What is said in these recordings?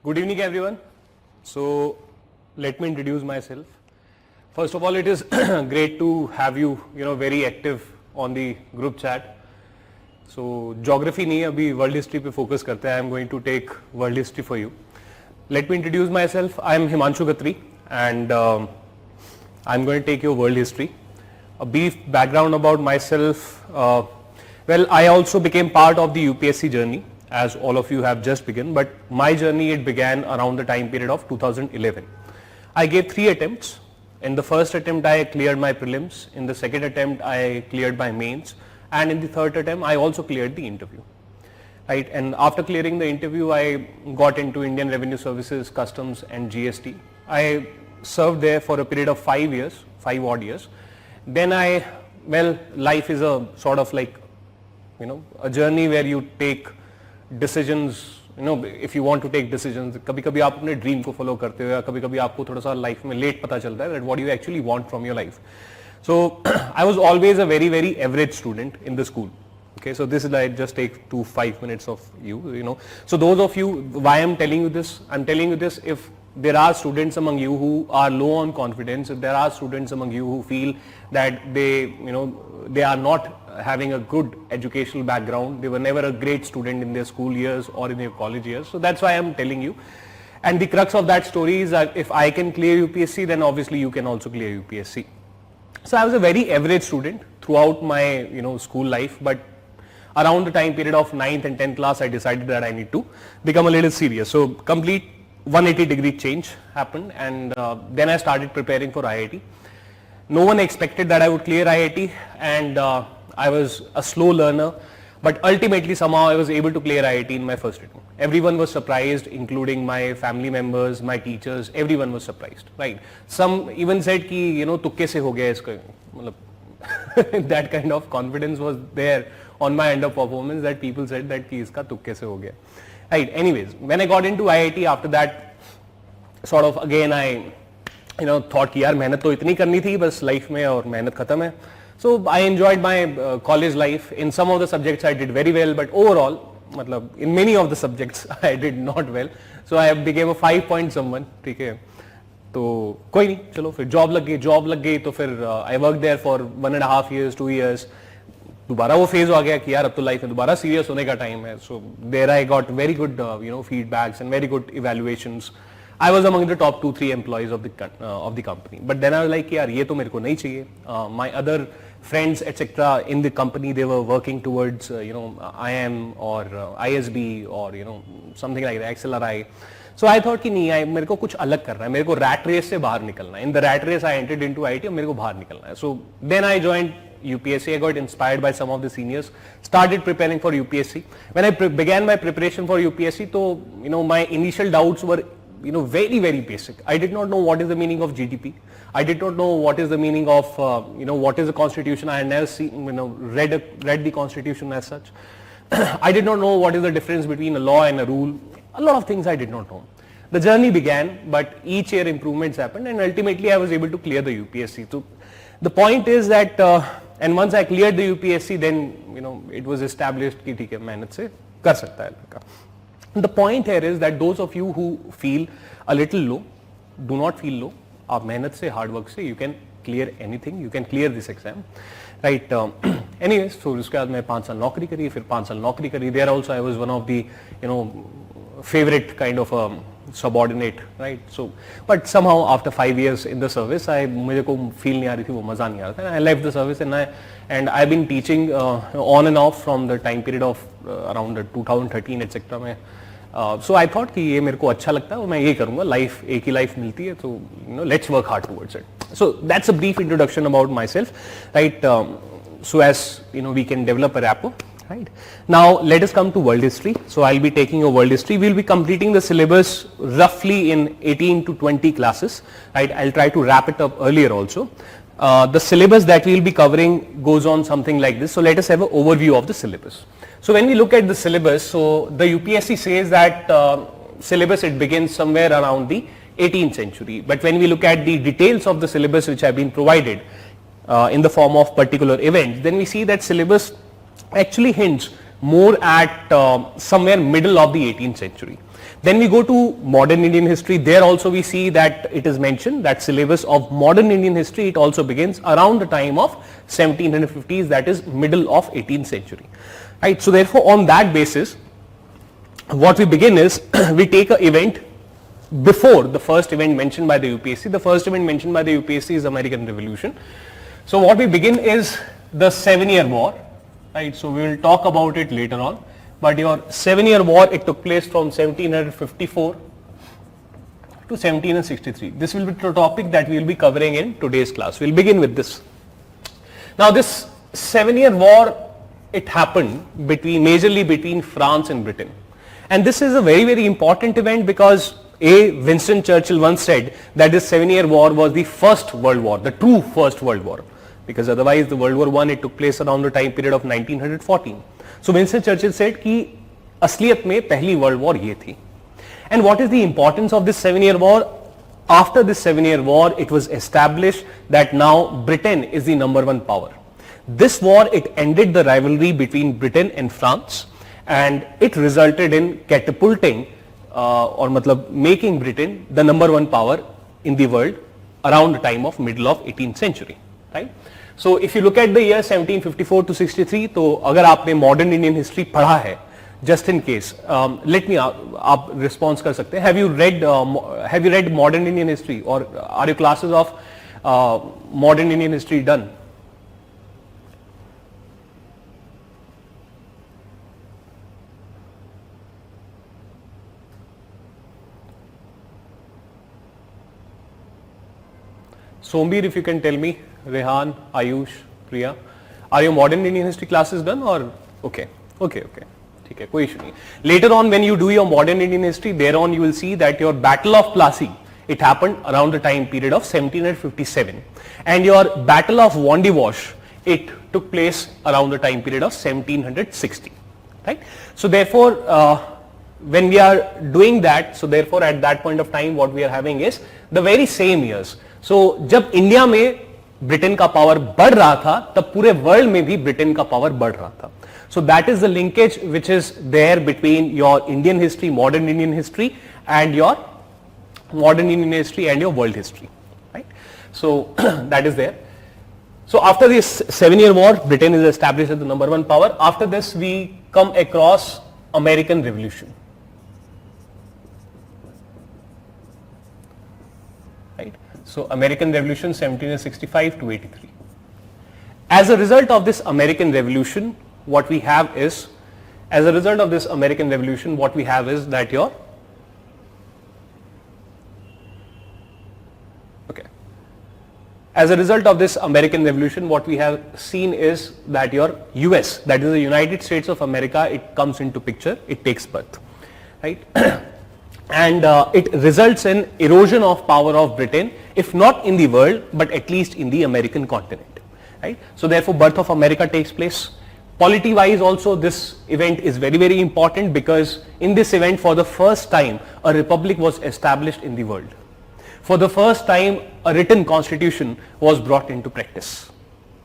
Good evening, everyone. So, let me introduce myself. First of all, it is great to have you, very active on the group chat. So, geography नहीं अभी world history पे focus करते हैं. I am going to take world history for you. Let me introduce myself. I am Himanshu Khatri, and I am going to take your world history. A brief background about myself. Well, I also became part of the UPSC journey, as all of you have just begun, but my journey, it began around the time period of 2011. I gave 3 attempts. In the first attempt, I cleared my prelims. In the second attempt, I cleared my mains. And in the third attempt, I also cleared the interview. Right? And after clearing the interview, I got into Indian Revenue Services, Customs and GST. I served there for a period of 5 years, 5 odd years. Then life is a sort of like, a journey where you take decisions, if you want to take decisions. कभी-कभी आप अपने dream को follow करते हो या कभी-कभी आपको थोड़ा सा लाइफ में लेट पता चलता है that what you actually want from your life. So I was always a very, very average student in the school. Okay, so this is like just take 5 minutes of you. So those of you, why I'm telling you this? I'm telling you this if there are students among you who are low on confidence, if there are students among you who feel that they are not having a good educational background, they were never a great student in their school years or in their college years. So that's why I'm telling you. And the crux of that story is that if I can clear UPSC, then obviously you can also clear UPSC. So I was a very average student throughout my school life, but around the time period of 9th and 10th class, I decided that I need to become a little serious. So complete 180-degree change happened, and then I started preparing for IIT. No one expected that I would clear IIT, and I was a slow learner, but ultimately somehow I was able to clear IIT in my first attempt. Everyone was surprised, including my family members, my teachers, everyone was surprised, right? Some even said कि तुक्के से हो गया इसका, मतलब that kind of confidence was there on my end of performance that people said that कि इसका तुक्के से हो गया. Right, anyways, when I got into IIT, after that, sort of again I thought कि यार मेहनत तो इतनी करनी थी बस लाइफ में और मेहनत खत्म है. So I enjoyed my college life. In some of the subjects I did very well, but overall, in many of the subjects I did not well. So I became a 5 point someone. ठीक है, तो कोई नहीं, चलो फिर job लग गई तो फिर I worked there for 1.5 years, 2 years. दोबारा वो फेज आ गया कि यार अब तो लाइफ में दोबारा सीरियस होने का टाइम है. So there I got very good feedbacks and very good evaluations. I was among the top 2-3 employees of the company. But then I was like, यार ये तो मेरे को नहीं चाहिए. My other friends etc. in the company, they were working towards IM or ISB or something like that, XLRI. So I thought कि नहीं, मेरे को कुछ अलग करना है, मेरे को rat race से बाहर निकलना है. In the rat race I entered into IT, मेरे को बाहर निकलना है. So then I joined UPSC. I got inspired by some of the seniors, started preparing for UPSC. When I began my preparation for UPSC, so my initial doubts were very, very basic. I did not know what is the meaning of GDP. I did not know what is the meaning of what is the constitution. I had never seen read the constitution as such. I did not know what is the difference between a law and a rule. A lot of things I did not know. The journey began, but each year improvements happened, and ultimately I was able to clear the UPSC. So the point is that and once I cleared the UPSC, then it was established कि ठीक है मेहनत से कर सकता है लड़का. The point here is that those of you who feel a little low, do not feel low. आप मेहनत से, hard work से, you can clear anything. You can clear this exam, right? Anyways, so उसके बाद मैं 5 साल नौकरी करी, फिर 5 साल नौकरी करी. There also I was one of the favorite kind of subordinate, right? So, but somehow after 5 years in the service, मुझे को feel नहीं आ रही थी, वो मजा नहीं आ रहा था. I left the service and I've been teaching on and off from the time period of around 2013 etc. में. So I thought कि ये मेरे को अच्छा लगता है और मैं ये करूँगा. लाइफ एक ही लाइफ मिलती है, तो let's work hard towards it. So that's a brief introduction about myself, right? So as we can develop a rapport. Right. Now let us come to world history. So I'll be taking a world history. We'll be completing the syllabus roughly in 18 to 20 classes. Right. I'll try to wrap it up earlier also. The syllabus that we'll be covering goes on something like this. So let us have an overview of the syllabus. So when we look at the syllabus, so the UPSC says that syllabus, it begins somewhere around the 18th century. But when we look at the details of the syllabus which have been provided, in the form of particular events, then we see that syllabus actually hints more at somewhere middle of the 18th century. Then we go to modern Indian history. There also we see that it is mentioned that syllabus of modern Indian history, it also begins around the time of 1750s, that is middle of 18th century. Right. So therefore, on that basis, what we begin is we take an event before the first event mentioned by the UPSC. The first event mentioned by the UPSC is American Revolution. So what we begin is the 7-year war. Right. So we will talk about it later on. But your 7-year war, it took place from 1754 to 1763. This will be the topic that we will be covering in today's class. We will begin with this. Now this 7-year war, it happened majorly between France and Britain. And this is a very, very important event because Winston Churchill once said that this 7-year war was the first world war, the true first world war. Because otherwise the World War I, it took place around the time period of 1914. So Winston Churchill said कि असलियत में पहली world war ये थी. And what is the importance of this 7-year war? After this 7-year war, it was established that now Britain is the #1 power. This war, it ended the rivalry between Britain and France, and it resulted in catapulting or matlab making Britain the #1 power in the world around the time of middle of 18th century. Right? So if you look at the year 1754 to 63, तो अगर आपने modern Indian history पढ़ा है, just in case, let me आप response कर सकते हैं. Have you read modern Indian history, or are your classes of modern Indian history done? Sombir, if you can tell me. Rehan, Ayush, Priya, are your modern Indian history classes done, or okay? ठीक है, कोई issue नहीं. Later on, when you do your modern Indian history, thereon you will see that your Battle of Plassey, it happened around the time period of 1757, and your Battle of Wandiwash, it took place around the time period of 1760. Right? So therefore, when we are doing that, so therefore at that point of time, what we are having is the very same years. So जब India में Britain का power बढ़ रहा था, तब पूरे world में भी ब्रिटेन का पावर बढ़ रहा था. So that is the linkage which is there between your Indian history, modern Indian history, and your modern Indian history and your world history. Right? So that is there. So after this 7-year war, Britain is established as the #1 power. After this, we come across American Revolution. So American Revolution 1765 to 83. As a result of this American Revolution, what we have is that your As a result of this American Revolution, what we have seen is that your US, that is the United States of America, it comes into picture, it takes birth, right? And it results in erosion of power of Britain, if not in the world, but at least in the American continent, right? So therefore, birth of America takes place. Polity wise also, this event is very, very important, because in this event, for the first time, a republic was established in the world. For the first time, a written constitution was brought into practice,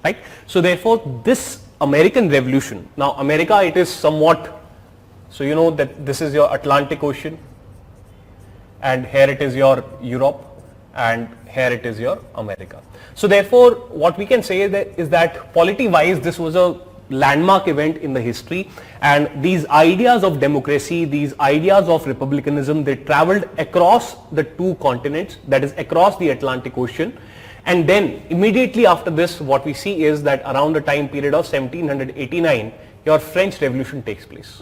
right? So therefore, this American Revolution, now America, it is somewhat, so you know that this is your Atlantic Ocean, and here it is your Europe, and here it is your America. So therefore, what we can say is that polity wise, this was a landmark event in the history, and these ideas of democracy, these ideas of republicanism, they traveled across the two continents, that is across the Atlantic Ocean. And then immediately after this, what we see is that around the time period of 1789, your French Revolution takes place.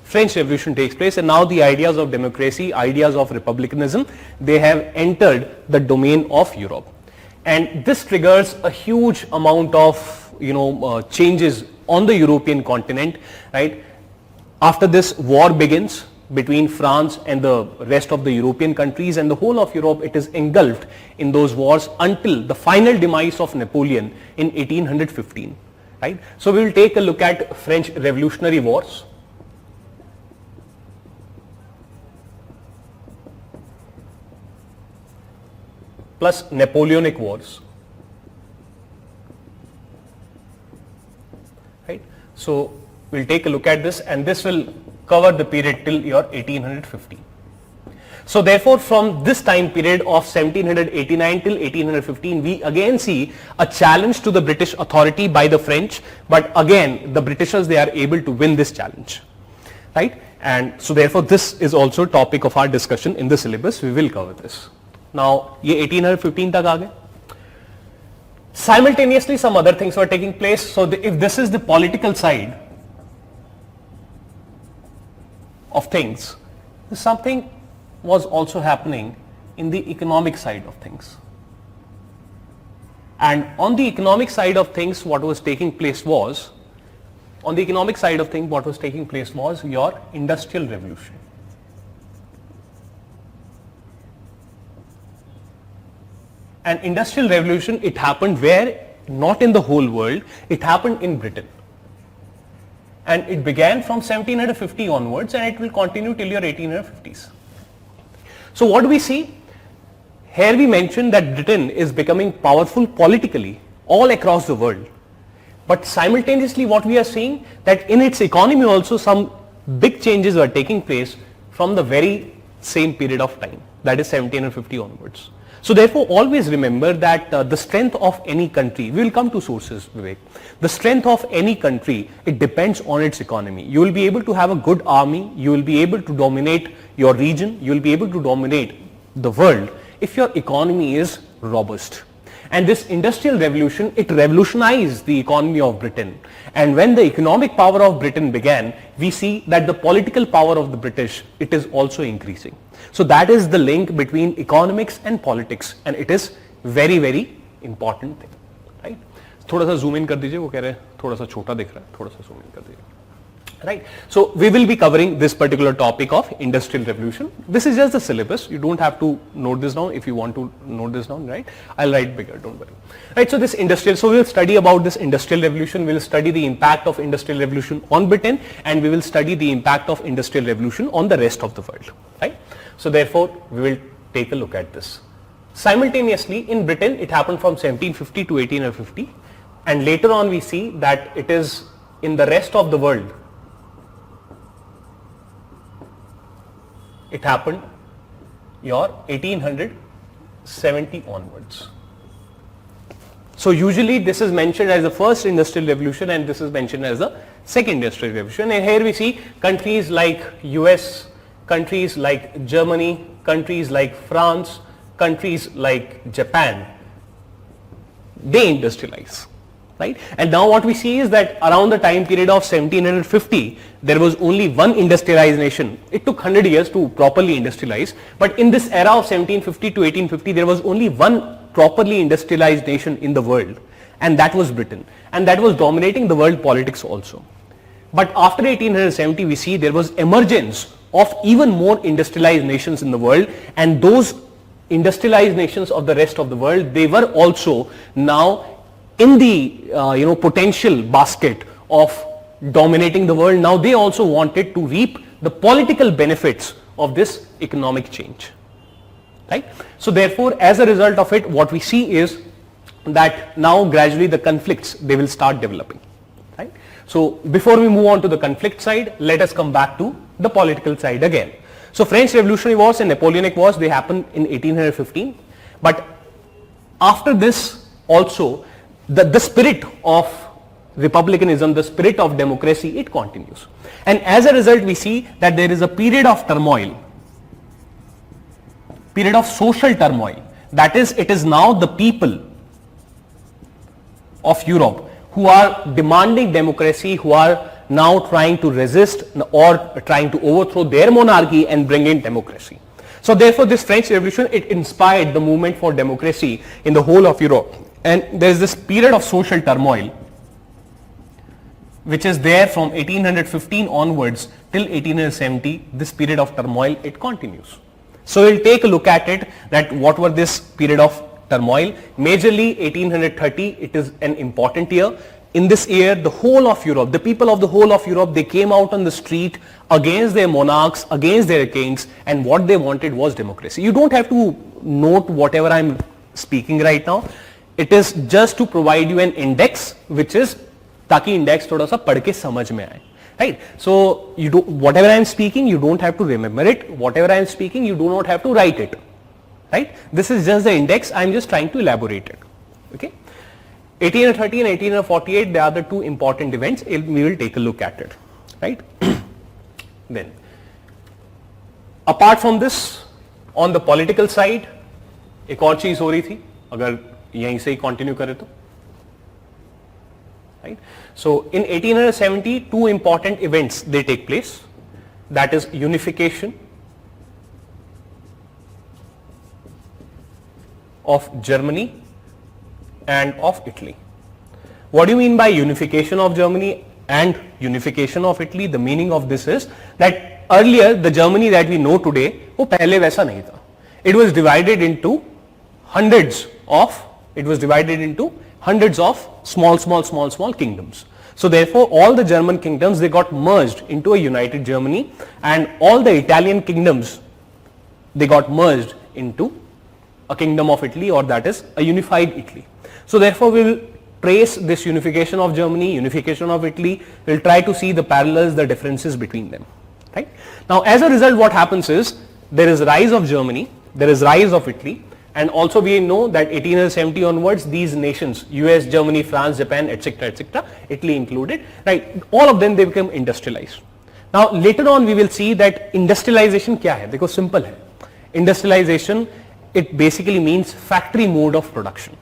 French Revolution takes place, and now the ideas of democracy, ideas of republicanism, they have entered the domain of Europe. And this triggers a huge amount of, changes on the European continent, right? After this, war begins between France and the rest of the European countries, and the whole of Europe, it is engulfed in those wars until the final demise of Napoleon in 1815, right? So we will take a look at French Revolutionary Wars. plus Napoleonic Wars. Right? So we'll take a look at this, and this will cover the period till your 1850. So therefore, from this time period of 1789 till 1815, we again see a challenge to the British authority by the French, but again the Britishers, they are able to win this challenge, right? And so therefore, this is also a topic of our discussion in the syllabus. We will cover this. Now, ये 1815 तक आ गए. Simultaneously, some other things were taking place. So if this is the political side of things, something was also happening in the economic side of things. And on the economic side of things, what was taking place was, your industrial revolution. And industrial revolution, it happened where? Not in the whole world, it happened in Britain. And it began from 1750 onwards, and it will continue till your 1850s. So what do we see? Here we mentioned that Britain is becoming powerful politically all across the world. But simultaneously what we are seeing, that in its economy also some big changes were taking place from the very same period of time, that is 1750 onwards. So therefore always remember that the strength of any country, we will come to sources, Vivek. The strength of any country, it depends on its economy. You will be able to have a good army, you will be able to dominate your region, you will be able to dominate the world if your economy is robust. And this industrial revolution, it revolutionized the economy of Britain. And when the economic power of Britain began, we see that the political power of the British, it is also increasing. So that is the link between economics and politics, and it is very, very important thing, right? थोड़ा सा zoom in कर दीजिए, वो कह रहे हैं थोड़ा सा छोटा दिख रहा है, थोड़ा सा zoom in कर दीजिए. Right. So we will be covering this particular topic of industrial revolution. This is just the syllabus. You don't have to note this down if you want to note this down, right? I'll write bigger, don't worry. Right. So this industrial, so we will study about this industrial revolution. We will study the impact of industrial revolution on Britain, and we will study the impact of industrial revolution on the rest of the world, right? So therefore we will take a look at this. Simultaneously in Britain, it happened from 1750 to 1850, and later on we see that it is in the rest of the world. It happened your 1870 onwards. So usually this is mentioned as the first industrial revolution, and this is mentioned as the second industrial revolution. And here we see countries like US, countries like Germany, countries like France, countries like Japan, they industrialize. Right? And now what we see is that around the time period of 1750, there was only one industrialized nation. It took 100 years to properly industrialize, but in this era of 1750 to 1850, there was only one properly industrialized nation in the world, and that was Britain, and that was dominating the world politics also. But after 1870, we see there was emergence of even more industrialized nations in the world, and those industrialized nations of the rest of the world, they were also now in the potential basket of dominating the world. Now they also wanted to reap the political benefits of this economic change, right? So therefore, as a result of it, what we see is that now gradually the conflicts, they will start developing, right? So before we move on to the conflict side, let us come back to the political side again. So French Revolutionary Wars and Napoleonic Wars, they happened in 1815, but after this also the spirit of republicanism, the spirit of democracy, it continues. And as a result, we see that there is a period of turmoil, period of social turmoil. That is, it is now the people of Europe who are demanding democracy, who are now trying to resist or trying to overthrow their monarchy and bring in democracy. So therefore, this French Revolution, it inspired the movement for democracy in the whole of Europe. And there is this period of social turmoil which is there from 1815 onwards till 1870. This period of turmoil, it continues. So we'll take a look at it, that what were this period of turmoil. Majorly 1830, it is an important year. In this year, the whole of Europe, the people of the whole of Europe, they came out on the street against their monarchs, against their kings, and what they wanted was democracy. You don't have to note whatever I'm speaking right now. It is just to provide you an index, which is ताकि index थोड़ा सा पढ़ के समझ में आए. Right? So you do whatever I am speaking, you don't have to remember it. Whatever I am speaking, you do not have to write it. Right? This is just the index. I am just trying to elaborate it. Okay? 1830 and 1848, they are the two important events. We will take a look at it. Right? Then, apart from this, on the political side, एक और चीज हो रही थी, अगर यहीं से ही continue करें तो. Right? So in 1870, two important events they take place. That is unification of Germany and of Italy. What do you mean by unification of Germany and unification of Italy? The meaning of this is that earlier the Germany that we know today, वो पहले वैसा नहीं था. It was divided into hundreds of small kingdoms. So therefore all the German kingdoms, they got merged into a united Germany, and all the Italian kingdoms, they got merged into a kingdom of Italy, or that is a unified Italy. So therefore we will trace this unification of Germany, unification of Italy. We will try to see the parallels, the differences between them. Right? Now as a result, what happens is there is rise of Germany, there is rise of Italy, and also we know that 1870 onwards, these nations, US, Germany, France, Japan, etc., Italy included, right, all of them, they become industrialized. Now later on we will see that industrialization क्या है, देखो simple है. Industrialization, it basically means factory mode of production.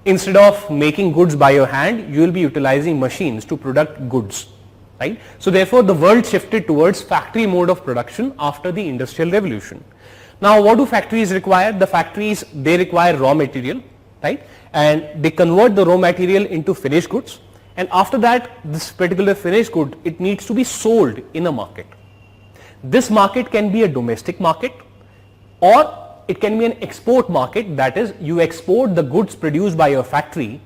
Instead of making goods by your hand, you will be utilizing machines to product goods. Right? So therefore the world shifted towards factory mode of production after the industrial revolution. Now what do factories require? The factories, they require raw material, right? And they convert the raw material into finished goods, and after that this particular finished good, it needs to be sold in a market. This market can be a domestic market, or it can be an export market, that is you export the goods produced by your factory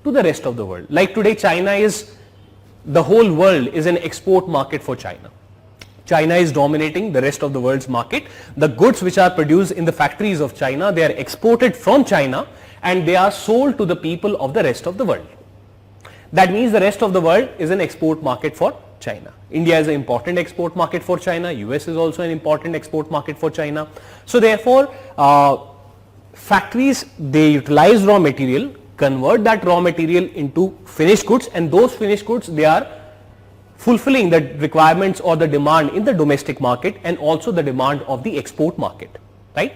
to the rest of the world. Like today China is, the whole world is an export market for China. China is dominating the rest of the world's market. The goods which are produced in the factories of China, they are exported from China and they are sold to the people of the rest of the world. That means the rest of the world is an export market for China. India is an important export market for China. US is also an important export market for China. So therefore, factories, they utilize raw material, convert that raw material into finished goods, and those finished goods, they are fulfilling the requirements or the demand in the domestic market and also the demand of the export market, right?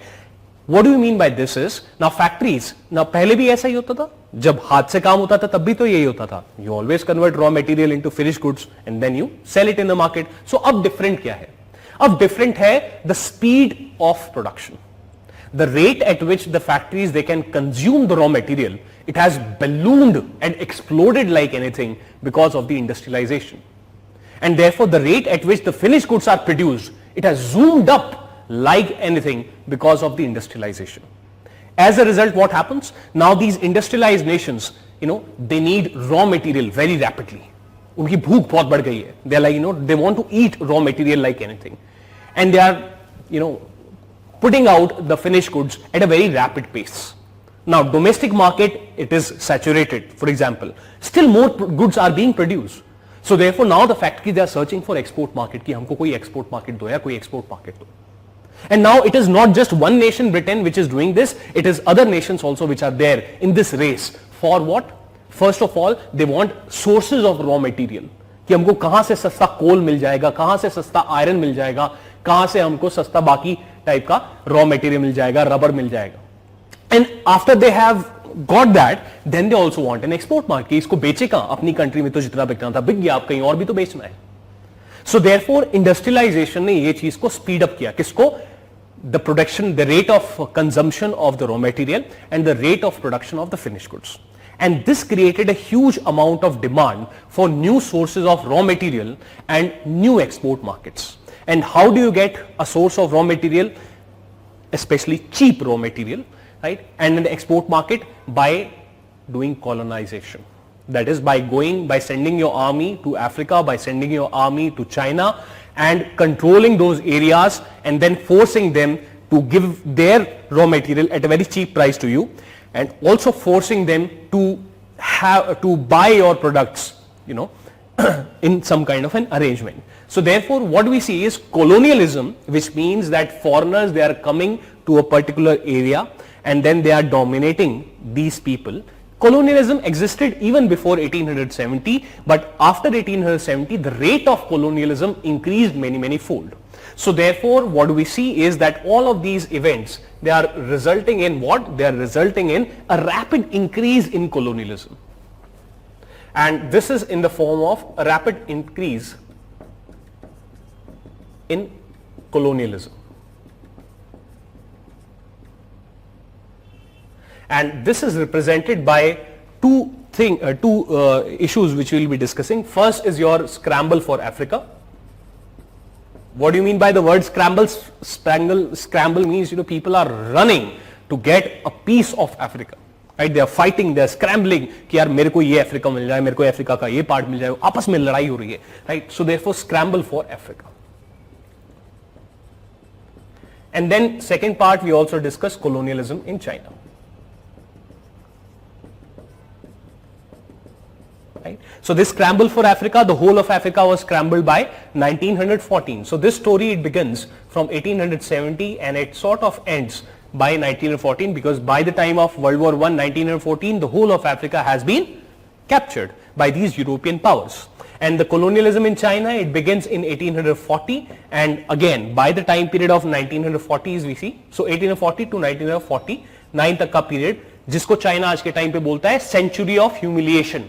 What do you mean by this is, now factories, now पहले भी ऐसा ही होता था, जब हाथ से काम होता था तब भी तो यही होता था. You always convert raw material into finished goods and then you sell it in the market. So अब different क्या है? अब different है the speed of production. The rate at which the factories, they can consume the raw material, it has ballooned and exploded like anything because of the industrialization. And therefore the rate at which the finished goods are produced, it has zoomed up like anything because of the industrialization. As a result, what happens? Now these industrialized nations, they need raw material very rapidly. उनकी भूख बहुत बढ़ गई है. They are like, they want to eat raw material like anything. And they are, putting out the finished goods at a very rapid pace. Now domestic market, it is saturated, for example. Still more goods are being produced. So therefore now the factories, they are searching for export market, कि हमको कोई export market दो या कोई export market दो. And now it is not just one nation, Britain, which is doing this. It is other nations also which are there in this race. For what? First of all, they want sources of raw material. कि हमको कहां से सस्ता कोल मिल जाएगा, कहां से सस्ता iron मिल जाएगा, कहां से हमको सस्ता बाकी टाइप का रॉ मटेरियल मिल जाएगा, रबर मिल जाएगा. And after they have got that, then they also want an export market. कि इसको बेचे कहां? अपनी कंट्री में तो जितना बिकना था बिक गया, आप कहीं और भी तो बेचना है. So therefore industrialization ने ये चीज को स्पीड अप किया. किसको? The production, the rate of consumption of the raw material and the rate of production of the finished goods. And this created a huge amount of demand for new sources of raw material and new export markets. And how do you get a source of raw material, especially cheap raw material, right? And in the export market, by doing colonization. That is by sending your army to Africa, by sending your army to China and controlling those areas and then forcing them to give their raw material at a very cheap price to you, and also forcing them to buy your products, in some kind of an arrangement. So therefore what we see is colonialism, which means that foreigners, they are coming to a particular area and then they are dominating these people. Colonialism existed even before 1870, but after 1870 the rate of colonialism increased many fold. So therefore what we see is that all of these events, they are resulting in what? They are resulting in a rapid increase in colonialism. And this is in the form of a rapid increase in colonialism. And this is represented by two issues which we will be discussing. First is your scramble for Africa. What do you mean by the word scramble? Scramble means, people are running to get a piece of Africa. Right? They are fighting, they are scrambling कि यार मेरे को ये Africa मिल जाए, मेरे को Africa का ये पार्ट मिल जाए, आपस में लड़ाई हो रही है. Right? So therefore scramble for Africa. And then second part we also discuss colonialism in China. Right? So this scramble for Africa, the whole of Africa was scrambled by 1914. So this story, it begins from 1870 and it sort of ends by 1914, because by the time of World War I, 1914, the whole of Africa has been captured by these European powers. And the colonialism in China, it begins in 1840, and again by the time period of 1940s we see, so 1840 to 1949 तक का period, जिसको China आज के time पे बोलता है century of humiliation.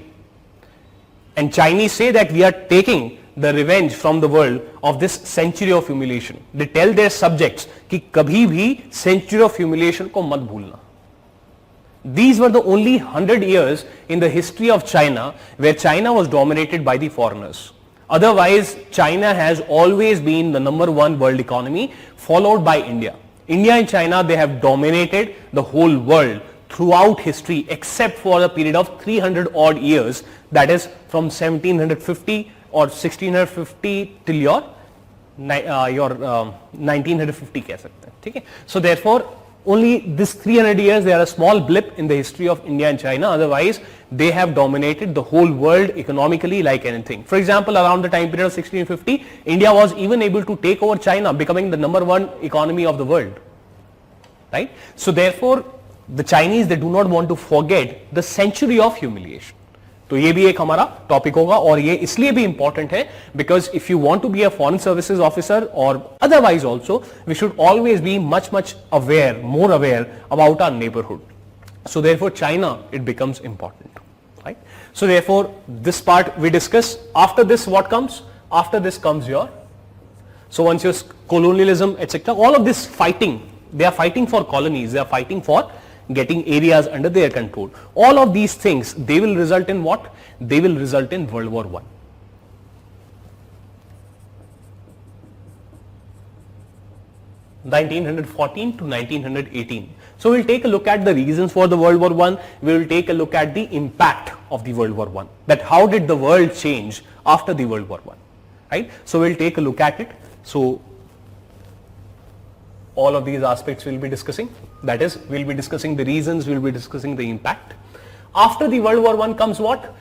And Chinese say that we are taking the revenge from the world of this century of humiliation. They tell their subjects कि कभी भी century of humiliation को मत भूलना. These were the only 100 years in the history of China where China was dominated by the foreigners. Otherwise, China has always been the #1 world economy, followed by India. India and China, they have dominated the whole world throughout history except for a period of 300 odd years, that is from 1750 or 1650 till your 1950 कह सकते हैं, ठीक है. So therefore only this 300 years, they are a small blip in the history of India and China. Otherwise they have dominated the whole world economically like anything. For example, around the time period of 1650, India was even able to take over China, becoming the #1 economy of the world, right? So therefore the Chinese, they do not want to forget the century of humiliation. तो ये भी एक हमारा topic होगा, और ये इसलिए भी इंपॉर्टेंट है because if you want to be a foreign services officer और otherwise also, we should always be much aware, more aware about our neighbourhood. So therefore China, it becomes important, right? So therefore this part we discuss. After this what comes? After this comes your, so once your colonialism etc., all of this fighting, they are fighting for colonies, they are fighting for getting areas under their control. All of these things, they will result in what? They will result in World War I. (1914 to 1918). So we'll take a look at the reasons for the World War I. We will take a look at the impact of the World War I. That how did the world change after the World War I, right? So we'll take a look at it. So all of these aspects we'll be discussing. That is, we'll be discussing the reasons, we'll be discussing the impact. After the World War I comes what?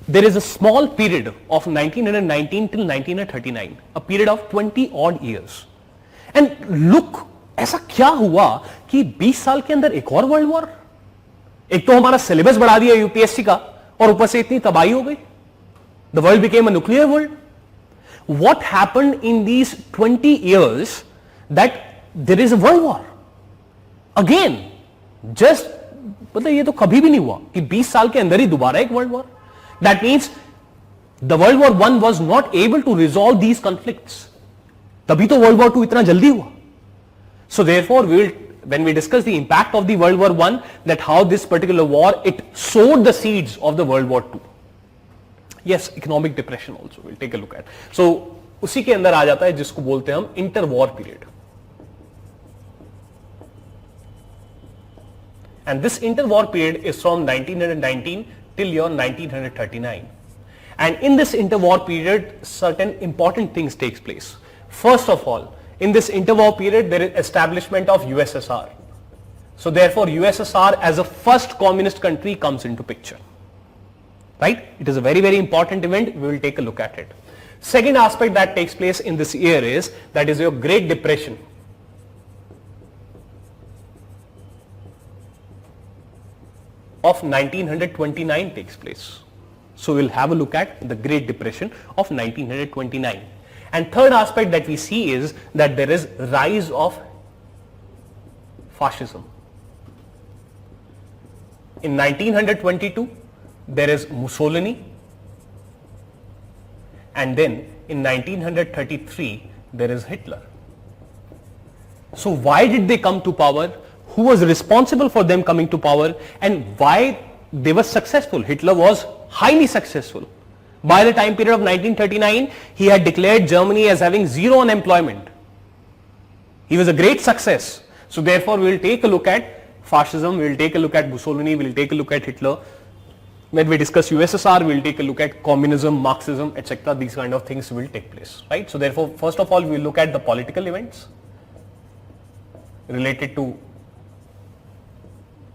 There is a small period of 1919 till 1939, a period of 20 odd years. And look, ऐसा क्या हुआ कि 20 साल के अंदर एक और world war? एक तो हमारा सिलेबस बढ़ा दिया यूपीएससी का, और ऊपर से इतनी तबाही हो गई. The world became a nuclear world. What happened in these 20 years that there is a world war? Again, just मतलब ये तो कभी भी नहीं हुआ कि 20 साल के अंदर ही दोबारा एक world war. That means the World War I was not able to resolve these conflicts. तभी तो World War II इतना जल्दी हुआ. So therefore we will, when we discuss the impact of the World War I, that how this particular war, it sowed the seeds of the World War II. Yes, economic depression also we'll take a look at. So उसी के अंदर आ जाता है जिसको बोलते हैं हम inter war period. And this interwar period is from 1919 till your 1939. And in this interwar period, certain important things takes place. First of all, in this interwar period, there is establishment of USSR. So therefore USSR as a first communist country comes into picture. Right? It is a very, very important event. We will take a look at it. Second aspect that takes place in this year is that is your Great Depression. Of 1929 takes place. So we'll have a look at the Great Depression of 1929. And third aspect that we see is that there is rise of fascism. In 1922, there is Mussolini, and then in 1933, there is Hitler. So why did they come to power? Who was responsible for them coming to power, and why they were successful? Hitler was highly successful. By the time period of 1939, he had declared Germany as having zero unemployment. He was a great success. So therefore, we will take a look at fascism, we will take a look at Mussolini, we will take a look at Hitler. When we discuss USSR, we will take a look at communism, Marxism, etc. These kind of things will take place, right? So therefore, first of all, we will look at the political events related to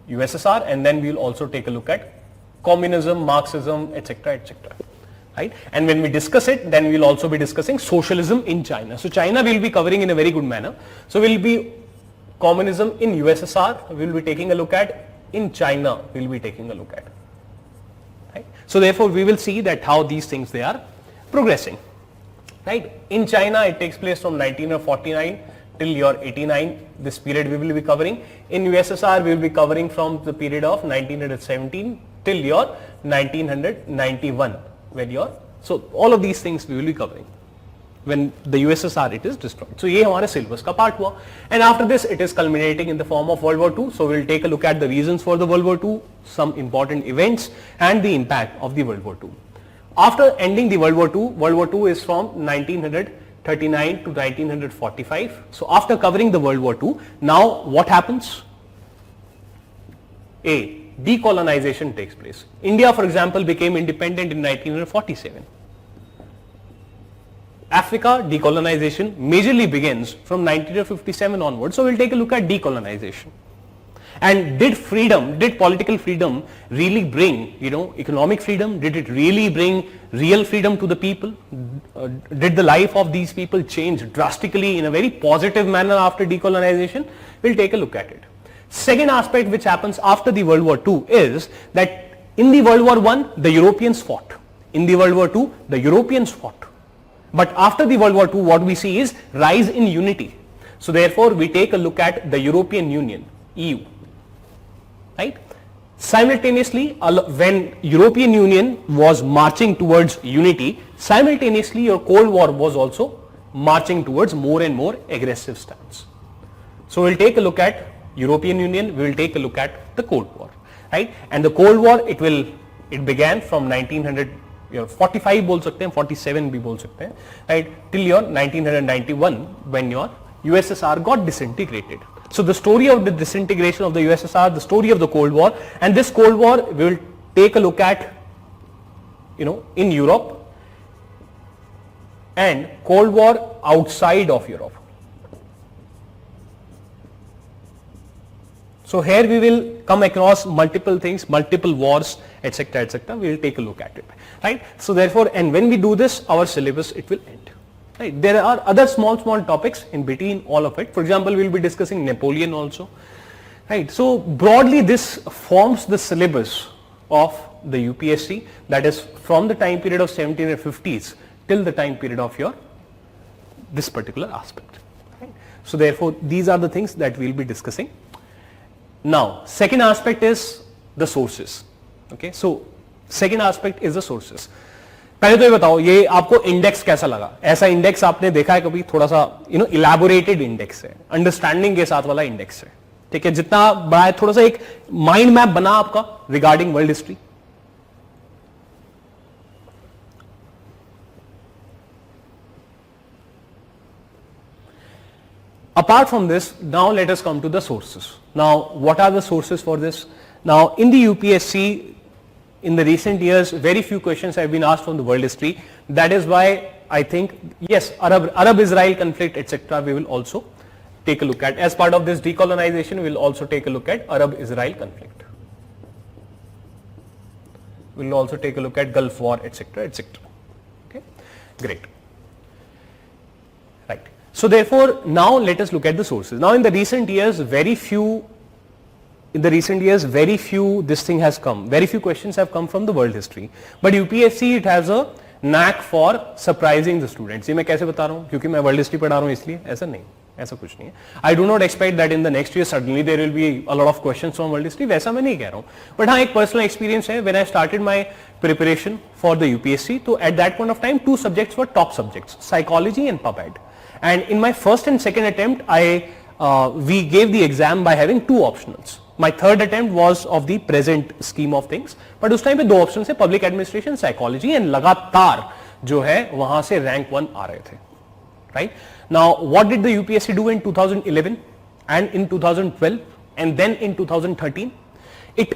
USSR, and then we will also take a look at communism, Marxism, etc., etc. Right? And when we discuss it, then we will also be discussing socialism in China. So China we will be covering in a very good manner. So we will be communism in USSR, we will be taking a look at. In China, we will be taking a look at. Right? So therefore, we will see that how these things they are progressing. Right? In China, it takes place from 1949 till your 89. This period we will be covering. In USSR, we will be covering from the period of 1917 till your 1991. When your so all of these things we will be covering. When the USSR it is destroyed. So ये हमारे syllabus का part हुआ. And after this it is culminating in the form of World War II. So we will take a look at the reasons for the World War II, some important events and the impact of the World War II. After ending the World War II is from 1939 to 1945. So after covering the World War II, now what happens? A. Decolonization takes place. India, for example, became independent in 1947. Africa decolonization majorly begins from 1957 onwards. So we'll take a look at decolonization. And did political freedom really bring, economic freedom? Did it really bring real freedom to the people? Did the life of these people change drastically in a very positive manner after decolonization? We'll take a look at it. Second aspect which happens after the World War II is that in the World War I, the Europeans fought. In the World War II, the Europeans fought. But after the World War II, what we see is rise in unity. So therefore, we take a look at the European Union, EU. Right? Simultaneously, when European Union was marching towards unity, simultaneously your Cold War was also marching towards more and more aggressive stance. So we'll take a look at European Union, we will take a look at the Cold War. Right? And the Cold War, it began from 1945 बोल सकते हैं, 47 भी बोल सकते हैं, right, till your 1991 when your USSR got disintegrated. So the story of the disintegration of the USSR, the story of the Cold War, and this Cold War we will take a look at, in Europe and Cold War outside of Europe. So here we will come across multiple things, multiple wars, etc., etc. We will take a look at it, right? So therefore, and when we do this, our syllabus it will end. Right? There are other small topics in between all of it. For example, we will be discussing Napoleon also, right? So broadly, this forms the syllabus of the UPSC. That is from the time period of 1750s till the time period of this particular aspect. Right? So therefore, these are the things that we will be discussing. Now, second aspect is the sources. Okay, so second aspect is the sources. पहले तो ये बताओ, ये आपको index कैसा लगा? ऐसा index आपने देखा है कभी? थोड़ा सा इलैबोरेटेड इंडेक्स है, अंडरस्टैंडिंग के साथ वाला इंडेक्स है. ठीक है, जितना बड़ा है, थोड़ा सा एक माइंड मैप बना आपका regarding world history. Apart from this, now let us come to the sources. Now, what are the sources for this? Now, in the UPSC, in the recent years, very few questions have been asked from the world history. That is why I think, yes, Arab-Israel conflict, etc., we will also take a look at. As part of this decolonization, we will also take a look at Arab-Israel conflict. We will also take a look at Gulf War, etc., etc. Okay, great. Right. So therefore, now let us look at the sources. Now, in the recent years, very few this thing has come. Very few questions have come from the world history. But UPSC, it has a knack for surprising the students. ये मैं कैसे बता रहा हूँ? क्योंकि मैं world history पढ़ा रहा हूँ इसलिए? ऐसा नहीं, ऐसा कुछ नहीं है. I do not expect that in the next year suddenly there will be a lot of questions from world history. वैसा मैं नहीं कह रहा हूँ. But हाँ, एक personal experience है. When I started my preparation for the UPSC, तो at that point of time, two subjects were top subjects: psychology and pub ed. And in my first and second attempt, we gave the exam by having two optionals. My third attempt was of the present scheme of things, but उस time पे दो option थे, public administration, psychology, and लगातार जो है वहां से rank 1 आ रहे थे. Right now what did the UPSC do in 2011 and in 2012 and then in 2013? It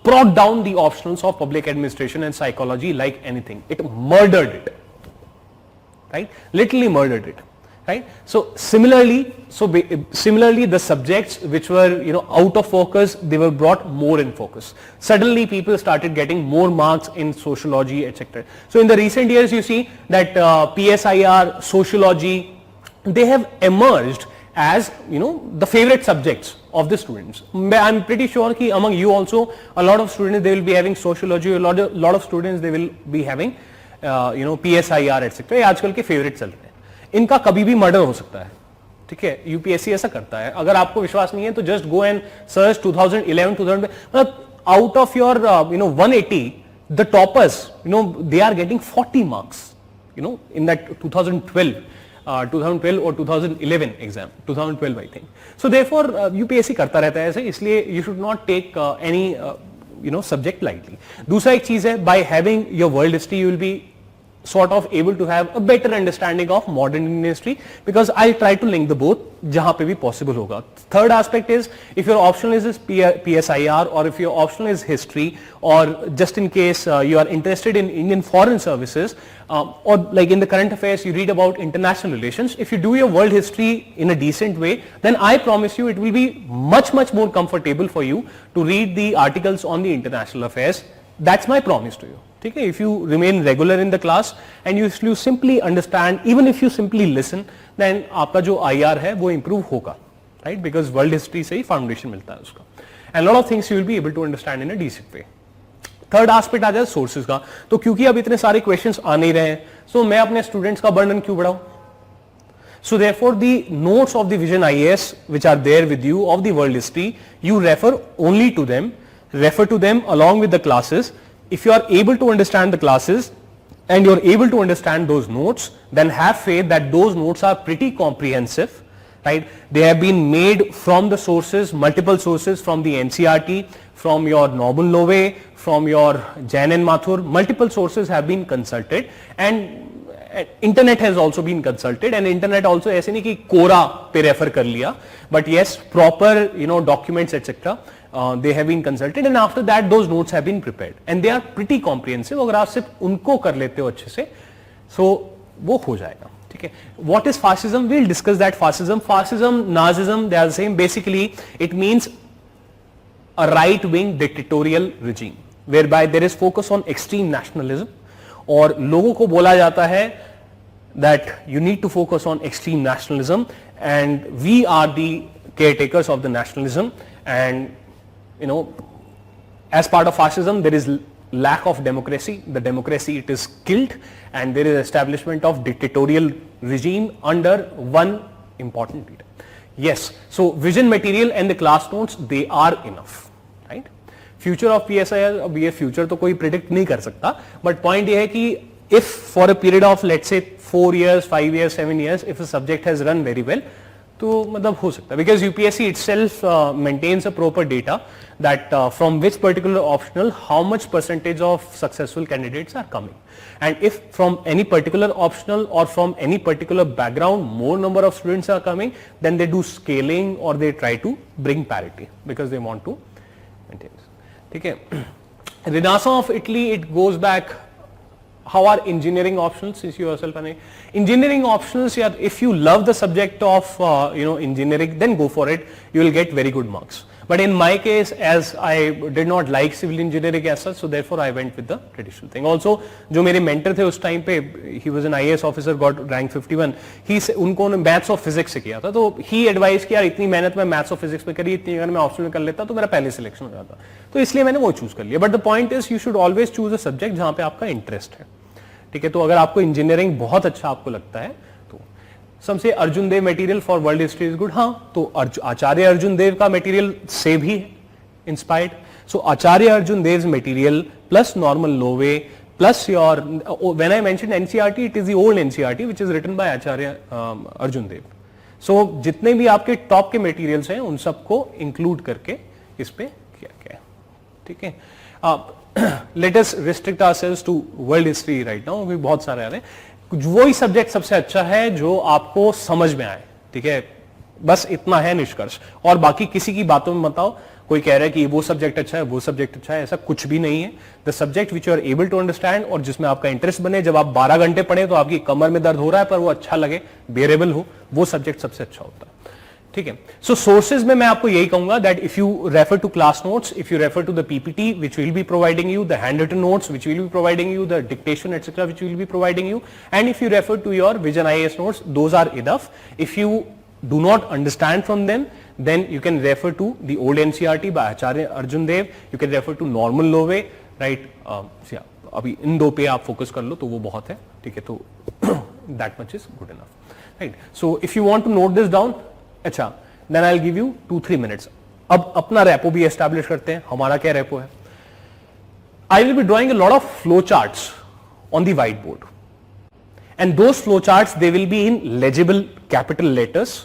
brought down the optionals of public administration and psychology like anything. It murdered it, right? Literally murdered it. Right. So similarly, the subjects which were out of focus, they were brought more in focus. Suddenly, people started getting more marks in sociology, etc. So in the recent years, you see that PSIR, sociology, they have emerged as the favorite subjects of the students. I'm pretty sure that among you also, a lot of students they will be having sociology. A lot of students they will be having PSIR, etc. ये आजकल के favorite चल रहे हैं. इनका कभी भी murder हो सकता है. ठीक है, यूपीएससी ऐसा करता है. अगर आपको विश्वास नहीं है तो जस्ट गो एंड सर्च 2011 2000, मतलब out of your 180 the toppers they are getting 40 marks in that 2012 और 2011 एग्जाम, 2012 I think. So therefore UPSC करता रहता है ऐसे, इसलिए you should not take any subject lightly. दूसरा एक चीज है, by having your world history you will be sort of able to have a better understanding of modern Indian history, because I'll try to link the both जहाँ पे भी possible होगा. Third aspect is, if your optional is PSIR or if your optional is history, or just in case you are interested in Indian foreign services, or like in the current affairs you read about international relations, if you do your world history in a decent way, then I promise you it will be much more comfortable for you to read the articles on the international affairs. That's my promise to you. ठीक है, if you remain regular in the class and you simply understand, even if you simply listen, then आपका जो IR है वो improve होगा, right? Because world history से ही foundation मिलता है उसका, and lot of things you will be able to understand in a decent way. Third aspect आ जाए sources का. तो क्योंकि अब इतने सारे questions आ नहीं रहे हैं, so मैं अपने students का burden क्यों बढ़ाऊं? So therefore the notes of the Vision IAS which are there with you of the world history, you refer only to them, refer to them along with the classes. If you are able to understand the classes and you are able to understand those notes, then have faith that those notes are pretty comprehensive, right? They have been made from the sources, multiple sources, from the NCERT, from your Noble Lowey, from your Jain and Mathur. Multiple sources have been consulted, and internet has also been consulted, and internet also ऐसे नहीं कि कोरा पे refer कर लिया, but yes, proper documents etc. They have been consulted, and after that those notes have been prepared, and they are pretty comprehensive. अगर आप सिर्फ उनको कर लेते हो अच्छे से, so वो हो जाएगा. ठीक है. What is fascism? We'll discuss that. Fascism, Nazism, they are the same. Basically, it means a right-wing dictatorial regime whereby there is focus on extreme nationalism, और लोगों को बोला जाता है that you need to focus on extreme nationalism, and we are the caretakers of the nationalism, and as part of fascism there is lack of democracy. The democracy, it is killed, and there is establishment of dictatorial regime under one important leader. Yes, so vision material and the class notes, they are enough, right? Future of PSIR, अब ये future तो कोई predict नहीं कर सकता, but point ये है कि if for a period of let's say 4 years, 5 years, 7 years, if a subject has run very well, तो मतलब हो सकता है, because UPSC itself maintains a proper data that from which particular optional how much percentage of successful candidates are coming, and if from any particular optional or from any particular background more number of students are coming, then they do scaling or they try to bring parity because they want to maintain. ठीक है. Renaissance of Italy, it goes back how are engineering optionals since you yourself are engineering optionals? Yeah, if you love the subject of engineering, then go for it. You will get very good marks. But in my case, as I did not like civil engineering as such, so therefore I went with the traditional thing. Also, जो मेरे mentor थे उस time पे, he was an IAS officer, got rank 51. उनको maths और physics से किया था, तो ही एडवाइस किया इतनी मेहनत मैं मैथ्स और फिजिक्स में करी, इतनी अगर मैं ऑप्शन में कर लेता तो मेरा पहले सिलेक्शन हो जाता, तो इसलिए मैंने वो चूज कर लिया. But the point is you should always choose a subject जहां पे आपका इंटरेस्ट है. ठीक है, तो अगर आपको इंजीनियरिंग बहुत अच्छा आपको लगता है तो समसे Arjun Dev material for world history is good. हाँ, तो आचार्य अर्जुन देव का मटेरियल से भी है inspired. So Acharya Arjun Dev material plus normal Lowe plus your, when I mention NCERT, it is the old NCERT which is written by Acharya Arjun Dev. So जितने भी आपके टॉप के मटेरियल्स हैं उन सबको इंक्लूड करके इस पे किया गया. ठीक है, let us restrict ourselves to world history right now. भी बहुत सारे आ रहे हैं. वही सब्जेक्ट सबसे अच्छा है जो आपको समझ में आए. ठीक है, बस इतना है निष्कर्ष. और बाकी किसी की बातों में मत आओ. कोई कह रहा है कि वो सब्जेक्ट अच्छा है, वो सब्जेक्ट अच्छा है, ऐसा कुछ भी नहीं है. The subject which you are able to understand और जिसमें आपका इंटरेस्ट बने. जब आप 12 घंटे पढ़े तो आपकी कमर में दर्द हो रहा है पर वो अच्छा लगे, बेरेबल हो, वो सब्जेक्ट सबसे अच्छा होता है. ठीक है, सो सोर्सेज में मैं आपको यही कहूंगा that if you refer to class notes, if you refer to the PPT which will be providing you, the handwritten notes which will be providing you, the dictation etcetera which will be providing you, and if you refer to your Vision IAS notes, those are enough. If you do not understand from them, then you can refer to the old NCERT by Acharya Arjun Dev. You can refer to normal Lowe, right? अभी इन दो पे आप focus कर लो तो वो बहुत है. ठीक है, तो that much is good enough, right? So if you want to note this down, अच्छा, then I'll give you 2-3 minutes. अब अपना रेपो भी एस्टैब्लिश करते हैं. हमारा क्या रेपो है? I will be drawing a lot of flow charts on the whiteboard, and those flow charts they will be in legible capital letters.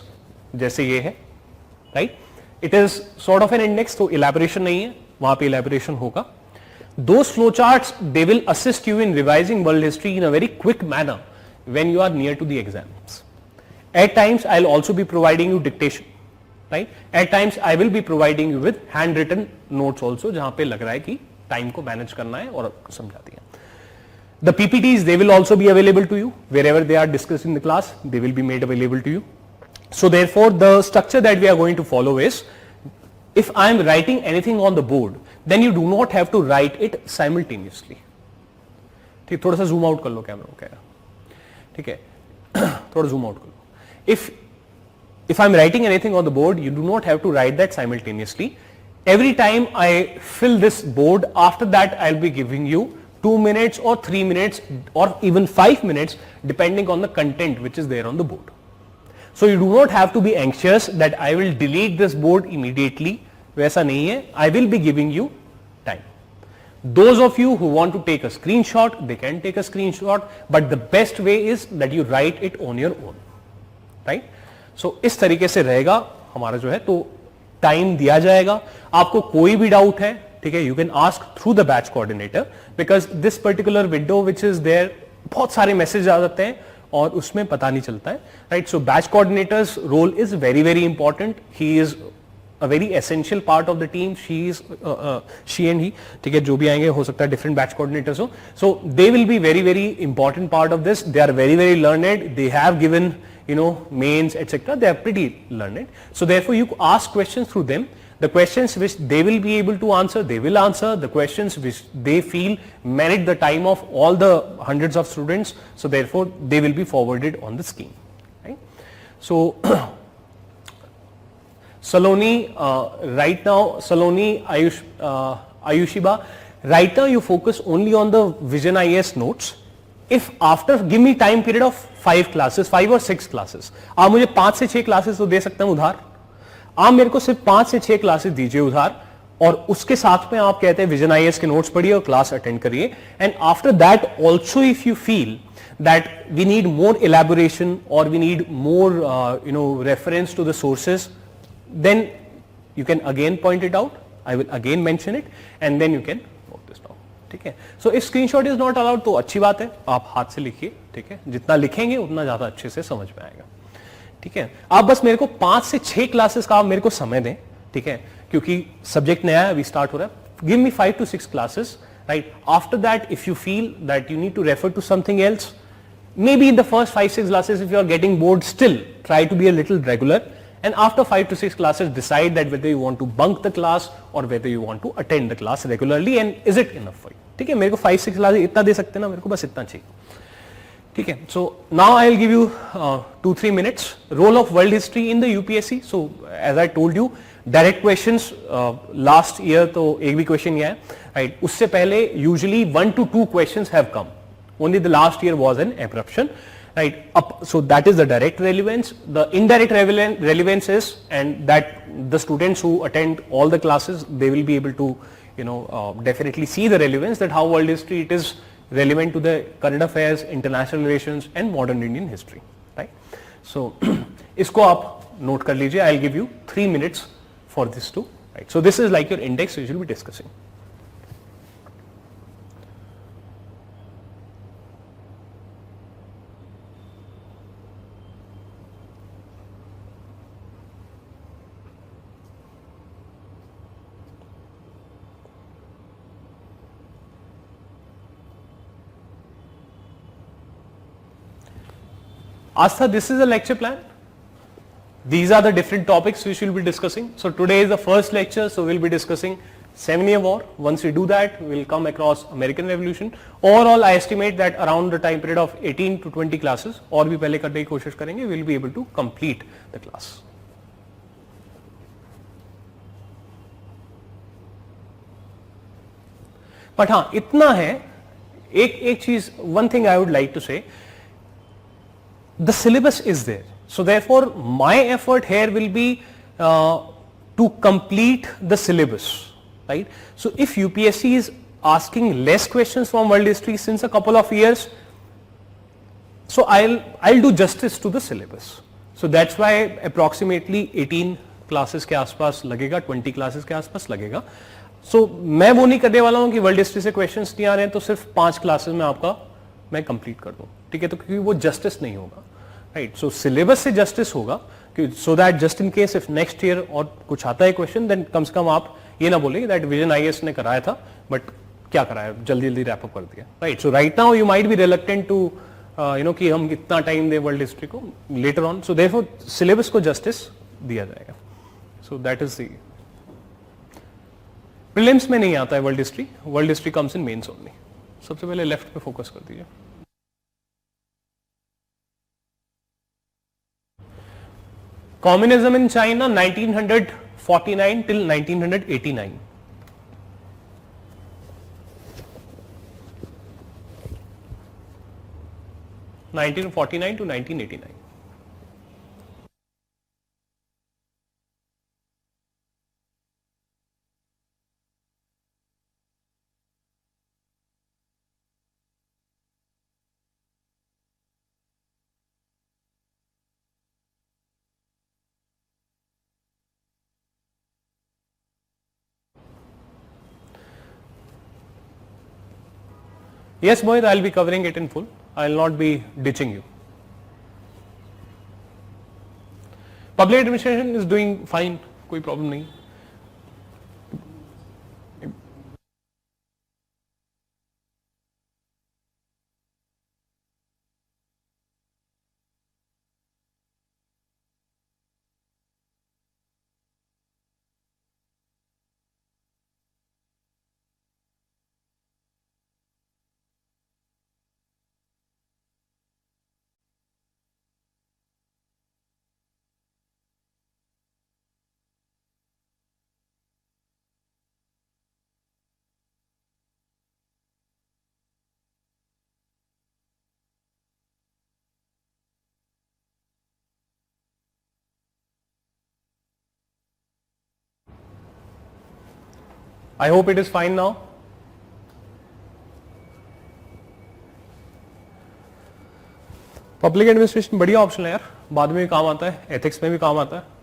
जैसे ये है, right? It is sort of an index, तो elaboration नहीं है, वहां पे इलैबोरेशन होगा. Those flowcharts they will assist you in revising world history in a very quick manner when you are near to the exams. At times I'll also be providing you dictation, right? At times I will be providing you with handwritten notes also, जहां पे लग रहा है कि time को manage करना है और समझा दिया. The PPTs they will also be available to you wherever they are discussed in the class. They will be made available to you. So therefore the structure that we are going to follow is, if I am writing anything on the board, then you do not have to write it simultaneously. ठीक, थोड़ा सा zoom out कर लो camera को, कह रहा. ठीक है, थोड़ा zoom out कर लो. If I'm writing anything on the board, you do not have to write that simultaneously. Every time I fill this board, after that I'll be giving you 2 minutes or 3 minutes or even 5 minutes depending on the content which is there on the board. So you do not have to be anxious that I will delete this board immediately. वैसा नहीं है. I will be giving you time. Those of you who want to take a screenshot, they can take a screenshot, but the best way is that you write it on your own, right? So इस तरीके से रहेगा हमारा जो है, तो time दिया जाएगा. आपको कोई भी डाउट है, ठीक है, you can ask through the batch coordinator, because this particular window which is there, बहुत सारे मैसेज आ जाते हैं और उसमें पता नहीं चलता है, right? So batch coordinators role is very very important. He is a very essential part of the team. She and he, ठीक है, जो भी आएंगे हो सकता है डिफरेंट बैच कोऑर्डिनेटर्स हो. So they will be very very important part of this. They are very very learned. They have given mains etc. They are pretty learned. So therefore you ask questions through them. The questions which they will be able to answer, they will answer. The questions which they feel merit the time of all the hundreds of students, so therefore they will be forwarded on the scheme, right? So Saloni, right now, Saloni, Ayushiba, right now you focus only on the Vision IAS notes. If after, give me time period of 5 classes, 5 or 6 classes, आप मुझे 5 से 6 classes तो दे सकते हैं उधार. आप मेरे को सिर्फ 5 से 6 क्लासेस दीजिए उधार, और उसके साथ में आप कहते हैं विजन आईएएस के नोट्स पढ़िए और क्लास अटेंड करिए. And after that also if you feel that we need more elaboration और we need more reference to the sources, then you can again point it out. I will again mention it and then you can note this down. ठीक है, so if screenshot is not allowed तो अच्छी बात है, आप हाथ से लिखिए. ठीक है, जितना लिखेंगे उतना ज्यादा अच्छे से समझ में आएगा. ठीक है, आप बस मेरे को 5 से 6 क्लासेस का आप मेरे को समय दें. ठीक है, क्योंकि सब्जेक्ट नया है, अभी स्टार्ट हो रहा है. Give me 5 to 6 classes right? After that, if you feel that you need to refer to something else, maybe in the first 5-6 classes, if you are getting bored, still try to be a little regular, and after 5 to 6 classes decide that whether you want to bunk the class or whether you want to attend the class regularly, and is it enough for you. ठीक है, मेरे को 5-6 classes इतना दे सकते हैं ना, मेरे को बस इतना चाहिए. ठीक है, so now I will give you 2-3 minutes. Role of world history in the UPSC. So as I told you, direct questions last year तो एक भी question नहीं आया, right? उससे पहले usually 1 to 2 questions have come. Only the last year was an abruption, right? So that is the direct relevance. The indirect relevance is, and that the students who attend all the classes, they will be able to, definitely see the relevance, that how world history it is relevant to the current affairs, international relations and modern Indian history, right? So इसको आप note कर लीजिए. I'll give you 3 minutes for this too, right? So this is like your index you should be discussing. Astha, this is a lecture plan. These are the different topics we will be discussing. So today is the first lecture, so we'll be discussing 7-year war. Once we do that, we'll come across American Revolution. Overall, I estimate that around the time period of 18 to 20 classes, और भी पहले करने की कोशिश करेंगे, we'll be able to complete the class. But हाँ, इतना है, एक चीज, one thing I would like to say, the syllabus is there. So therefore, my effort here will be to complete the syllabus, right? So if UPSC is asking less questions from world history since a couple of years, so I'll do justice to the syllabus. So that's why approximately 18 classes के आसपास लगेगा, 20 classes के आसपास लगेगा. So मैं वो नहीं करने वाला हूँ कि वर्ल्ड हिस्ट्री से क्वेश्चंस नहीं आ रहे हैं तो सिर्फ 5 क्लासेस में आपका मैं कंप्लीट कर दूं, ठीक है? तो क्योंकि वो जस्टिस नहीं होगा, राइट? सो सिलेबस से जस्टिस होगा, so that just in case if next year और कुछ आता है क्वेश्चन, देन कम से कम आप ये ना बोलेंगे दैट विजन आईएएस ने कराया था बट क्या कराया, जल्दी जल्दी रैप अप कर दिया, right? So right now you might be reluctant to कि हम कितना टाइम दें वर्ल्ड हिस्ट्री को later on. So therefore syllabus को जस्टिस दिया जाएगा. So that is the prelims में नहीं आता है world history. World history comes in mains only. सबसे पहले लेफ्ट पे फोकस कर दीजिए. Communism in China 1949 till 1989. (1949 to 1989). Yes, Mohit, I'll be covering it in full. I'll not be ditching you. Public administration is doing fine, कोई problem नहीं. I hope it is fine now. Public administration बढ़िया option है यार, बाद में भी काम आता है, एथिक्स में भी काम आता है.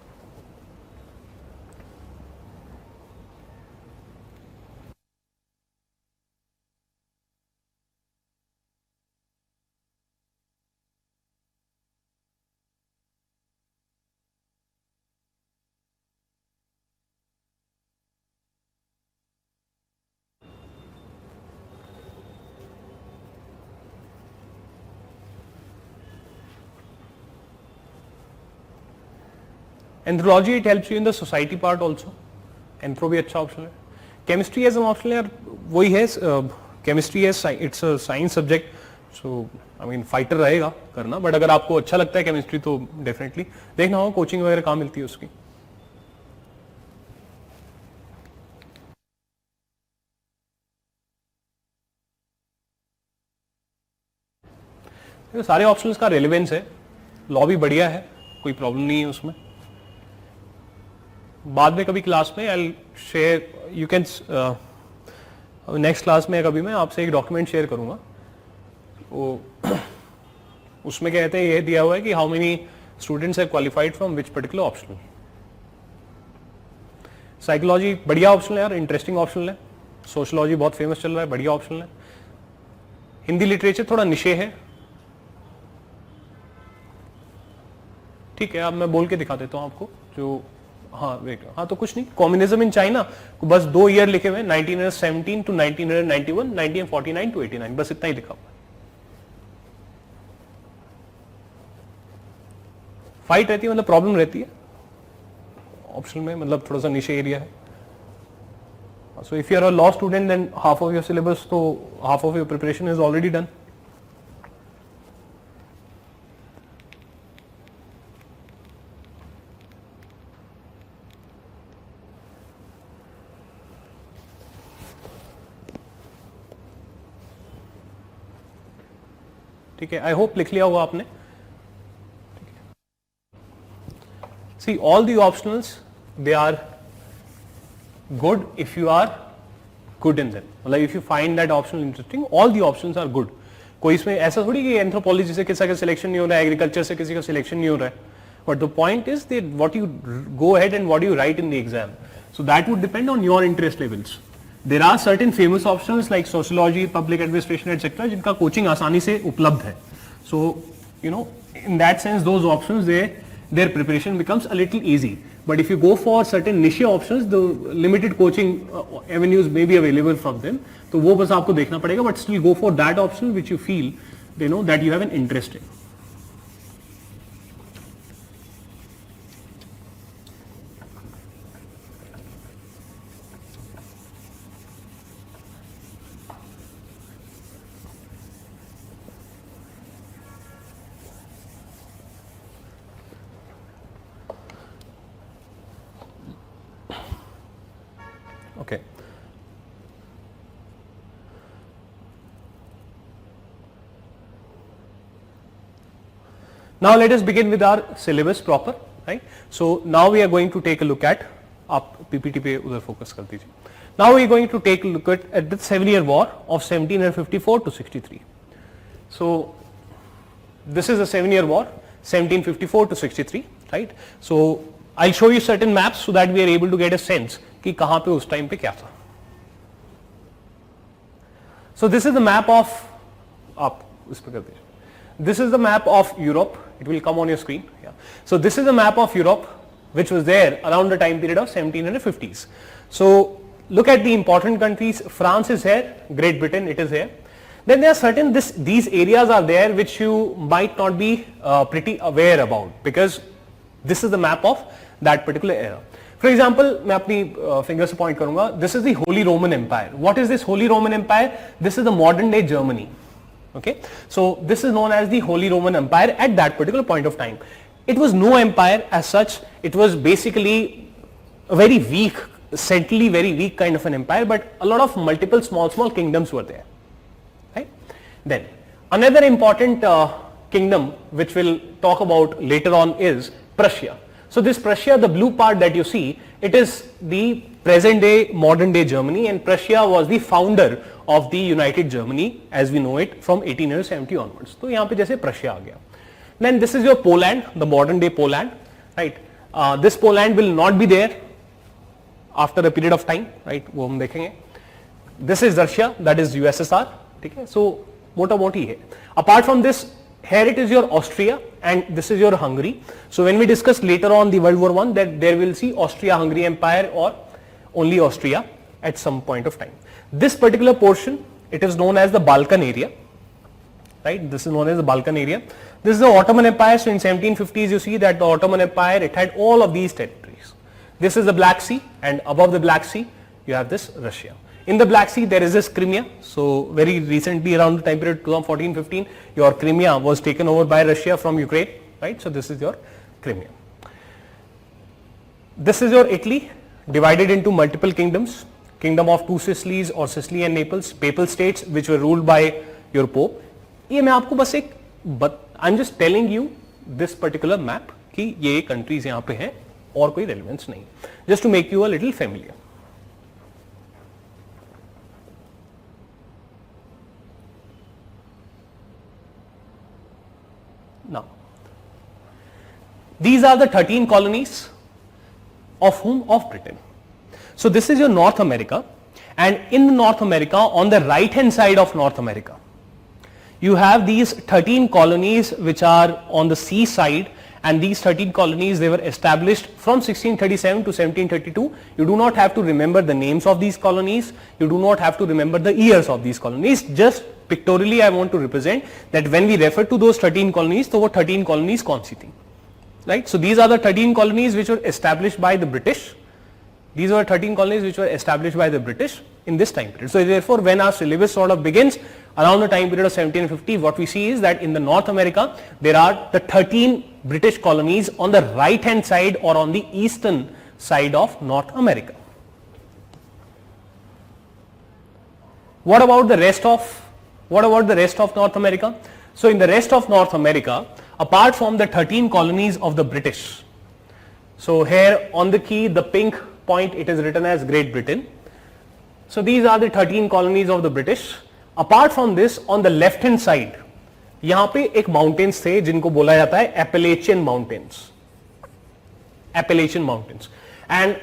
Anthropology it helps you in the society part also, anthro भी अच्छा ऑप्शन है. केमिस्ट्री एज एन ऑप्शन यार वही है, chemistry as it's a science subject, so I mean fighter रहेगा करना, बट अगर आपको अच्छा लगता है केमिस्ट्री तो डेफिनेटली देखना होगा कोचिंग वगैरह कहाँ मिलती है उसकी. सारे ऑप्शंस का रेलेवेंस है, लॉ भी बढ़िया है, कोई प्रॉब्लम नहीं है उसमें. बाद में कभी क्लास में I share, you can next class में कभी मैं आपसे एक डॉक्यूमेंट शेयर करूंगा, वो उसमें कहते हैं ये दिया हुआ है कि how many students have qualified from which particular option. Psychology बढ़िया ऑप्शन है यार, इंटरेस्टिंग ऑप्शन है. सोशलॉजी बहुत फेमस चल रहा है, बढ़िया ऑप्शन है. हिंदी लिटरेचर थोड़ा निशे है, ठीक है. अब मैं बोल के दिखा देता हूं आपको जो, हाँ वेट, हाँ तो कुछ नहीं, कम्युनिज्म इन चाइना, बस 2 ईयर लिखे हुए, 1917 टू 1991, 1949 टू 89, बस इतना ही लिखा हुआ. फाइट रहती है, मतलब प्रॉब्लम रहती है ऑप्शन में, मतलब थोड़ा सा निशे एरिया है. So if you are a law student then half of your syllabus, तो half of your preparation is already done. ठीक है, आई होप लिख लिया होगा आपने. See all the optionals they are good if you are good in them, मतलब if you find that optional interesting, all the options are good. कोई इसमें ऐसा थोड़ी कि एंथ्रोपोलॉजी से किसी का सिलेक्शन नहीं हो रहा है, एग्रीकल्चर से किसी का सिलेक्शन नहीं हो रहा है, but the point is that what you go ahead and what you right in the exam, so that would depend on your interest levels. There are certain famous options like sociology, public administration, etc., जिनका coaching आसानी से उपलब्ध है. So, you know, in that sense, those options, their preparation becomes a little easy. But if you go for certain niche options, the limited coaching avenues may be available from them. तो वो बस आपको देखना पड़ेगा, but still go for that option which you feel, you know, that you have an interest in. Okay. Now let us begin with our syllabus proper, right? So now we are going to take a look at, आप PPT पे उधर focus कर दीजिए. Now we are going to take a look at the 7-year war of 1754 to 63. So this is the 7-year war, 1754 to 63, right? So I'll show you certain maps so that we are able to get a sense कि कहां पे उस time पे क्या था. So this is the map of, आप इस पे कर दीजिए. This is the map of Europe. It will come on your screen. Yeah. So this is the map of Europe which was there around the time period of 1750s. So look at the important countries. France is here, Great Britain, it is here. Then there are certain these areas are there which you might not be pretty aware about, because this is the map of that particular era. For example, मैं अपनी finger से point करूंगा. This is the Holy Roman Empire. What is this Holy Roman Empire? This is the modern day Germany. Okay, so this is known as the Holy Roman Empire at that particular point of time. It was no empire as such. It was basically a very weak, centrally very weak kind of an empire, but a lot of multiple small kingdoms were there. Right? Then another important kingdom which we'll talk about later on is Prussia. So this Prussia, the blue part that you see, it is the present day, modern day Germany, and Prussia was the founder of the United Germany as we know it from 1870 onwards. तो यहाँ पे जैसे Prussia आ गया. Then this is your Poland, the modern day Poland, right? This Poland will not be there after a period of time, right? वो हम देखेंगे. This is Russia, that is USSR, ठीक है? So मोटा मोटी है. Apart from this, here it is your Austria and this is your Hungary. So when we discuss later on the World War I, that there will see Austria-Hungary Empire or only Austria at some point of time. This particular portion, it is known as the Balkan area, right? This is known as the Balkan area. This is the Ottoman Empire. So in 1750s, you see that the Ottoman Empire, it had all of these territories. This is the Black Sea, and above the Black Sea, you have this Russia. In the Black Sea, there is this Crimea. So very recently, around the time period 2014-15, your Crimea was taken over by Russia from Ukraine, right? So this is your Crimea. This is your Italy, divided into multiple kingdoms. Kingdom of two Sicilies or Sicily and Naples, papal states which were ruled by your Pope. ये मैं आपको बस एक I'm just telling you this particular map कि ये countries यहाँ पे हैं और कोई relevance नहीं. Just to make you a little familiar. Now, these are the 13 colonies of whom? Of Britain. So this is your North America, and in North America, on the right hand side of North America, you have these 13 colonies which are on the sea side, and these 13 colonies, they were established from 1637 to 1732. You do not have to remember the names of these colonies, you do not have to remember the years of these colonies, just pictorially I want to represent that when we refer to those 13 colonies, तो वो 13 colonies कौन सी थी, right? So these are the 13 colonies which were established by the British. These were 13 colonies which were established by the British in this time period. So therefore, when our syllabus sort of begins around the time period of 1750, what we see is that in the North America, there are the 13 British colonies on the right hand side or on the eastern side of North America. What about the rest of North America? So in the rest of North America, apart from the 13 colonies of the British, so here on the key, the pink point, it is written as Great Britain. So these are the 13 colonies of the British. Apart from this, on the left hand side, यहाँ पे एक mountains थे जिनको बोला जाता है Appalachian Mountains. Appalachian Mountains. And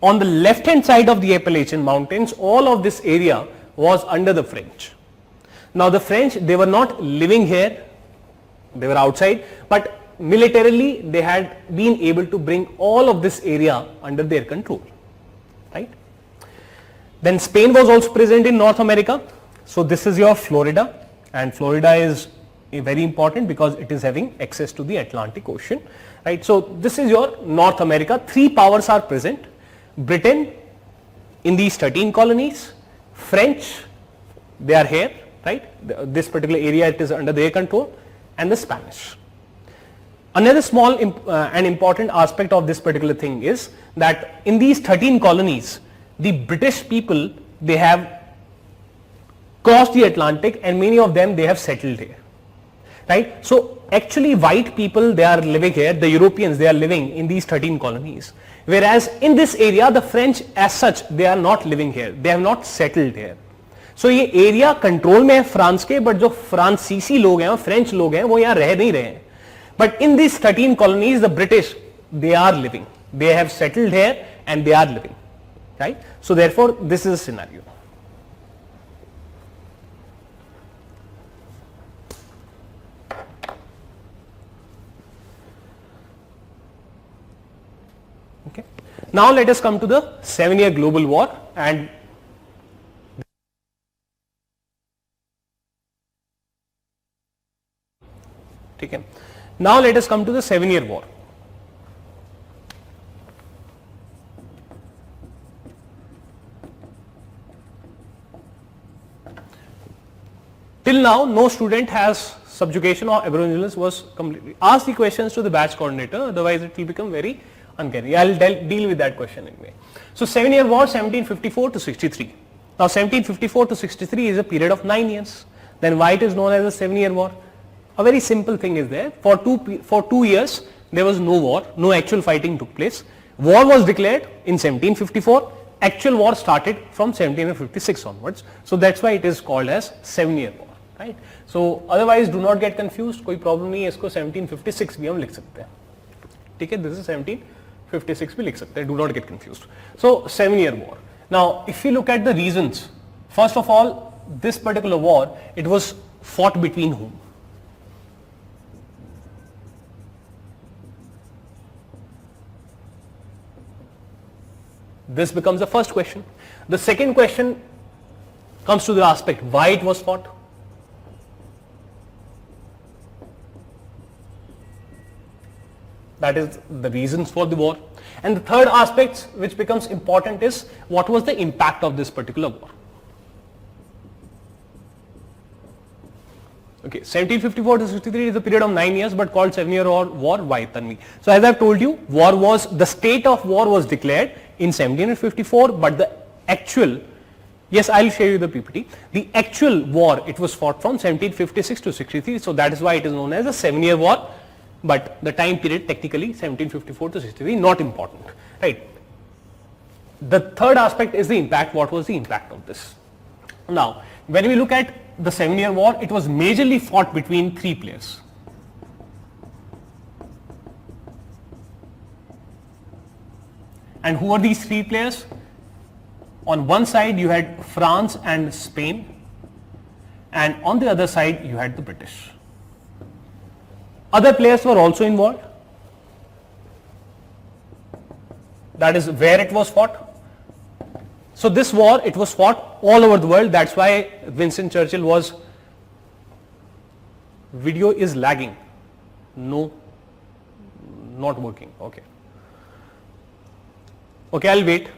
on the left hand side of the Appalachian Mountains, all of this area was under the French. Now the French, they were not living here, they were outside, but militarily they had been able to bring all of this area under their control, right? Then Spain was also present in North America. So this is your Florida, and Florida is very important because it is having access to the Atlantic Ocean, right? So this is your North America. Three powers are present: Britain in these 13 colonies, French, they are here, right? This particular area, it is under their control, and the Spanish. Another small and important aspect of this particular thing is that in these 13 colonies, the British people, they have crossed the Atlantic, and many of them, they have settled here, right? So actually white people, they are living here, the Europeans, they are living in these 13 colonies, whereas in this area, the French as such, they are not living here, they have not settled here. So ये area control में है France के, but जो फ्रांसीसी लोग हैं, French लोग हैं, वो यहाँ रह नहीं रहे हैं. But in these 13 colonies, the British, they are living, they have settled here and they are living, right? So therefore, this is a scenario. Okay. Now let us come to the 7-year global war, and okay. Now let us come to the 7-year war. Till now, no student has subjugation or aboriginals was completely. Ask the questions to the batch coordinator, otherwise it will become very uncanny. I will deal with that question anyway. So 7-year war, 1754 to 63. Now 1754 to 63 is a period of 9 years. Then why it is known as a 7-year war? A very simple thing is there. For 2 years, there was no war, no actual fighting took place. War was declared in 1754. Actual war started from 1756 onwards. So that's why it is called as 7-year war, right? So otherwise, do not get confused. कोई problem नहीं है, इसको 1756 भी हम लिख सकते हैं. ठीक है? This is 1756 भी लिख सकते हैं. Do not get confused. So 7-year war. Now, if you look at the reasons, first of all, this particular war, it was fought between whom? This becomes the first question. The second question comes to the aspect why it was fought. That is the reasons for the war. And the third aspect which becomes important is what was the impact of this particular war. Okay, 1754 to 63 is a period of 9 years, but called 7-year war. Why, Tanvi? So as I've told you, the state of war was declared in 1754, but the actual, yes, I'll show you the PPT. The actual war, it was fought from 1756 to 63, so that is why it is known as a 7-year war. But the time period technically 1754 to 63, not important, right? The third aspect is the impact. What was the impact of this? Now, when we look at the 7-year war, it was majorly fought between 3 players. And who are these 3 players? On one side you had France and Spain, and on the other side you had the British. Other players were also involved. That is where it was fought. So this war, it was fought all over the world. That's why Winston Churchill was, video is lagging. No, not working. Okay. Okay, I'll wait.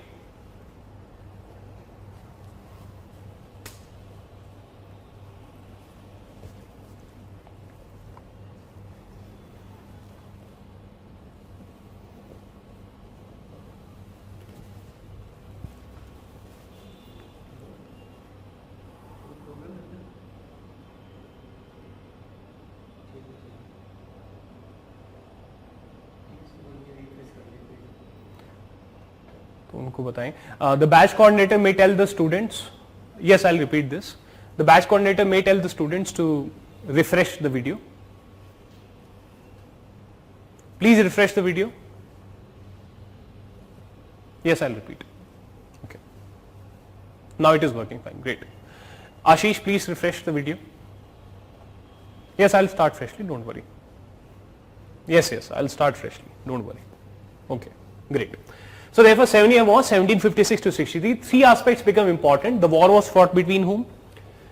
उनको बताएं. The batch coordinator may tell the students, yes, I'll repeat this. The batch coordinator may tell the students to refresh the video. Please refresh the video. Yes, I'll repeat. Okay. Now it is working fine. Great. Ashish, please refresh the video. Yes, I'll start freshly. Don't worry. Yes, I'll start freshly. Don't worry. Okay. Great. So therefore 7-year war, 1756 to 63, 3 aspects become important. The war was fought between whom?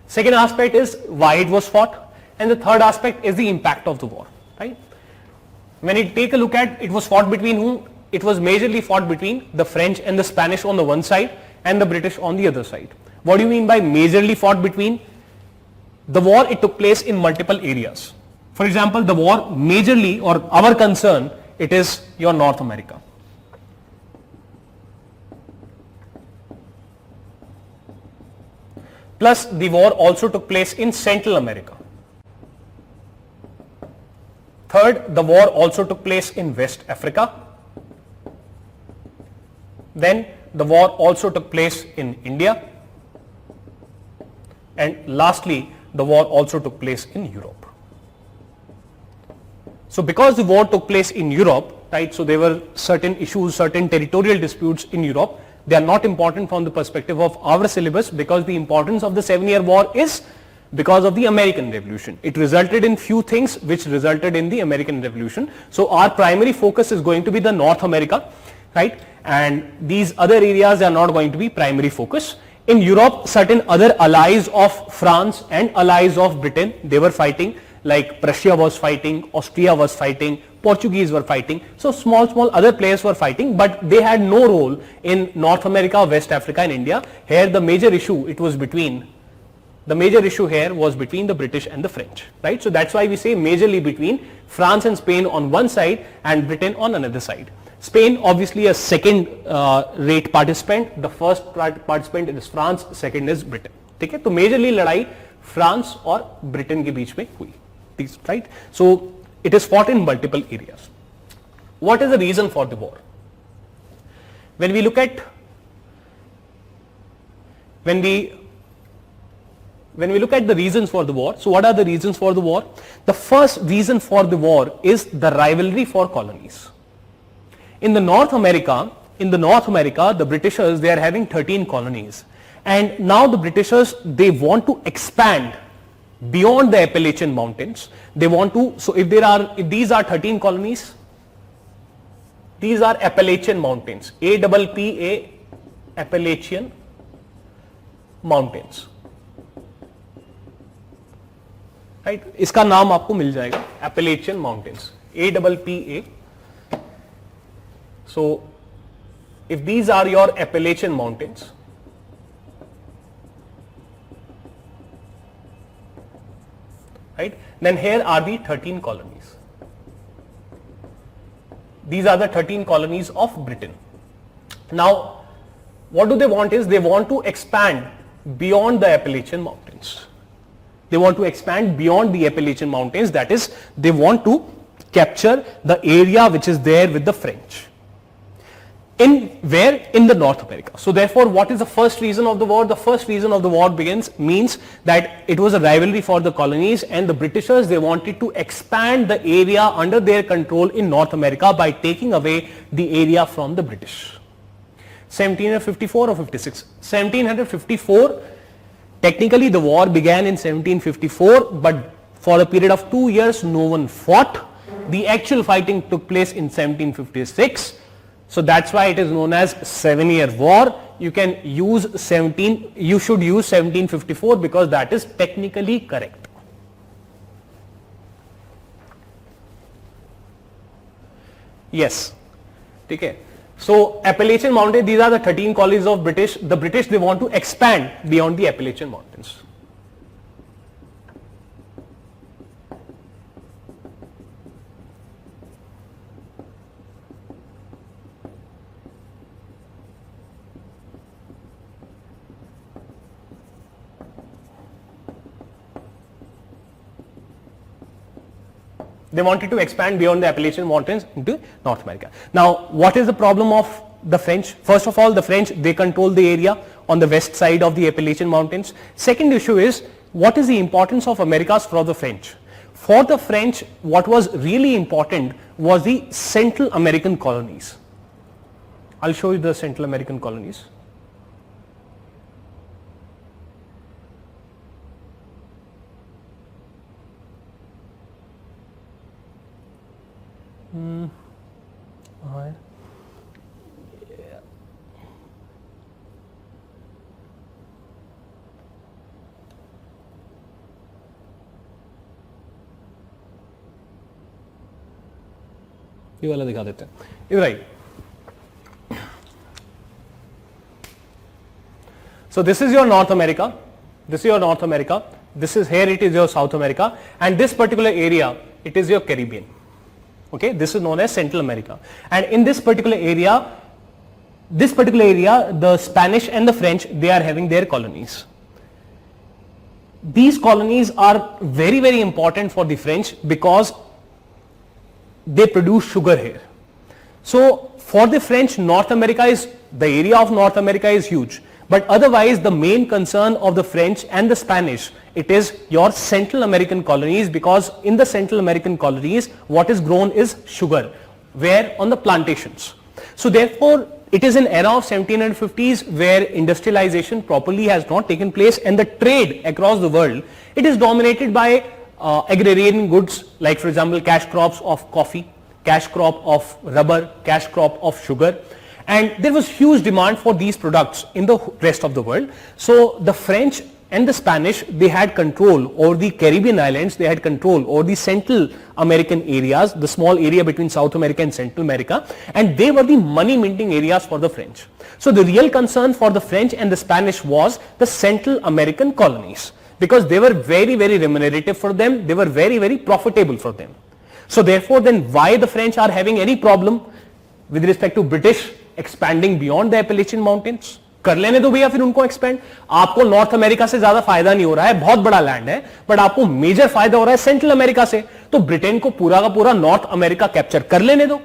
Second aspect is why it was fought, and the third aspect is the impact of the war, right? When you take a look at it was fought between whom, it was majorly fought between the French and the Spanish on the one side and the British on the other side. What do you mean by majorly fought between? The war, it took place in multiple areas. For example, the war majorly, or our concern, it is your North America. Plus the war also took place in Central America. Third, the war also took place in West Africa. Then the war also took place in India. And lastly, the war also took place in Europe. So because the war took place in Europe, right, so there were certain issues, certain territorial disputes in Europe. They are not important from the perspective of our syllabus, because the importance of the 7-year war is because of the American Revolution. It resulted in few things which resulted in the American Revolution. So our primary focus is going to be the North America, right, and these other areas are not going to be primary focus. In Europe, certain other allies of France and allies of Britain, they were fighting, like Prussia was fighting, Austria was fighting, Portuguese were fighting. So small other players were fighting, but they had no role in North America, West Africa and India. Here the major issue, the major issue here was between the British and the French, right? So that's why we say majorly between France and Spain on one side and Britain on another side. Spain obviously a second rate participant. The first participant is France, second is Britain. ठीक है, तो majorly लड़ाई France और Britain के बीच में हुई, right? So it is fought in multiple areas. What is the reason for the war? When we look at the reasons for the war, so what are the reasons for the war? The first reason for the war is the rivalry for colonies. In North America, the Britishers, they are having 13 colonies, and now the Britishers, they want to expand beyond the Appalachian Mountains. They want to, so if these are 13 colonies, these are Appalachian Mountains, APPA, Appalachian Mountains, right? इसका नाम आपको मिल जाएगा, Appalachian Mountains, APPA, So if these are your Appalachian Mountains, right, then here are the 13 colonies. These are the 13 colonies of Britain. Now, what do they want is they want to expand beyond the Appalachian Mountains. They want to expand beyond the Appalachian Mountains, that is, they want to capture the area which is there with the French. In the North America. So therefore, what is the first reason of the war? The first reason of the war means that it was a rivalry for the colonies, and the Britishers, they wanted to expand the area under their control in North America by taking away the area from the British. 1754 or 56? 1754. Technically the war began in 1754, but for a period of 2 years no one fought. The actual fighting took place in 1756. So that's why it is known as 7-year war. You should use 1754 because that is technically correct. Yes. Okay. So Appalachian Mountains, these are the 13 colonies of British. The British, they want to expand beyond the Appalachian Mountains. They wanted to expand beyond the Appalachian Mountains into North America. Now, what is the problem of the French? First of all, the French, they control the area on the west side of the Appalachian Mountains. Second issue is, what is the importance of Americas for the French? For the French, what was really important was the Central American colonies. I'll show you the Central American colonies. ये वाला दिखा देते हैं. Right. So this is your North America. This is your North America. This is here. It is your South America, and this particular area, it is your Caribbean. Okay, this is known as Central America, and in this particular area, the Spanish and the French, they are having their colonies. These colonies are very, very important for the French because they produce sugar here. So for the French, the area of North America is huge, but otherwise the main concern of the French and the Spanish, it is your Central American colonies, because in the Central American colonies what is grown is sugar, where on the plantations. So therefore it is an era of 1750s where industrialization properly has not taken place, and the trade across the world, it is dominated by agrarian goods, like for example cash crops of coffee, cash crop of rubber, cash crop of sugar, and there was huge demand for these products in the rest of the world. So the French and the Spanish, they had control over the Caribbean islands, they had control over the Central American areas, the small area between South America and Central America, and they were the money minting areas for the French. So the real concern for the French and the Spanish was the Central American colonies, because they were very, very remunerative for them, they were very, very profitable for them. So therefore then why the French are having any problem with respect to British expanding beyond the Appalachian Mountains? कर लेने दो भैया फिर उनको expand. आपको north America से ज्यादा फायदा नहीं हो रहा है, बहुत बड़ा लैंड है, बट आपको मेजर फायदा हो रहा है सेंट्रल अमेरिका से, तो ब्रिटेन को पूरा का पूरा नॉर्थ अमेरिका कैप्चर कर लेने दो.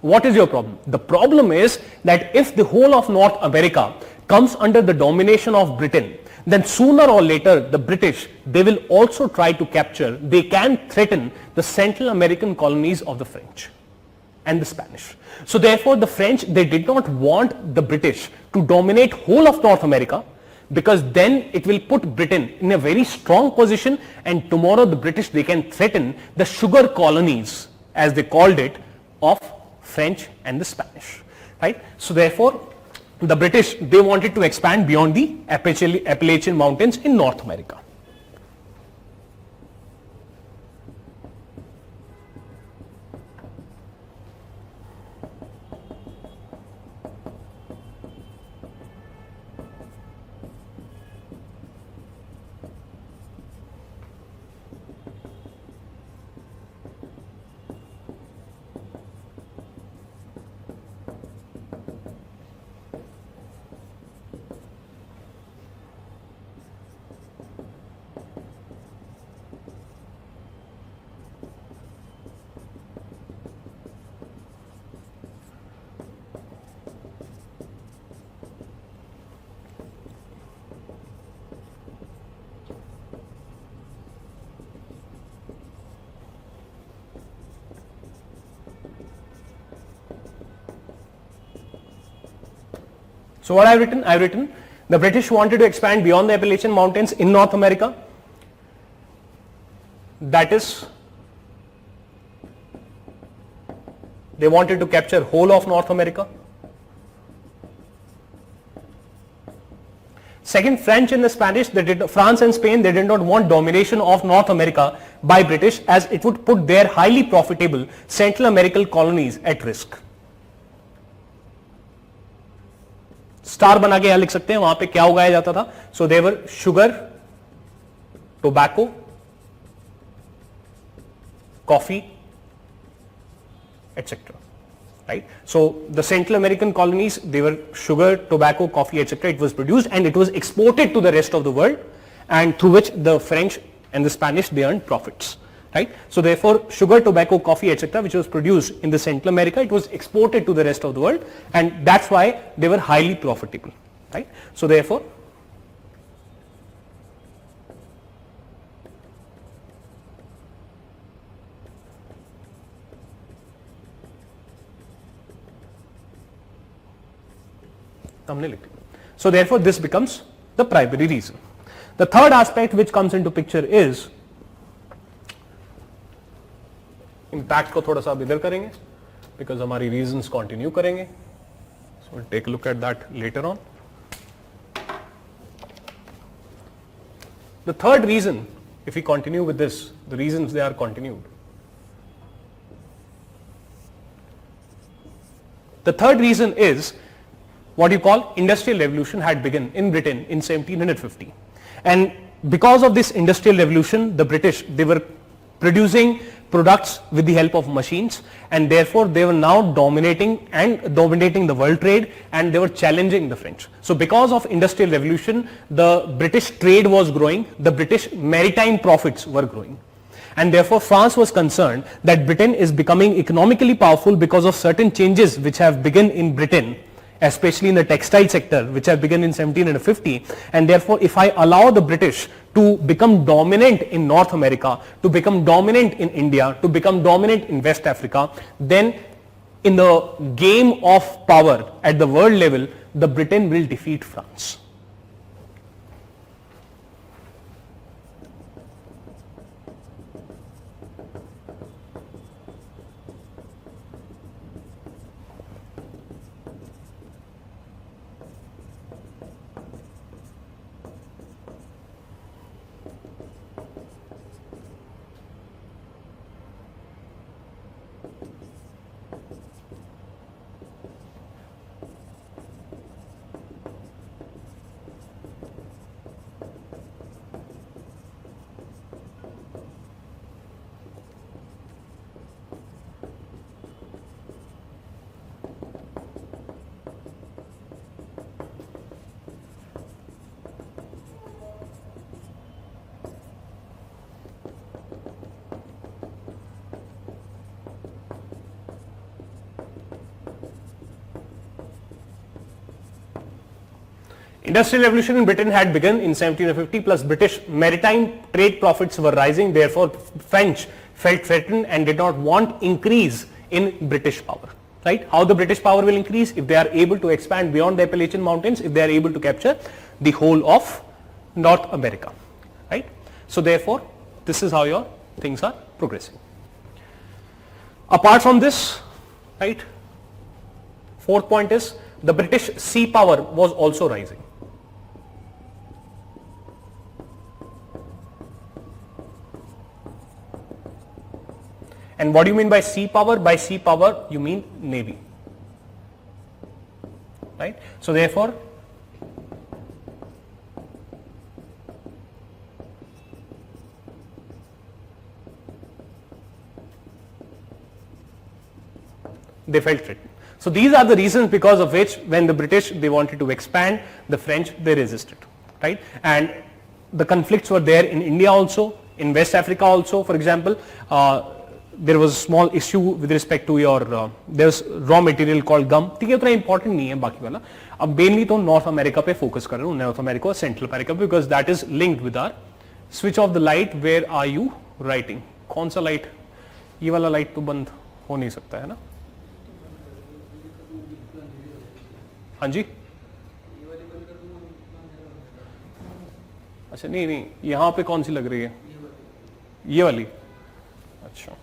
What is your problem? The problem is that if the whole of North America comes under the domination of Britain, then sooner or later the British, they will also try to capture, they can threaten the Central American colonies of the French and the Spanish. So therefore the French, they did not want the British to dominate whole of North America, because then it will put Britain in a very strong position, and tomorrow the British, they can threaten the sugar colonies, as they called it, of French and the Spanish, right? So therefore the British, they wanted to expand beyond the Appalachian Mountains in North America. So what I've written the British wanted to expand beyond the Appalachian Mountains in North America. That is, they wanted to capture whole of North America. Second, French and the Spanish, France and Spain, they did not want domination of North America by British, as it would put their highly profitable Central American colonies at risk. Star बना के यहां लिख सकते हैं, वहां पे क्या उगाया जाता था? So they were sugar, tobacco, coffee, etc. Right? So the Central American colonies, they were sugar, tobacco, coffee, etc. It was produced and it was exported to the rest of the world, and through which the French and the Spanish, they earned profits. Right? So therefore, sugar, tobacco, coffee, etc., which was produced in the Central America, it was exported to the rest of the world, and that's why they were highly profitable. Right? So therefore, so therefore this becomes the primary reason. The third aspect which comes into picture is impact को थोड़ा सा अब इधर करेंगे, because हमारी reasons continue करेंगे. So we'll take a look at that later on. The third reason, if we continue with this, the reasons they are continued. The third reason is what you call industrial revolution had begun in Britain in 1750, and because of this industrial revolution, the British, they were producing products with the help of machines, and therefore they were now dominating the world trade, and they were challenging the French. So because of industrial revolution, the British trade was growing, the British maritime profits were growing, and therefore France was concerned that Britain is becoming economically powerful because of certain changes which have begun in Britain, especially in the textile sector, which have begun in 1750, and therefore if I allow the British to become dominant in North America, to become dominant in India, to become dominant in West Africa, then in the game of power at the world level, the Britain will defeat France. Industrial revolution in Britain had begun in 1750, plus British maritime trade profits were rising, therefore French felt threatened and did not want increase in British power. Right? How the British power will increase? If they are able to expand beyond the Appalachian Mountains, if they are able to capture the whole of North America. Right? So therefore, this is how your things are progressing. Apart from this, right, fourth point is the British sea power was also rising. And what do you mean by sea power? By sea power, you mean navy. Right? So therefore, they felt threatened. So these are the reasons because of which when the British, they wanted to expand, the French, they resisted. Right? And the conflicts were there in India also, in West Africa also. For example, there was a small issue with respect to your there's raw material called gum. ठीक है, उतना important नहीं है बाकी वाला. अब mainly तो North America पे focus कर रहा हूँ, North America और Central America, because that is linked with our switch off the light. Where are you writing? कौन सा light? ये वाला light तो बंद हो नहीं सकता है ना? हाँ जी, अच्छा नहीं नहीं, यहाँ पे कौन सी लग रही है? ये वाली। अच्छा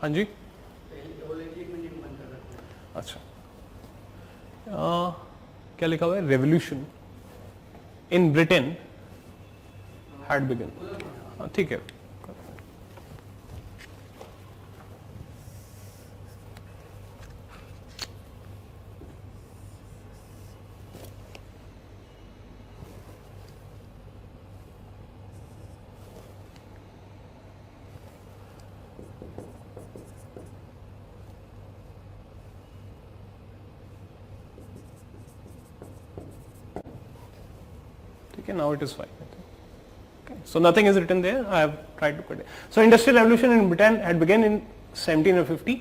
हाँ जी, अच्छा क्या लिखा हुआ है? Revolution in Britain had begun. ठीक है, okay, now it is fine. Okay. So nothing is written there. I have tried to put it. So industrial revolution in Britain had begun in 1750.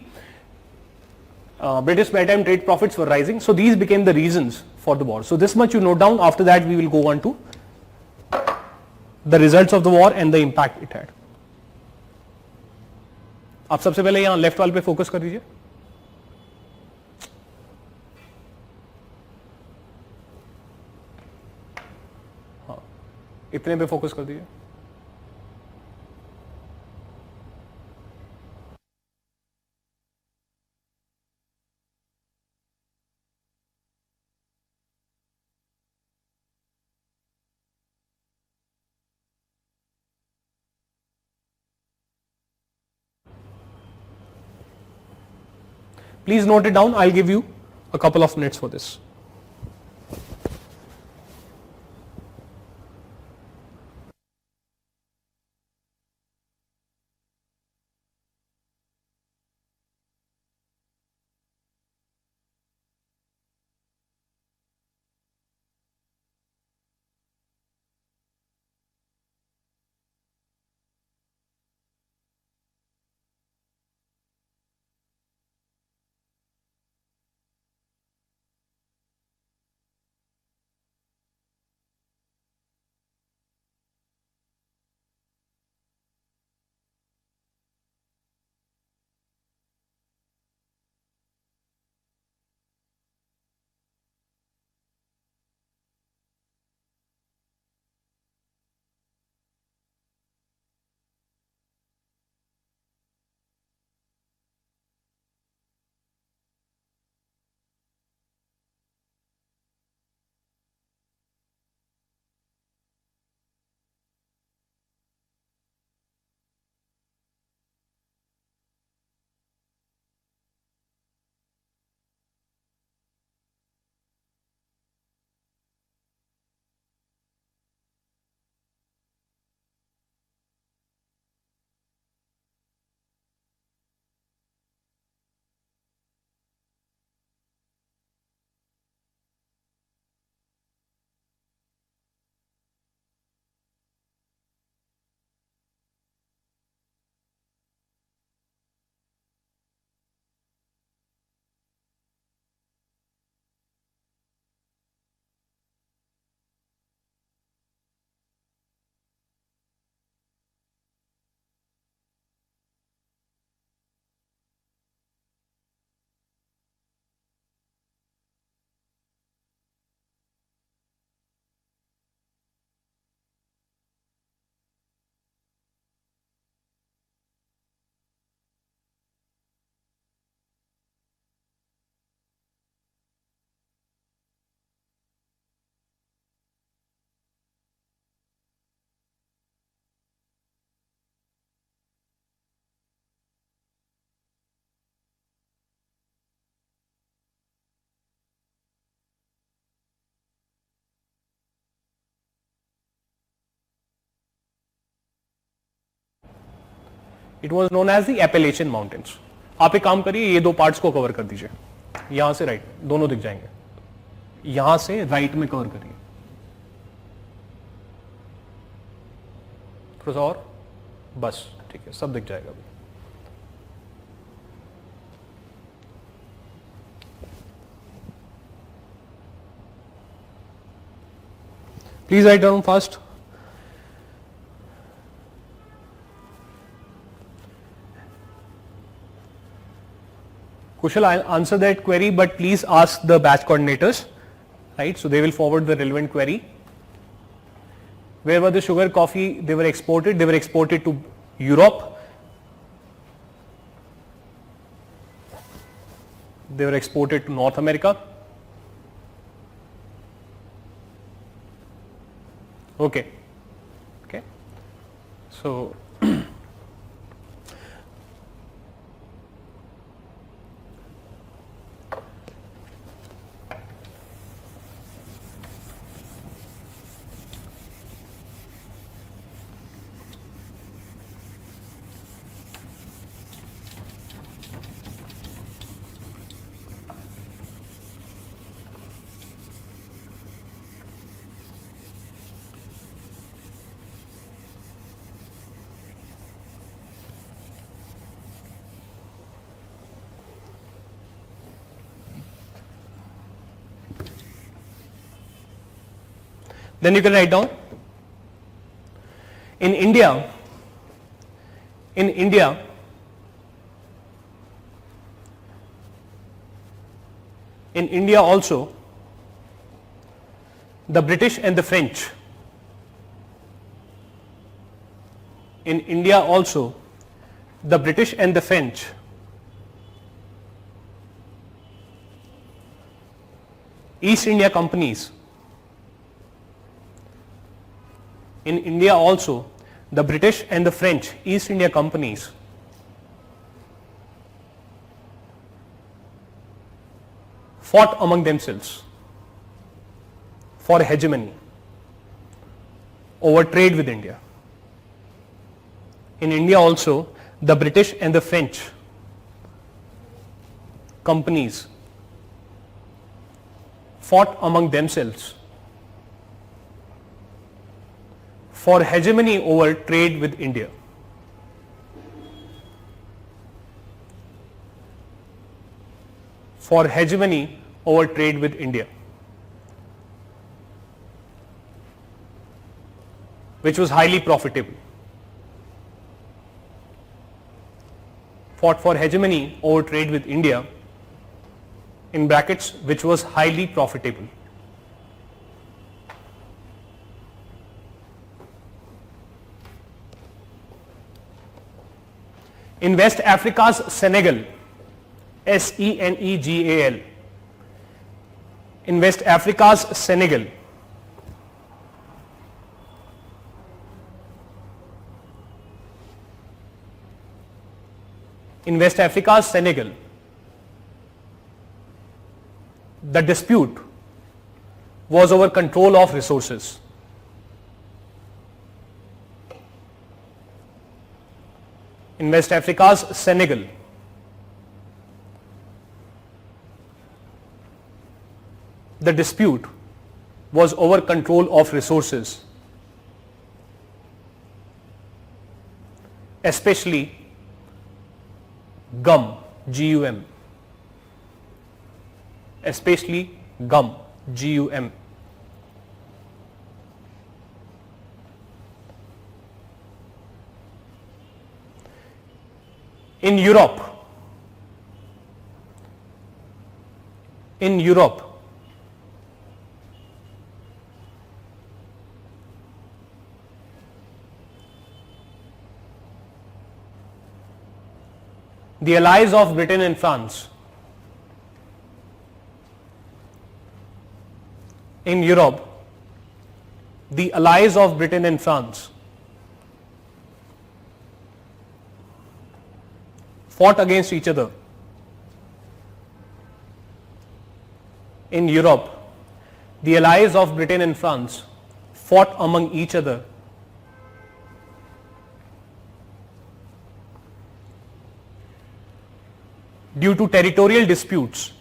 British maritime trade profits were rising. So these became the reasons for the war. So this much you note down. After that we will go on to the results of the war and the impact it had. आप सबसे पहले यहाँ left वाल पे focus कर दीजिए. इतने पे फोकस कर दीजिए. Please note it down. I'll give you a couple of minutes for this. It was known as the Appalachian Mountains. आप एक काम करिए, ये दो पार्ट्स को कवर कर दीजिए. यहां से राइट दोनों दिख जाएंगे. यहां से राइट में कवर करिए थोड़ा सा और, बस ठीक है, सब दिख जाएगा अभी. Please write down fast. Kushal, I'll answer that query, but please ask the batch coordinators, right? So they will forward the relevant query. Where were the sugar coffee they were exported? They were exported to Europe. They were exported to North America. Okay. Okay. So then you can write down in India also the British and the French East India companies in India also the British and the French East India companies fought among themselves for hegemony over trade with India. In India also the British and the French companies fought among themselves for hegemony over trade with India. For hegemony over trade with India, which was highly profitable. Fought for hegemony over trade with India, in brackets, which was highly profitable. In West Africa's Senegal, Senegal, in West Africa's Senegal, the dispute was over control of resources. In West Africa's Senegal, the dispute was over control of resources, especially gum, G-U-M, especially gum, G-U-M. In Europe, the allies of Britain and France, in Europe, the allies of Britain and France fought against each other. In Europe, the allies of Britain and France fought among each other due to territorial disputes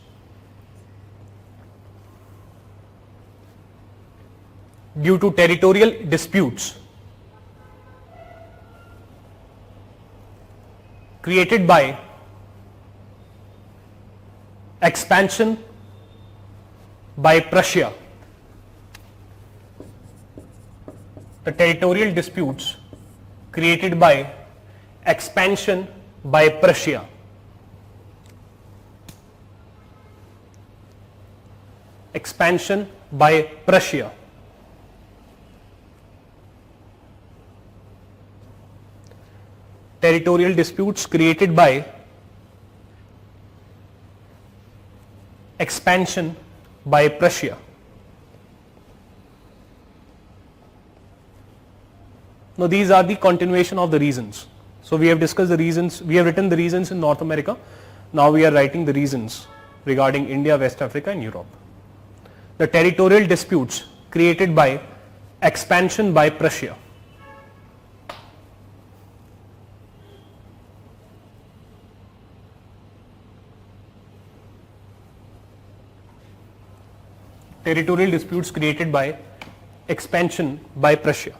created by expansion by Prussia. The territorial disputes created by expansion by Prussia. Expansion by Prussia. territorial disputes created by expansion by Prussia. Now these are the continuation of the reasons. So we have discussed the reasons, we have written the reasons in North America. Now we are writing the reasons regarding India, West Africa and Europe. The territorial disputes created by expansion by Prussia. Territorial disputes created by expansion by Prussia.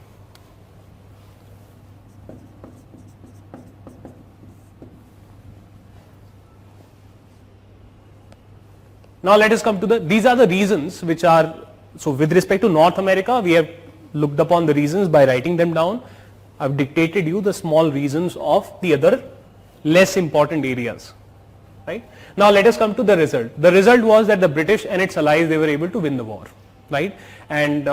Now let us come to these are the reasons which are, so with respect to North America, we have looked upon the reasons by writing them down. I have dictated you the small reasons of the other less important areas, right? Now let us come to the result. The result was that the British and its allies, they were able to win the war, right? And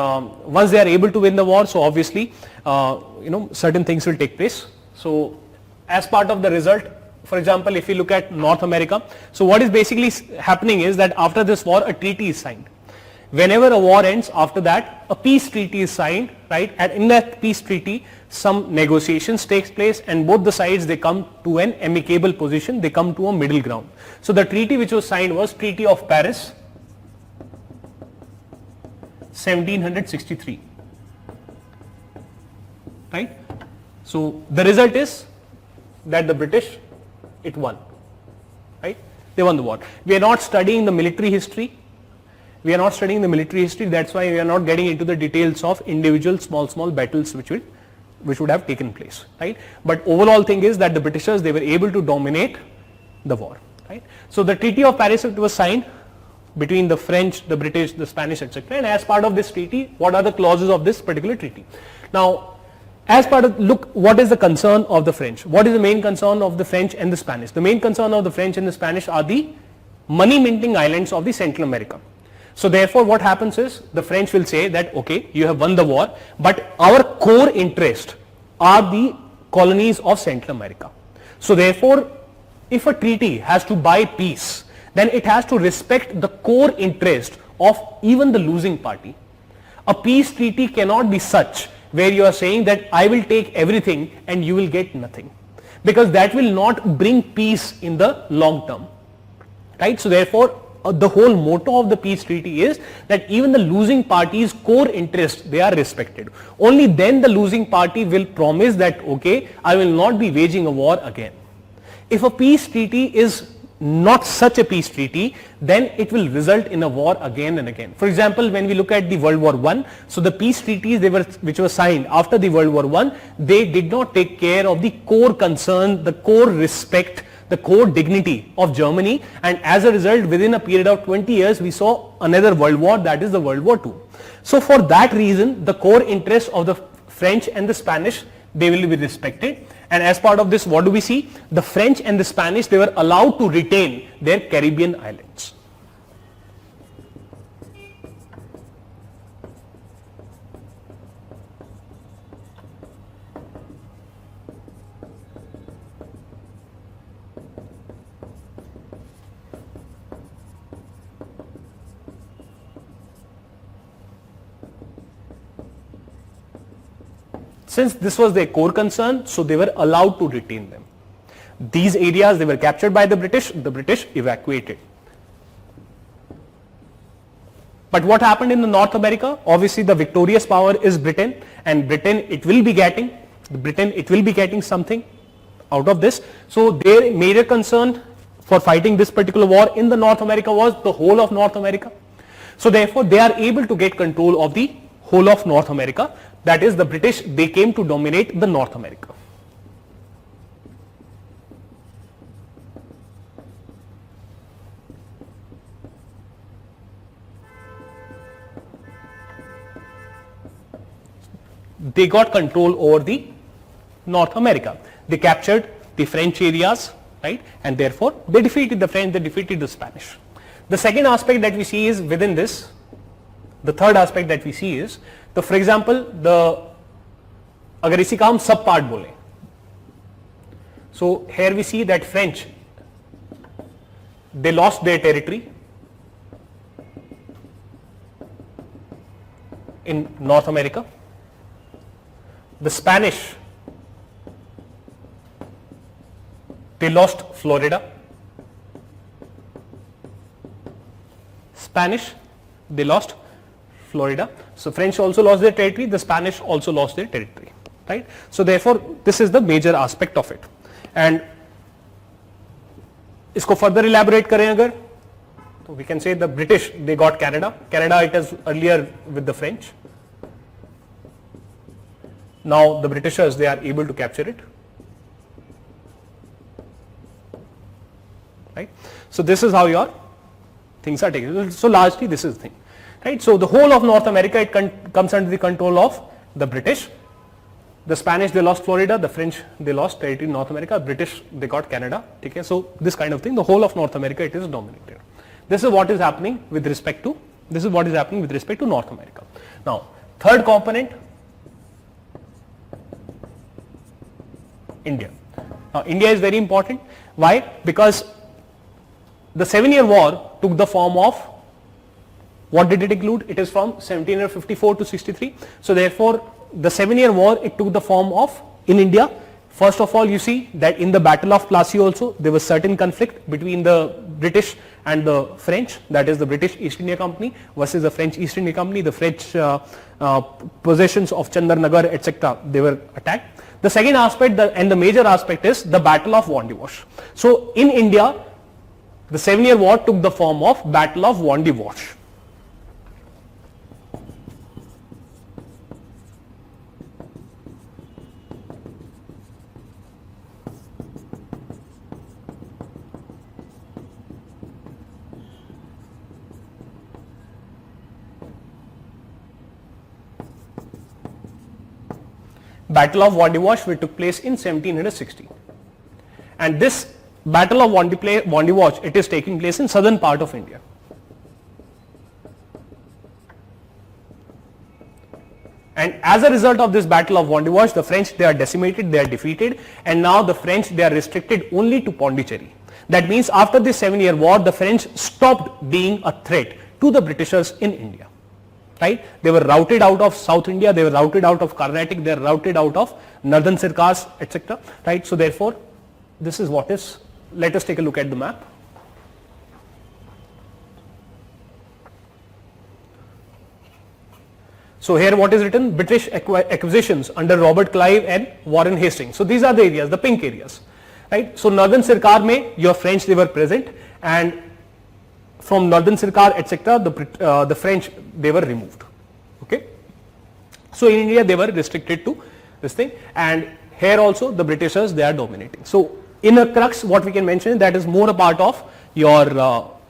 once they are able to win the war, so obviously, certain things will take place. So as part of the result, for example, if you look at North America, so what is basically happening is that after this war, a treaty is signed. Whenever a war ends, after that, a peace treaty is signed, right? And in that peace treaty, some negotiations takes place and both the sides, they come to an amicable position, they come to a middle ground. So the treaty which was signed was Treaty of Paris, 1763, right? So the result is that the British, it won, right? They won the war. We are not studying the military history. We are not studying the military history. That's why we are not getting into the details of individual small battles which would have taken place, right? But overall thing is that the Britishers, they were able to dominate the war, right? So the Treaty of Paris, it was signed between the French, the British, the Spanish, etc. And as part of this treaty, what are the clauses of this particular treaty? Now, as part of, look, what is the concern of the French? What is the main concern of the French and the Spanish? The main concern of the French and the Spanish are the money minting islands of the Central America. So therefore what happens is the French will say that, okay, you have won the war, but our core interest are the colonies of Central America. So therefore, if a treaty has to buy peace, then it has to respect the core interest of even the losing party. A peace treaty cannot be such where you are saying that I will take everything and you will get nothing, because that will not bring peace in the long term, right? So therefore, the whole motto of the peace treaty is that even the losing party's core interests, they are respected. Only then the losing party will promise that, okay, I will not be waging a war again. If a peace treaty is not such a peace treaty, then it will result in a war again and again. For example, when we look at the World War I, so the peace treaties which were signed after the World War I, they did not take care of the core concern, the core respect, the core dignity of Germany, and as a result, within a period of 20 years, we saw another world war, that is the World War II. So for that reason, the core interests of the French and the Spanish, they will be respected. And as part of this, what do we see? The French and the Spanish, they were allowed to retain their Caribbean islands. Since this was their core concern, so they were allowed to retain them. These areas, they were captured by the British evacuated. But what happened in the North America? Obviously the victorious power is Britain, and Britain, it will be getting something out of this. So their major concern for fighting this particular war in the North America was the whole of North America. So therefore they are able to get control of the whole of North America. That is, the British, they came to dominate the North America. They got control over the North America. They captured the French areas, right? And therefore they defeated the French, they defeated the Spanish. The second aspect that we see is within this, the third aspect that we see is, तो for example अगर इसी का हम सब part बोले, So here we see that French, they lost their territory in North America. The Spanish, they lost Florida. Spanish, they lost Florida. So French also lost their territory, the Spanish also lost their territory, right? So therefore this is the major aspect of it. And इसको further elaborate करें अगर, so we can say the British, they got Canada. Canada, it is earlier with the French. Now the Britishers, they are able to capture it, right? So this is how your things are taken. So largely this is the thing, right? So the whole of North America, it comes under the control of the British. The Spanish, they lost Florida. The French, they lost territory in North America. British, they got Canada. Okay? So this kind of thing, the whole of North America, it is dominated. This is what is happening with respect to North America. Now third component, India. Now India is very important. Why? Because the 7-year war took the form of, what did it include? It is from 1754 to 63. So therefore the 7-year war, it took the form of, in India, first of all you see that in the Battle of Plassey also there was certain conflict between the British and the French, that is the British East India Company versus the French East India Company. The French possessions of Chandarnagar, etc., they were attacked. The second aspect and the major aspect is the Battle of Wandiwash. So in India, the 7-year war took the form of Battle of Wandiwash. Battle of Wandiwash, which took place in 1760, and this Battle of Wandiwash, it is taking place in southern part of India. And as a result of this Battle of Wandiwash, the French, they are decimated, they are defeated, and now the French, they are restricted only to Pondicherry. That means after this 7-year war, the French stopped being a threat to the Britishers in India. Right? They were routed out of South India, they were routed out of Carnatic, they were routed out of northern Sirkars, etc. Right? So therefore, this is what is. Let us take a look at the map. So here what is written? British acquisitions under Robert Clive and Warren Hastings. So these are the areas, the pink areas, right? So northern Sirkar mein your French, they were present, and from northern Sirkar, etc., the French, they were removed. Okay. So in India, they were restricted to this thing, and here also the Britishers, they are dominating. So in a crux, what we can mention, that is more a part of your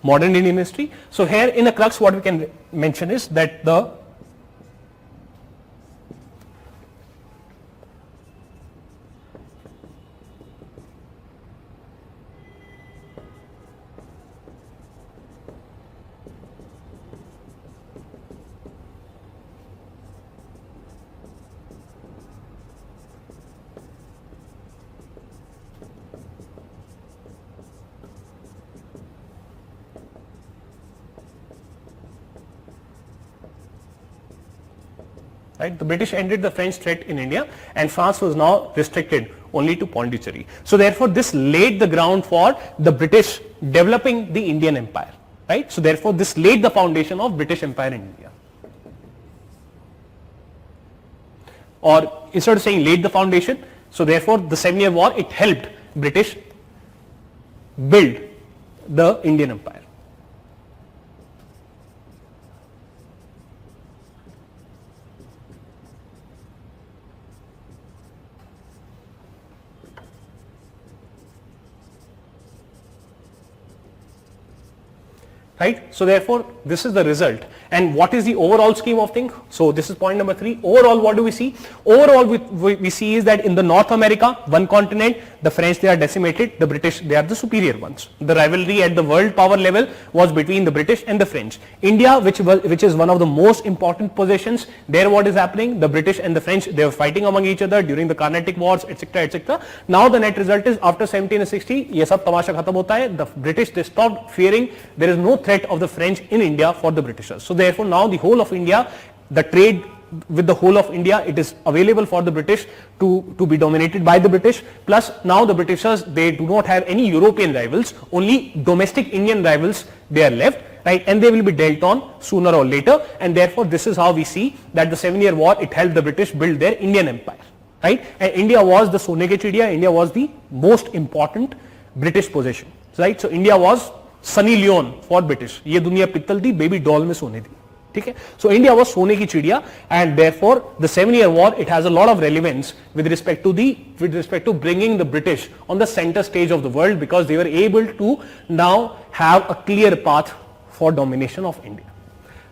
modern Indian history. So here in a crux, what we can mention is that the right, the British ended the French threat in India, and France was now restricted only to Pondicherry. So therefore this laid the ground for the British developing the Indian Empire, right? So therefore this laid the foundation of British Empire in India. Or instead of saying laid the foundation, so therefore the 7-year war, it helped British build the Indian Empire. Right. So therefore this is the result. And what is the overall scheme of things? So this is point number 3. Overall, what do we see? Overall, we see is that in the North America, one continent, the French, they are decimated, the British, they are the superior ones. The rivalry at the world power level was between the British and the French. India, which is one of the most important possessions, there what is happening? The British and the French, they were fighting among each other during the Carnatic Wars, etc., etc. Now the net result is after 1760, ये सब तमाशा खत्म होता है. The British, they stopped fearing. There is no threat of the French in India for the Britishers. So therefore now the whole of India, the trade with the whole of India, it is available for the British to be dominated by the British. Plus now the Britishers, they do not have any European rivals, only domestic Indian rivals they are left, right, and they will be dealt on sooner or later. And therefore this is how we see that the 7-year war, it helped the British build their Indian empire, right. And India was the Sone ke Chidiya, India was the most important British possession, right. So India was Sunny Leon for British. ये दुनिया पित्तल थी, baby doll में सोने थी, ठीक है. So India was सोने की चिड़िया, and therefore the 7-year war, it has a lot of relevance with respect to bringing the British on the center stage of the world, because they were able to now have a clear path for domination of India,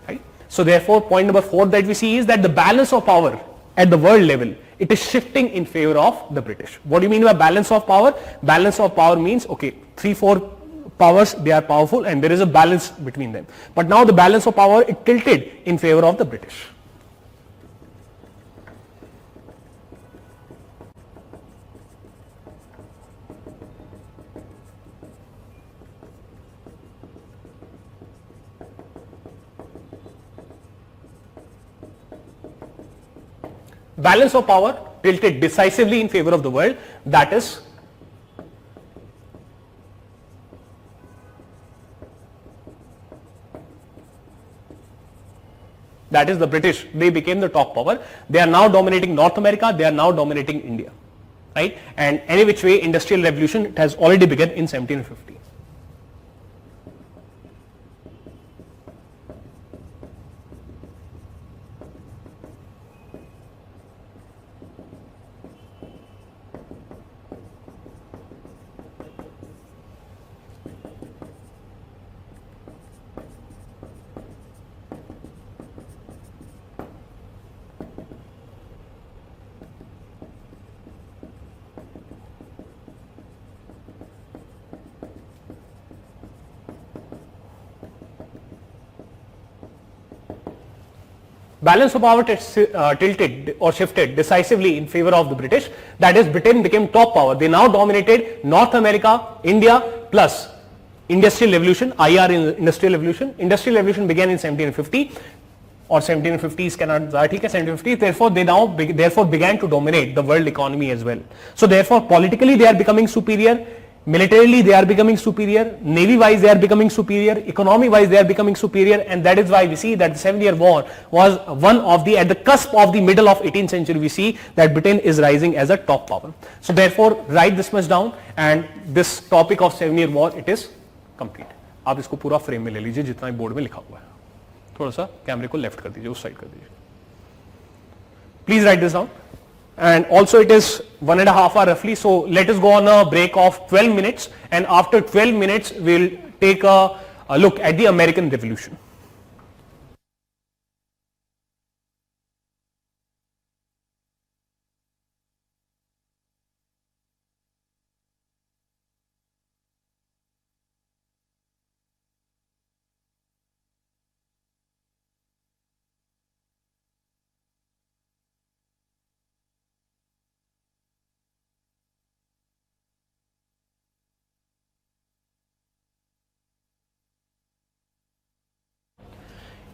right. So therefore point number 4 that we see is that the balance of power at the world level, it is shifting in favor of the British. What do you mean by balance of power? Balance of power means, okay, 3-4 powers, they are powerful and there is a balance between them. But now the balance of power, it tilted in favor of the British. Balance of power tilted decisively in favor of the world, that is the British. They became the top power. They are now dominating North America, they are now dominating India, right. And any which way, industrial revolution, it has already begun in 1750. Balance of power tilted or shifted decisively in favor of the British. That is, Britain became top power. They now dominated North America, India, plus Industrial Revolution, IR in Industrial Revolution. Industrial Revolution began in 1750 or 1750s cannot, 1750. Therefore, they now began to dominate the world economy as well. So therefore, politically they are becoming superior. Militarily they are becoming superior, navy wise they are becoming superior, economy wise they are becoming superior, and that is why we see that the 7-year war was one of the, at the cusp of the middle of 18th century, we see that Britain is rising as a top power. So therefore write this much down, and this topic of 7-year war, it is complete. आप इसको पूरा frame में ले लीजिए जितना board में लिखा हुआ है. थोड़ा सा कैमरे को लेफ्ट कर दीजिए, उस साइड कर दीजिए. Please write this down. And also it is 1.5 hours roughly, so let us go on a break of 12 minutes, and after 12 minutes we'll take a look at the American Revolution.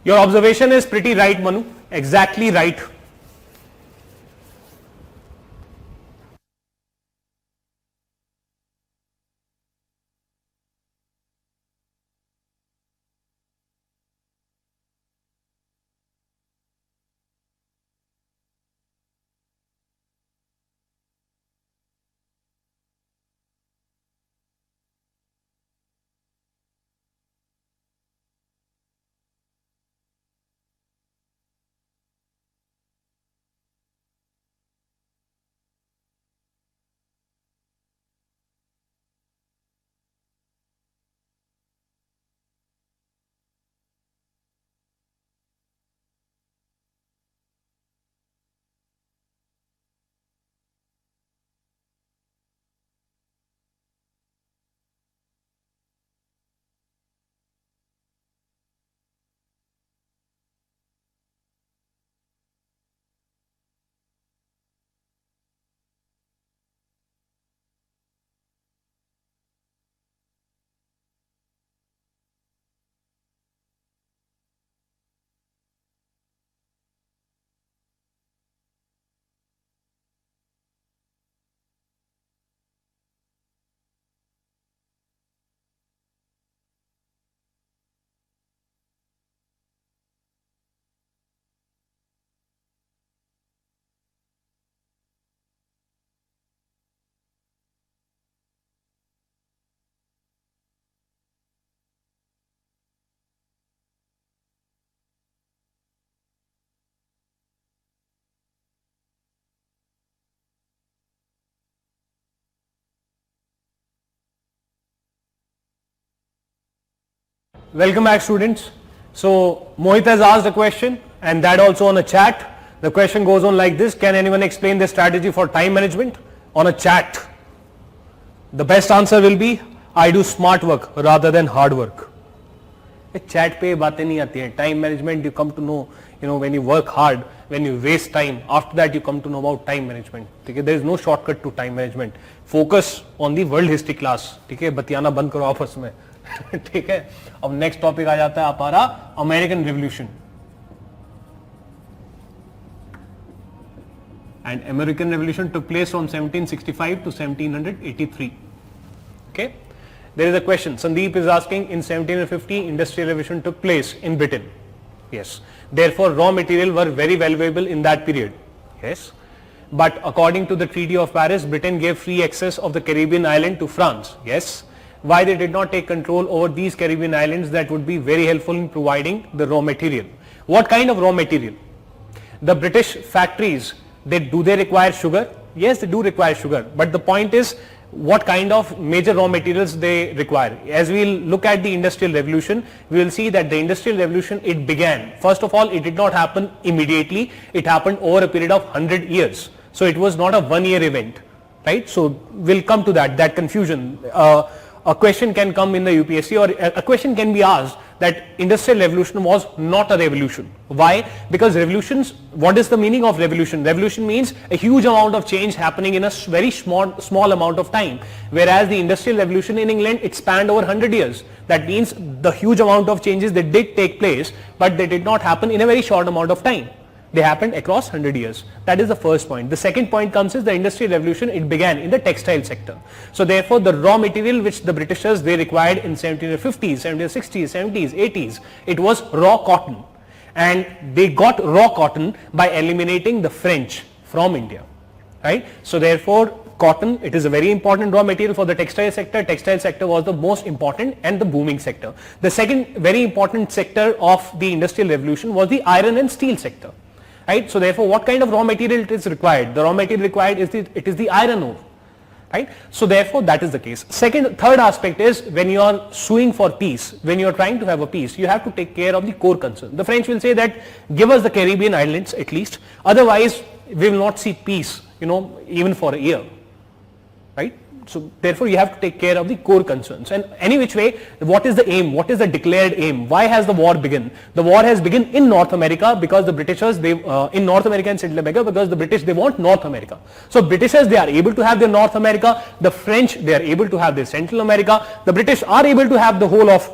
Your observation is pretty right, Manu, exactly right. Welcome back, students. So Mohit has asked a question, and that also on a chat. The question goes on like this: can anyone explain the strategy for time management on a chat? The best answer will be, I do smart work rather than hard work. Chat पे बातें नहीं आती हैं. Time management, you come to know, when you work hard, when you waste time, after that you come to know about time management. ठीक है, there is no shortcut to time management. Focus on the world history class. ठीक है, बतियाना बंद करो आपस में. ठीक है, अब नेक्स्ट टॉपिक आ जाता है हमारा American revolution. And American Revolution took place from 1765 to 1783. Okay, there is a question. Sandeep is asking, in 1750 Industrial Revolution took place in Britain. Yes. Therefore, raw material were very valuable in that period. Yes. But according to the Treaty of Paris, Britain gave free access of the Caribbean island to France. Yes. Why they did not take control over these Caribbean islands? That would be very helpful in providing the raw material. What kind of raw material? The British factories, do they require sugar? Yes, they do require sugar. But the point is, what kind of major raw materials they require? As we will look at the Industrial Revolution, we will see that the Industrial Revolution, it began. First of all, it did not happen immediately. It happened over a period of 100 years. So it was not a one-year event, right? So we'll come to that confusion. A question can come in the UPSC, or a question can be asked that Industrial Revolution was not a revolution. Why? Because revolutions, what is the meaning of revolution? Revolution means a huge amount of change happening in a very small amount of time. Whereas the Industrial Revolution in England, it spanned over 100 years. That means the huge amount of changes that did take place, but they did not happen in a very short amount of time. They happened across 100 years. That is the first point. The second point comes is the Industrial Revolution, it began in the textile sector. So therefore, the raw material which the Britishers, they required in 1750s, 1760s, 70s, 80s, it was raw cotton. And they got raw cotton by eliminating the French from India, right? So therefore, cotton, it is a very important raw material for the textile sector. Textile sector was the most important and the booming sector. The second very important sector of the Industrial Revolution was the iron and steel sector. Right? So therefore, what kind of raw material it is required? The raw material required is the iron ore, right? So therefore, that is the case. Third aspect is, when you are suing for peace, when you are trying to have a peace, you have to take care of the core concern. The French will say that, give us the Caribbean islands at least, otherwise we will not see peace, even for a year, right? So therefore, you have to take care of the core concerns. And any which way, what is the aim? What is the declared aim? Why has the war begun? The war has begun in North America because the Britishers, in North America and Central America, because the British, they want North America. So Britishers, they are able to have their North America. The French, they are able to have their Central America. The British are able to have the whole of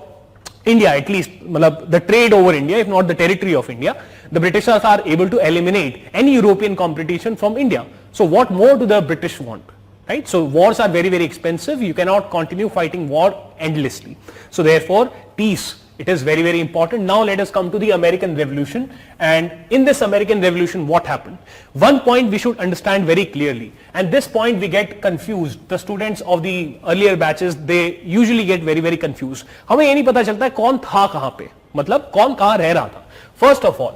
India, at least the trade over India, if not the territory of India. The Britishers are able to eliminate any European competition from India. So what more do the British want? Right? So wars are very, very expensive. You cannot continue fighting war endlessly. So therefore, peace, it is very, very important. Now let us come to the American Revolution. And in this American Revolution, what happened? One point we should understand very clearly. And this point we get confused. The students of the earlier batches, they usually get very, very confused. हमें ये नहीं पता चलता है कौन था कहाँ पे, मतलब कौन कहाँ रह रहा था. First of all,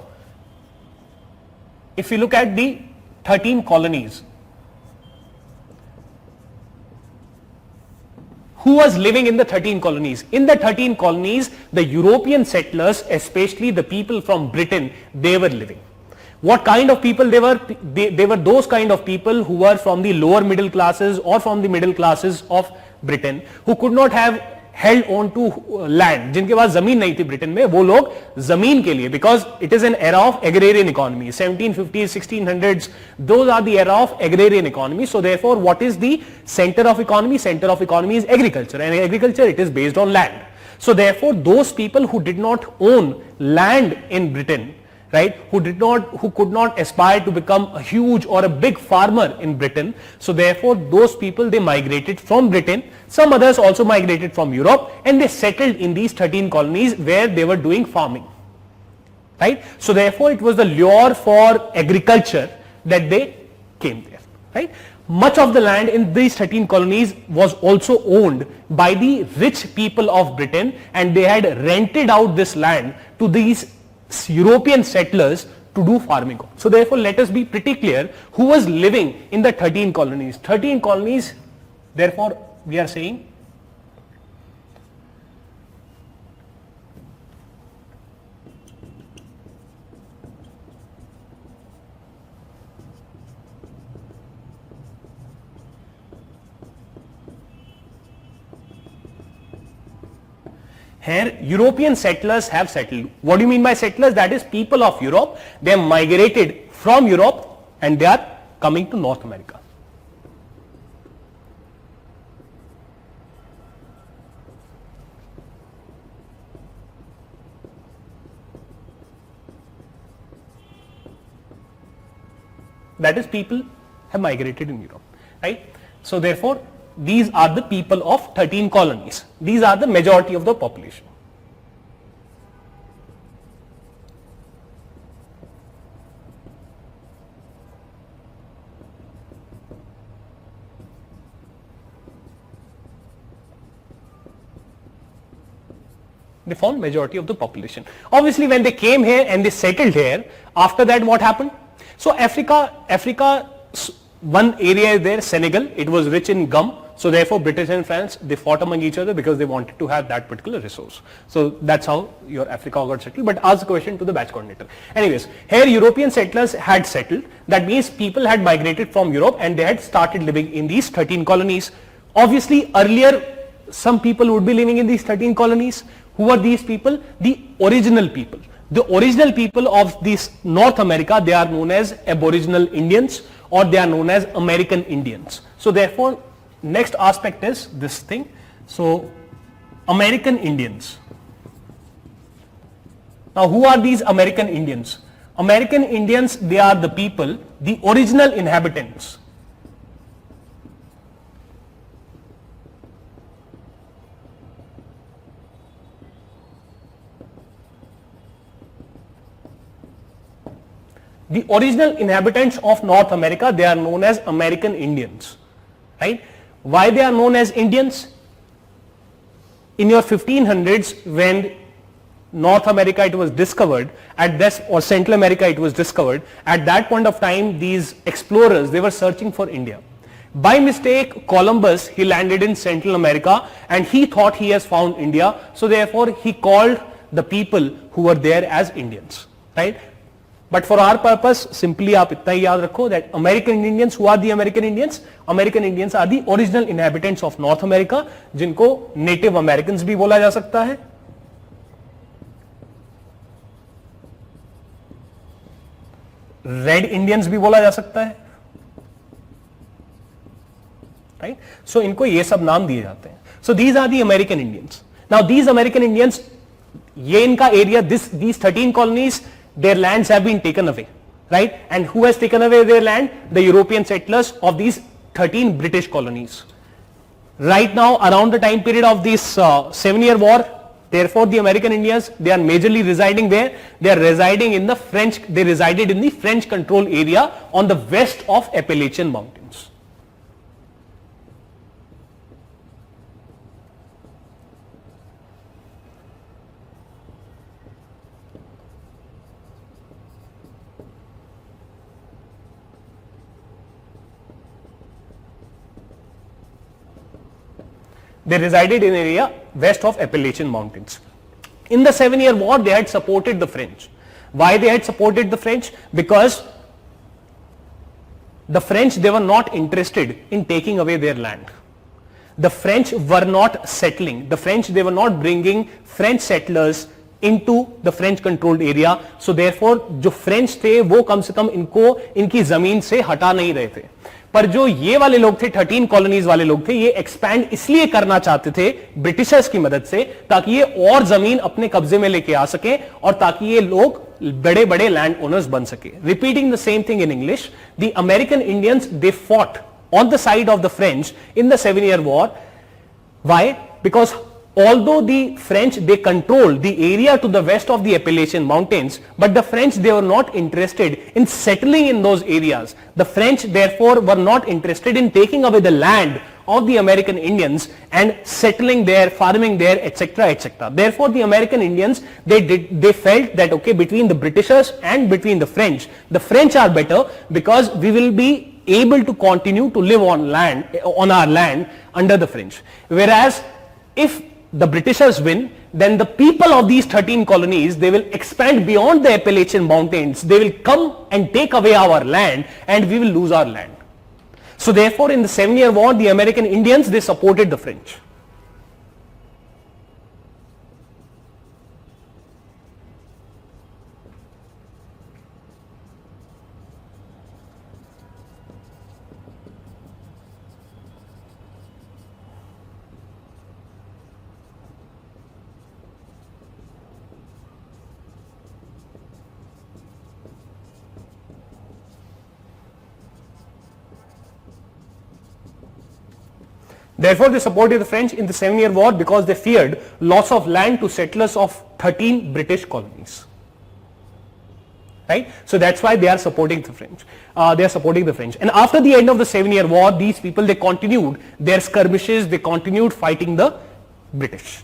if you look at the 13 colonies, who was living in the 13 colonies? In the 13 colonies, the European settlers, especially the people from Britain, they were living. What kind of people they were? They were those kind of people who were from the lower middle classes or from the middle classes of Britain, who could not have held on to land. जिनके पास जमीन नहीं थी Britain में, वो लोग जमीन के लिए, because it is an era of agrarian economy, 1750s, 1600s, those are the era of agrarian economy. So therefore, what is the center of economy? Center of economy is agriculture, and agriculture, it is based on land. So therefore, those people who did not own land in Britain, right, who could not aspire to become a huge or a big farmer in Britain. So therefore, those people, they migrated from Britain. Some others also migrated from Europe, and they settled in these 13 colonies where they were doing farming, right? So therefore, it was the lure for agriculture that they came there, right? Much of the land in these 13 colonies was also owned by the rich people of Britain, and they had rented out this land to these European settlers to do farming. So therefore, let us be pretty clear who was living in the 13 colonies. 13 colonies, therefore we are saying Here, European settlers have settled. What do you mean by settlers? That is people of Europe. They have migrated from Europe and they are coming to North America. That is, people have migrated in Europe, right? So therefore, these are the people of 13 colonies. These are the majority of the population. They formed majority of the population. Obviously, when they came here and they settled here, after that what happened? So Africa, one area is there, Senegal. It was rich in gum. So therefore, British and France, they fought among each other because they wanted to have that particular resource. So that's how your Africa got settled. But ask the question to the batch coordinator. Anyways, here European settlers had settled. That means people had migrated from Europe and they had started living in these 13 colonies. Obviously, earlier some people would be living in these 13 colonies. Who are these people? The original people. The original people of this North America, they are known as Aboriginal Indians or they are known as American Indians. So therefore, next aspect is this thing. So American Indians. Now who are these American Indians? American Indians, they are the people, the original inhabitants. The original inhabitants of North America, they are known as American Indians, right? Why they are known as Indians? In your 1500s, when North America it was discovered, at this, or Central America it was discovered, at that point of time these explorers, they were searching for India. By mistake, Columbus, he landed in Central America and he thought he has found India, so therefore he called the people who were there as Indians, right? But for our purpose, simply आप इतना ही याद रखो that American Indians, who are the American Indians? American Indians are the original inhabitants of North America, जिनको Native Americans भी बोला जा सकता है. Red Indians भी बोला जा सकता है, right? So इनको ये सब नाम दिए जाते हैं. So these are the American Indians. Now these American Indians, ये इनका area, these 13 colonies, their lands have been taken away, right? And who has taken away their land? The European settlers of these 13 British colonies. Right now, around the time period of this 7-year war, therefore the American Indians, they are majorly residing where? They are residing in the French, they resided in the French control area on the west of Appalachian Mountains. They resided in an area west of Appalachian Mountains. In the 7-year war, they had supported the French. Why they had supported the French? Because the French, they were not interested in taking away their land. The French were not settling. The French, they were not bringing French settlers into the French controlled area. So therefore, जो French थे, वो कम से कम इनको इनकी जमीन से हटा नहीं रहे थे. पर जो ये वाले लोग थे, 13 कॉलोनीज वाले लोग थे, ये एक्सपैंड इसलिए करना चाहते थे ब्रिटिशर्स की मदद से, ताकि ये और जमीन अपने कब्जे में लेके आ सके और ताकि ये लोग बड़े बड़े लैंड ओनर्स बन सके. Repeating the same thing in English, the American Indians, they fought on the side of the French in the 7-year war. Why? Because although the French, they controlled the area to the west of the Appalachian Mountains, but the French, they were not interested in settling in those areas. The French, therefore, were not interested in taking away the land of the American Indians and settling there, farming there, etc., etc. Therefore, the American Indians, they felt that, okay, between the Britishers and between the French are better because we will be able to continue to live on our land under the French. Whereas, if the Britishers win, then the people of these 13 colonies, they will expand beyond the Appalachian Mountains. They will come and take away our land and we will lose our land. So therefore, in the 7-year war, the American Indians, they supported the French. Therefore, they supported the French in the 7-Year War because they feared loss of land to settlers of 13 British colonies. Right? So that's why they are supporting the French. And after the end of the 7-Year War, these people, they continued their skirmishes, they continued fighting the British.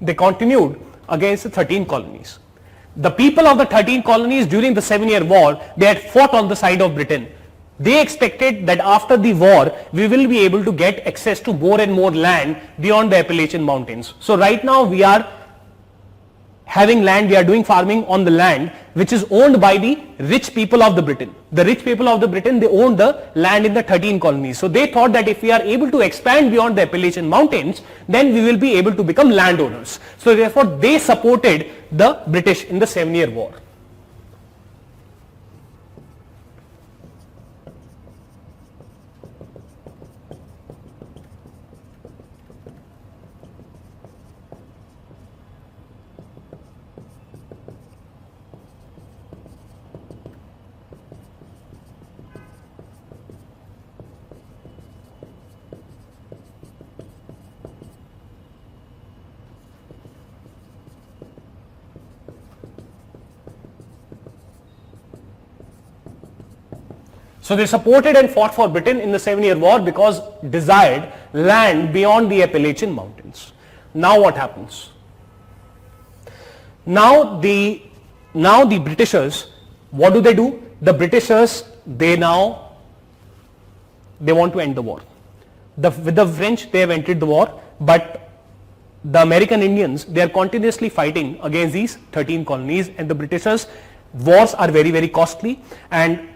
They continued against the 13 colonies. The people of the 13 colonies during the 7-Year War, they had fought on the side of Britain. They expected that after the war, we will be able to get access to more and more land beyond the Appalachian Mountains. So right now we are having land, we are doing farming on the land which is owned by the rich people of the Britain. The rich people of the Britain, they owned the land in the 13 colonies. So they thought that if we are able to expand beyond the Appalachian Mountains, then we will be able to become landowners. So therefore they supported the British in the 7-Year War. So they supported and fought for Britain in the 7-Year War because desired land beyond the Appalachian Mountains. Now what happens? Now the Britishers, what do? The Britishers, they want to end the war. With the French, they have entered the war, but the American Indians, they are continuously fighting against these 13 colonies, and the Britishers, wars are very, very costly, and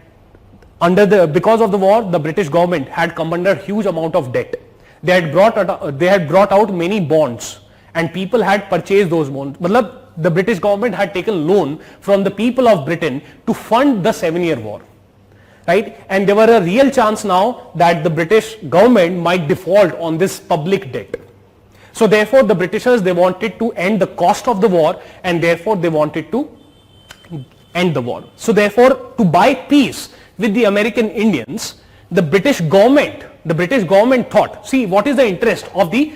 because of the war, the British government had come under huge amount of debt. They had brought out many bonds, and people had purchased those bonds. The British government had taken loan from the people of Britain to fund the 7-Year War, right? And there were a real chance now that the British government might default on this public debt. So therefore, the Britishers, they wanted to end the cost of the war, and therefore they wanted to end the war. So therefore, to buy peace with the American Indians, the British government thought, see, what is the interest of the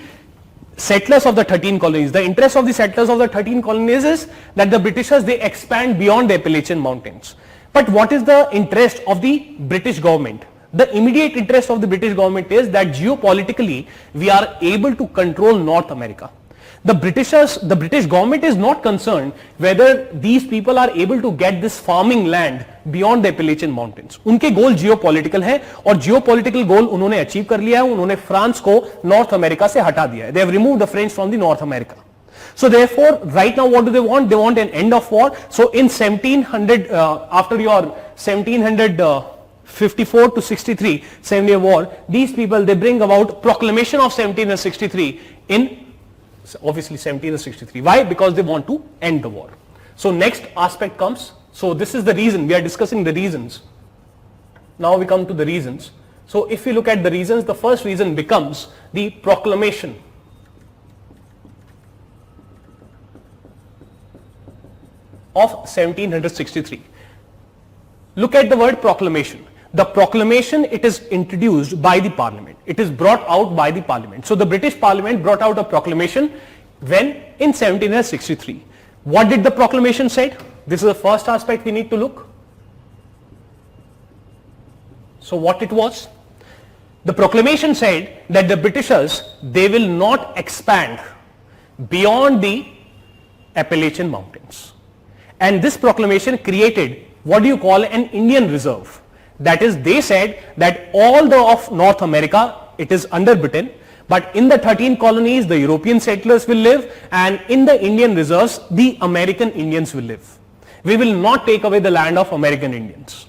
settlers of the 13 colonies? The interest of the settlers of the 13 colonies is that the Britishers, they expand beyond the Appalachian Mountains. But what is the interest of the British government? The immediate interest of the British government is that geopolitically we are able to control North America. The British government is not concerned whether these people are able to get this farming land beyond the Appalachian Mountains. उनके गोल geopolitical हैं, और geopolitical गोल उन्होंने achieve कर लिया है. उन्होंने France को north America से हटा दिया है. They have removed the French from the North America. So therefore, right now what do they want? They want an end of war. So in 1700, after your 1754 to 63 7-Year War, these people, they bring about proclamation of 1763 in obviously 1763. Why? Because they want to end the war. So next aspect comes. So this is the reason. We are discussing the reasons. Now we come to the reasons. So if we look at the reasons, the first reason becomes the proclamation of 1763. Look at the word proclamation. The proclamation, it is introduced by the Parliament. It is brought out by the Parliament. So the British Parliament brought out a proclamation when? In 1763. What did the proclamation say? This is the first aspect we need to look. So what it was? The proclamation said that the Britishers, they will not expand beyond the Appalachian Mountains. And this proclamation created what do you call an Indian Reserve. That is, they said that all of North America, it is under Britain, but in the 13 colonies, the European settlers will live, and in the Indian reserves, the American Indians will live. We will not take away the land of American Indians.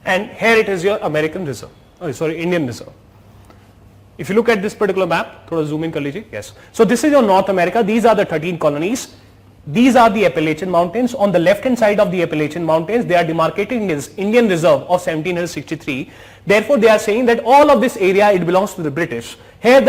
and here it is your American reserve, Indian reserve. If you look at this particular map, thoda zoom in kar lijiye, yes. So this is your North America, these are the 13 colonies. These are the Appalachian Mountains. On the left hand side of the Appalachian Mountains, they are demarcating as Indian Reserve of 1763. Therefore, they are saying that all of this area, it belongs to the British. Here in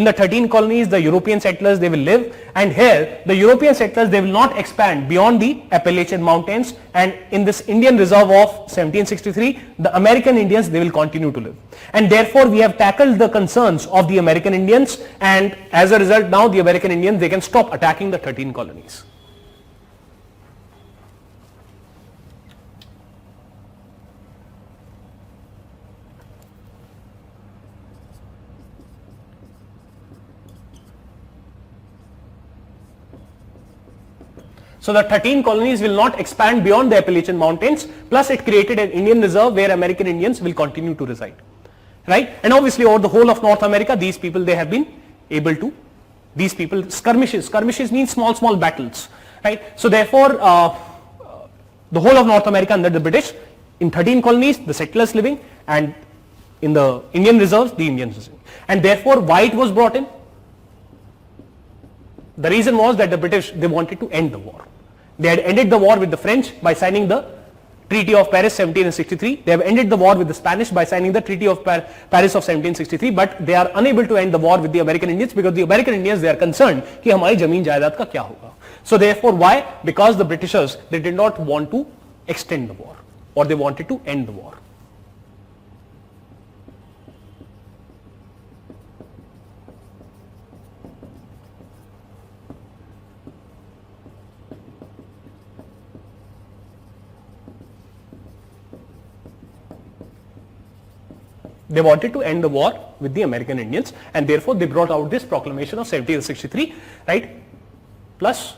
the 13 colonies, the European settlers, they will live, and here the European settlers, they will not expand beyond the Appalachian Mountains, and in this Indian Reserve of 1763, the American Indians, they will continue to live. And therefore, we have tackled the concerns of the American Indians, and as a result, now the American Indians, they can stop attacking the 13 colonies. So the 13 colonies will not expand beyond the Appalachian Mountains, plus it created an Indian reserve where American Indians will continue to reside, right? And obviously over the whole of North America, these people, they have been able to, these people, skirmishes means small battles, right? So therefore, the whole of North America under the British, in 13 colonies, the settlers living, and in the Indian reserves, the Indians living. And therefore, why it was brought in? The reason was that the British, they wanted to end the war. They had ended the war with the French by signing the Treaty of Paris 1763. They have ended the war with the Spanish by signing the Treaty of Paris of 1763, but they are unable to end the war with the American Indians because the American Indians, they are concerned कि हमारी जमीन जायदाद का क्या होगा. So therefore, why? Because the Britishers, they did not want to extend the war, or they wanted to end the war. They wanted to end the war with the American Indians, and therefore they brought out this proclamation of 1763, right? Plus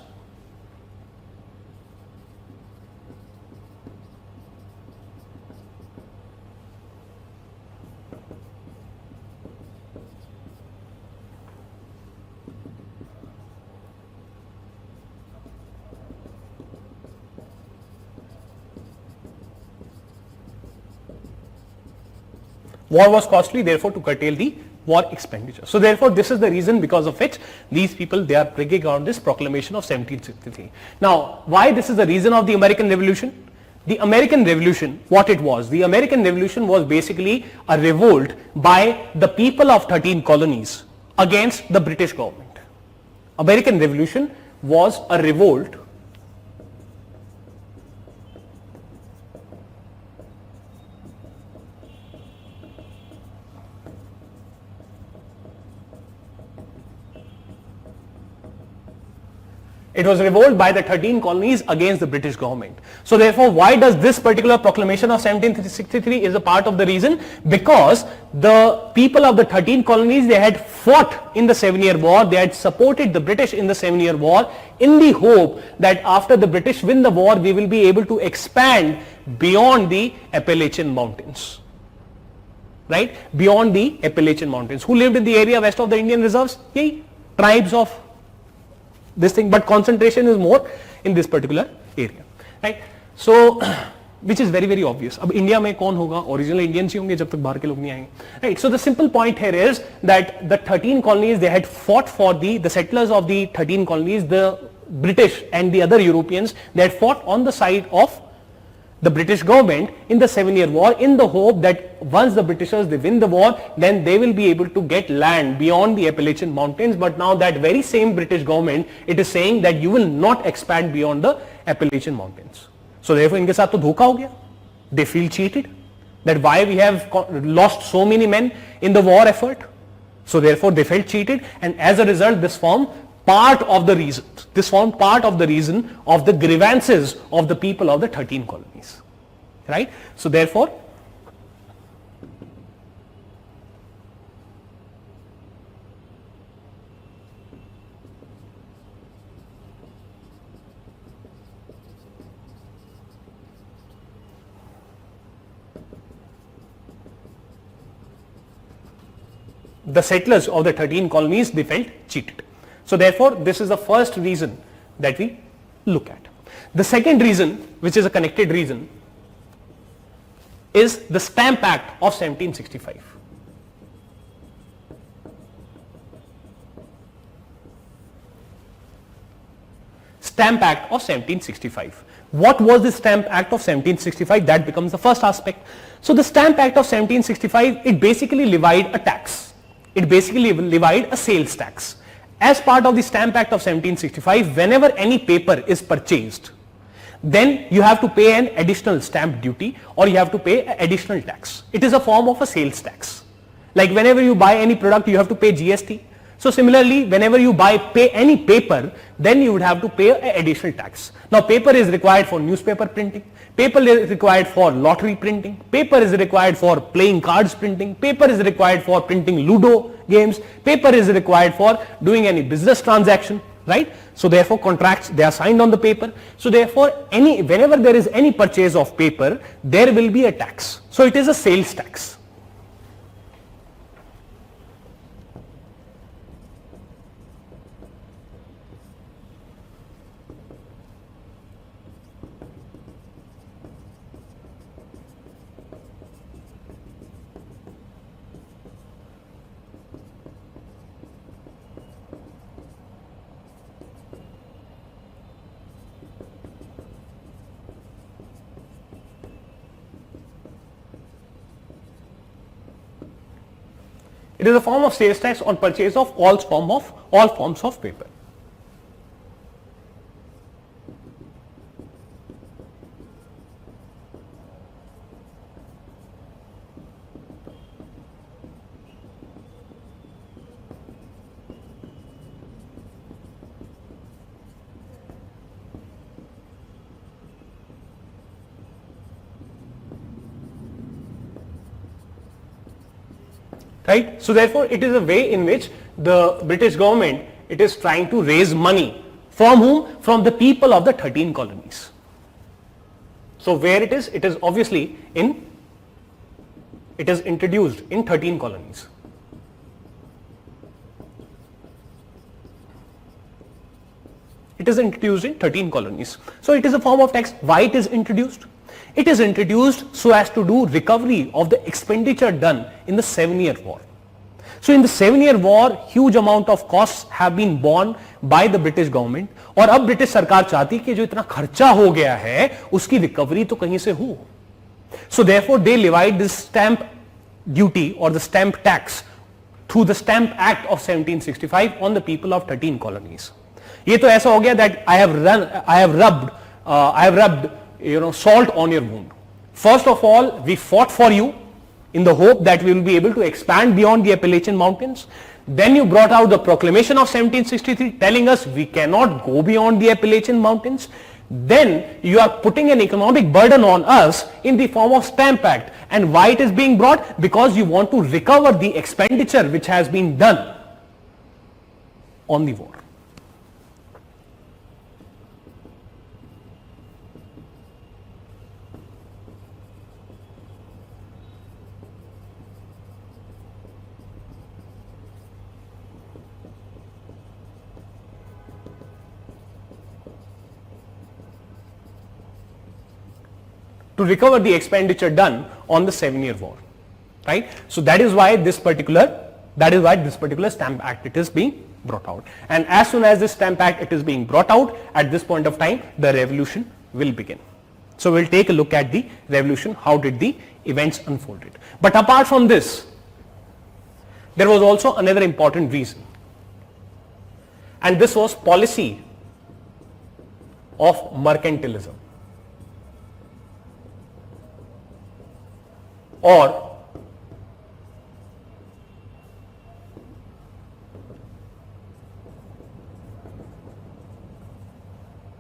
war was costly, therefore to curtail the war expenditure. So therefore, this is the reason because of which these people, they are bringing on this proclamation of 1763. Now, why this is the reason of the American Revolution? The American Revolution, what it was? The American Revolution was basically a revolt by the people of 13 colonies against the British government. American Revolution was a revolt It was revolt by the 13 colonies against the British government. So therefore, why does this particular proclamation of 1763 is a part of the reason? Because the people of the 13 colonies, they had fought in the 7-year war, they had supported the British in the 7-year war in the hope that after the British win the war, we will be able to expand beyond the Appalachian Mountains. Right? Beyond the Appalachian Mountains. Who lived in the area west of the Indian reserves? Yay, tribes of this thing, but concentration is more in this particular area, right? So which is very obvious. अब India में कौन होगा? Original Indians ही होंगे जब तक बाहर के लोग नहीं आएंगे, right? So the simple point here is that the 13 colonies, they had fought for the settlers of the 13 colonies, the British and the other Europeans, they had fought on the side of the British government in the 7-year war in the hope that once the Britishers, they win the war, then they will be able to get land beyond the Appalachian Mountains. But now that very same British government, it is saying that you will not expand beyond the Appalachian Mountains. So therefore इनके साथ तो धोखा हो गया. They feel cheated that why we have lost so many men in the war effort. So therefore they felt cheated, and as a result this formed part of the reason. This formed part of the reason of the grievances of the people of the 13 colonies, right? So therefore, the settlers of the 13 colonies, they felt cheated. So therefore, this is the first reason that we look at. The second reason, which is a connected reason, is the Stamp Act of 1765. Stamp Act of 1765. What was the Stamp Act of 1765? That becomes the first aspect. So the Stamp Act of 1765, it basically levied a tax. It basically levied a sales tax. As part of the Stamp Act of 1765, whenever any paper is purchased, then you have to pay an additional stamp duty or you have to pay an additional tax. It is a form of a sales tax. Like whenever you buy any product, you have to pay GST. So similarly, whenever you pay any paper, then you would have to pay an additional tax. Now paper is required for newspaper printing, paper is required for lottery printing, paper is required for playing cards printing, paper is required for printing Ludo games, paper is required for doing any business transaction, right? So therefore contracts, they are signed on the paper. So therefore whenever there is any purchase of paper, there will be a tax. So it is a sales tax. It is a form of sales tax on purchase of all forms of paper. Right? So therefore it is a way in which the British government, it is trying to raise money. From whom? From the people of the 13 colonies. So where it is obviously it is introduced in 13 colonies. It is introduced in 13 colonies. So it is a form of tax. Why it is introduced? It is introduced so as to do recovery of the expenditure done in the 7-year war. So in the 7-year war, huge amount of costs have been borne by the British government. और अब British सरकार चाहती कि जो इतना खर्चा हो गया है उसकी रिकवरी तो कहीं से हो. So therefore they levied this stamp duty or the stamp tax through the Stamp Act of 1765 on the people of 13 colonies. ये तो ऐसा हो गया that I have rubbed salt on your wound. First of all, we fought for you in the hope that we will be able to expand beyond the Appalachian Mountains. Then you brought out the proclamation of 1763 telling us we cannot go beyond the Appalachian Mountains. Then you are putting an economic burden on us in the form of Stamp Act. And why it is being brought? Because you want to recover the expenditure which has been done on the war. To recover the expenditure done on the 7-year war, right? So that is why this particular Stamp Act it is being brought out. And as soon as this Stamp Act it is being brought out, at this point of time the revolution will begin. So we'll take a look at the revolution, how did the events unfolded. But apart from this, there was also another important reason, and this was policy of mercantilism. Or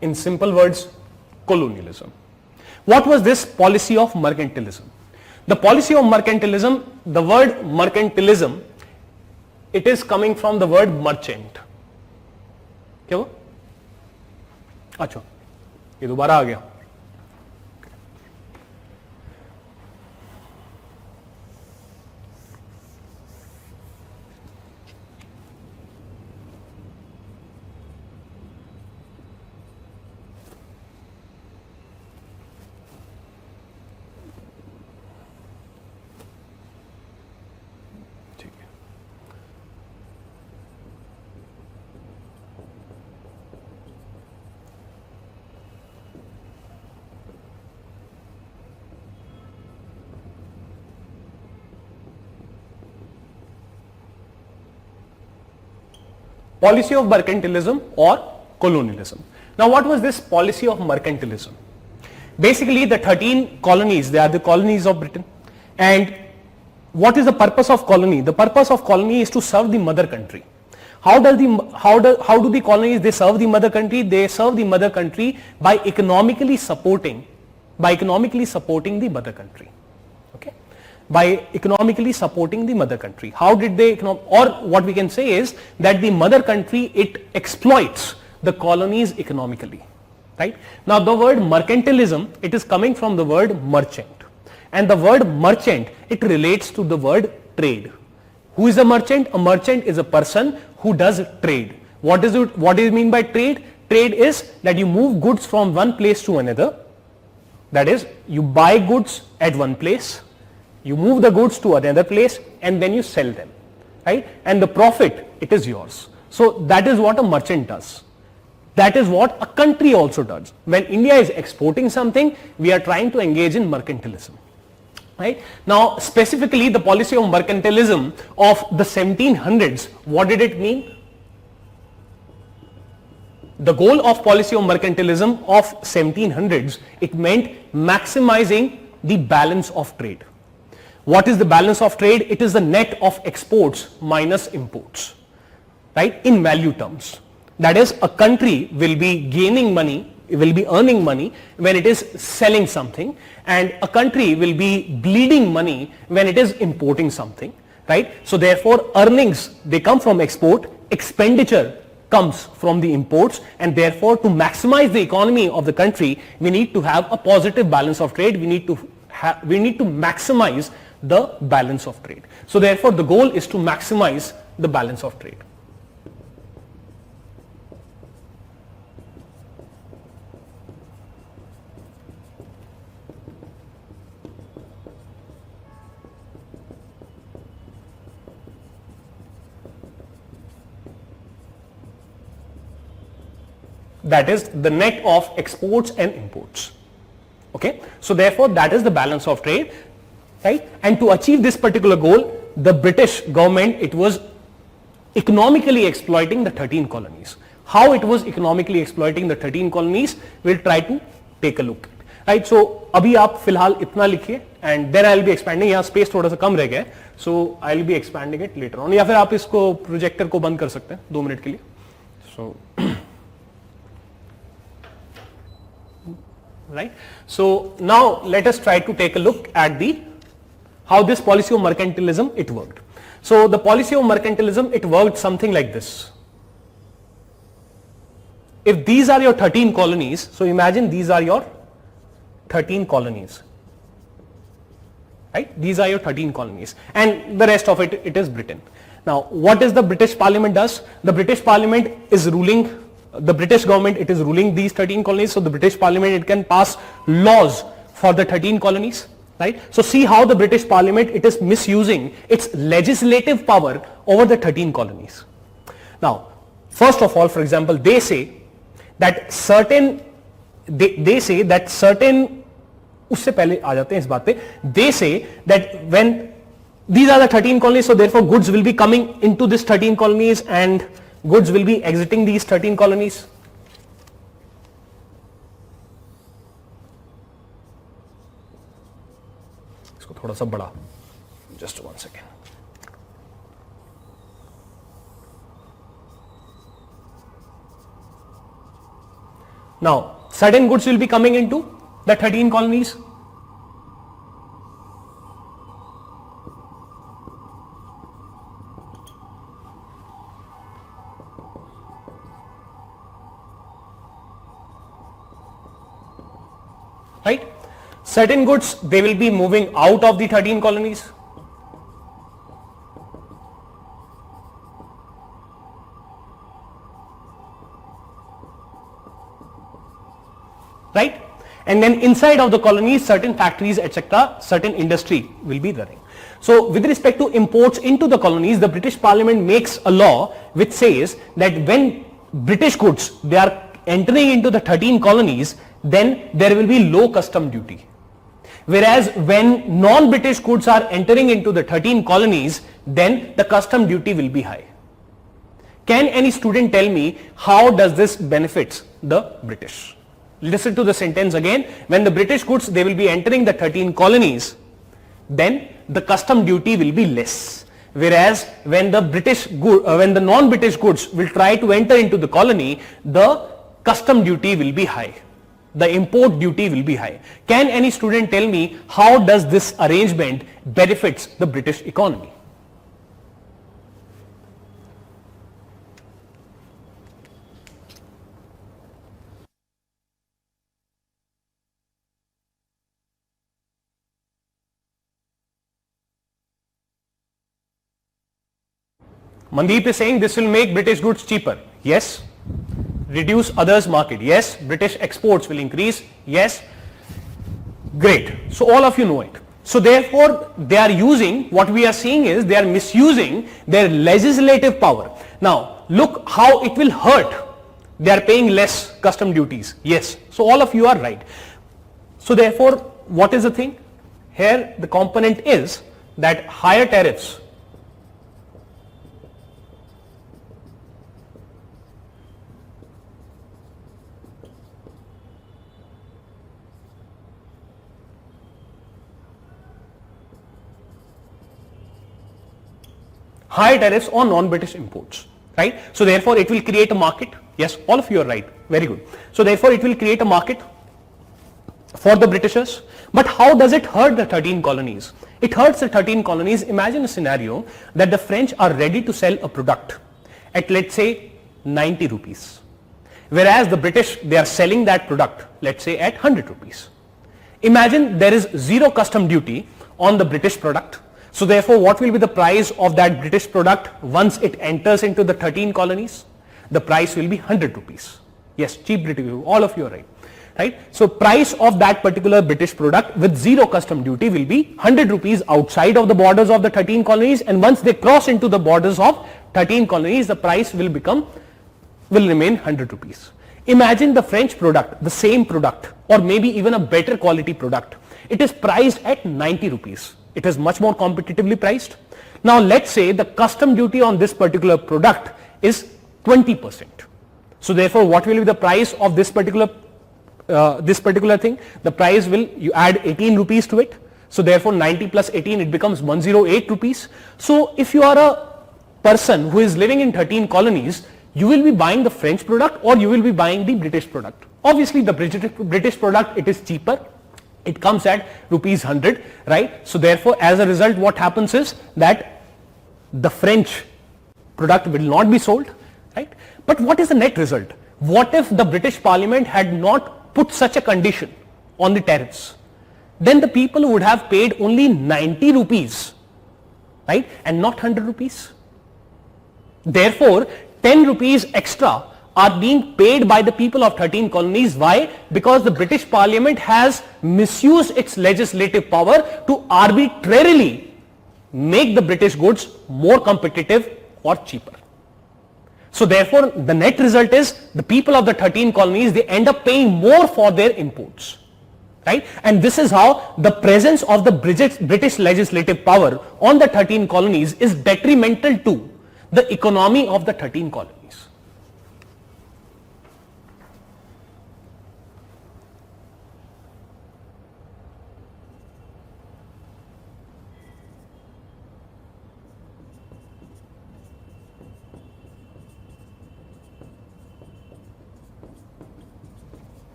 in simple words, colonialism. What was this policy of mercantilism? The policy of mercantilism, the word mercantilism, it is coming from the word merchant. क्या वो? अच्छा, ये दोबारा आ गया. policy of mercantilism or colonialism. Now what was this policy of mercantilism? Basically the 13 colonies, they are the colonies of Britain, and what is the purpose of colony? The purpose of colony is to serve the mother country. How do the colonies, they serve the mother country? They serve the mother country by economically supporting the mother country. Okay, by economically supporting the mother country. How did they, or what we can say is that the mother country, it exploits the colonies economically, right? Now the word mercantilism, it is coming from the word merchant, and the word merchant, it relates to the word trade. Who is a merchant? A merchant is a person who does trade. What is it? What do you mean by trade? Trade is that you move goods from one place to another. That is, you buy goods at one place, you move the goods to another place, and then you sell them, right? And the profit, it is yours. So that is what a merchant does. That is what a country also does. When India is exporting something, we are trying to engage in mercantilism. Right? Now specifically the policy of mercantilism of the 1700s, what did it mean? The goal of policy of mercantilism of 1700s, it meant maximizing the balance of trade. What is the balance of trade? It is the net of exports minus imports, right, in value terms. That is, a country will be gaining money, will be earning money when it is selling something, and a country will be bleeding money when it is importing something, right? So therefore earnings, they come from export, expenditure comes from the imports, and therefore to maximize the economy of the country, we need to have a positive balance of trade. We need to maximize the balance of trade. So therefore the goal is to maximize the balance of trade. That is the net of exports and imports. Okay, so therefore that is the balance of trade, right? And to achieve this particular goal, the British government, it was economically exploiting the 13 colonies. How it was economically exploiting the 13 colonies, we'll try to take a look at. Right, so अभी आप फिलहाल इतना लिखिए, and then I'll be expanding. यहाँ space थोड़ा सा कम रह गया है, so I'll be expanding it later on. या फिर आप इसको प्रोजेक्टर को बंद कर सकते हैं 2 मिनट के लिए. So right, so now let us try to take a look at how this policy of mercantilism it worked. So the policy of mercantilism, it worked something like this. If these are your 13 colonies, so imagine these are your 13 colonies, right? These are your 13 colonies, and the rest of it, it is Britain. Now what is the British Parliament does? The British Parliament is ruling, the British government, it is ruling these 13 colonies. So the British Parliament, it can pass laws for the 13 colonies, right? So see how the British Parliament, it is misusing its legislative power over the 13 colonies. Now first of all, for example, they say that certain, उससे पहले आ जाते हैं इस बात पे, they say that when these are the 13 colonies, so therefore goods will be coming into this 13 colonies and goods will be exiting these 13 colonies. इसको थोड़ा सा बड़ा, just 1 second. Now certain goods will be coming into the 13 colonies. Right? Certain goods, they will be moving out of the 13 colonies. Right? And then inside of the colonies, certain factories, etc., certain industry will be running. So with respect to imports into the colonies, the British Parliament makes a law which says that when British goods, they are entering into the 13 colonies, then there will be low custom duty. Whereas when non-British goods are entering into the 13 colonies, then the custom duty will be high. Can any student tell me how does this benefits the British? Listen to the sentence again. When the British goods, they will be entering the 13 colonies, then the custom duty will be less. Whereas when the when the non-British goods will try to enter into the colony, the custom duty will be high. The import duty will be high. Can any student tell me how does this arrangement benefits the British economy? Mandeep is saying this will make British goods cheaper. Yes. Reduce others market. Yes. British exports will increase. Yes. Great. So all of you know it. So therefore they are using, what we are seeing is they are misusing their legislative power. Now look how it will hurt. They are paying less custom duties. Yes. So all of you are right. So therefore what is the thing? Here the component is that higher tariffs on non-British imports, right? So therefore it will create a market. Yes, all of you are right. Very good. So therefore it will create a market for the Britishers. But how does it hurt the 13 colonies? It hurts the 13 colonies. Imagine a scenario that the French are ready to sell a product at, let's say, 90 rupees. Whereas the British, they are selling that product, let's say, at 100 rupees. Imagine there is zero custom duty on the British product. So therefore what will be the price of that British product once it enters into the 13 colonies? The price will be 100 rupees. Yes, cheap British, all of you are right. Right? So price of that particular British product with zero custom duty will be 100 rupees outside of the borders of the 13 colonies, and once they cross into the borders of 13 colonies, the price will remain 100 rupees. Imagine the French product, the same product, or maybe even a better quality product. It is priced at 90 rupees. It is much more competitively priced. Now let's say the custom duty on this particular product is 20%. So therefore what will be the price of this particular thing? The price will, you add 18 rupees to it. So therefore 90 plus 18, it becomes 108 rupees. So if you are a person who is living in 13 colonies, you will be buying the French product or you will be buying the British product. Obviously the British product, it is cheaper. It comes at rupees 100, right? So therefore as a result what happens is that the French product will not be sold, right? But what is the net result? What if the British Parliament had not put such a condition on the tariffs? Then the people would have paid only 90 rupees, right? And not 100 rupees. Therefore 10 rupees extra are being paid by the people of 13 colonies. Why? Because the British Parliament has misused its legislative power to arbitrarily make the British goods more competitive or cheaper. So therefore the net result is the people of the 13 colonies, they end up paying more for their imports, right? And this is how the presence of the British legislative power on the 13 colonies is detrimental to the economy of the 13 colonies.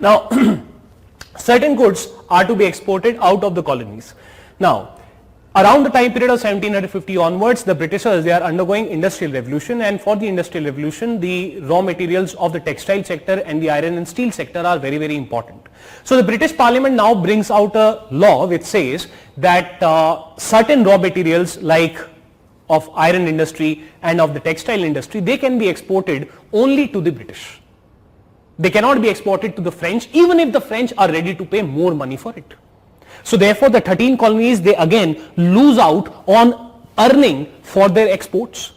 Now, certain goods are to be exported out of the colonies. Now, around the time period of 1750 onwards, the Britishers, they are undergoing industrial revolution, and for the industrial revolution, the raw materials of the textile sector and the iron and steel sector are very, very important. So the British Parliament now brings out a law which says that certain raw materials like of iron industry and of the textile industry, they can be exported only to the British. They cannot be exported to the French, even if the French are ready to pay more money for it. So therefore, the 13 colonies, they again lose out on earning for their exports.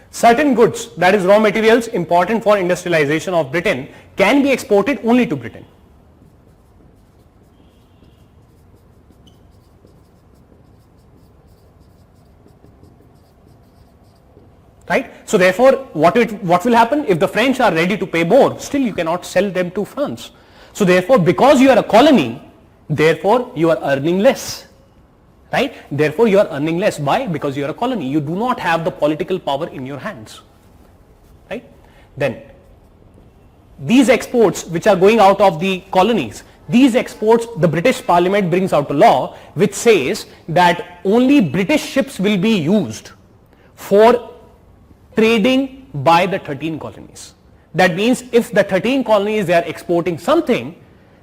Certain goods, that is raw materials important for industrialization of Britain, can be exported only to Britain. Right? So therefore, what will happen if the French are ready to pay more? Still you cannot sell them to France. So therefore, because you are a colony, therefore you are earning less. Right? Therefore, you are earning less. Why? Because you are a colony. You do not have the political power in your hands. Right? Then, these exports which are going out of the colonies, these exports, the British Parliament brings out a law which says that only British ships will be used for trading by the 13 colonies. That means if the 13 colonies, they are exporting something,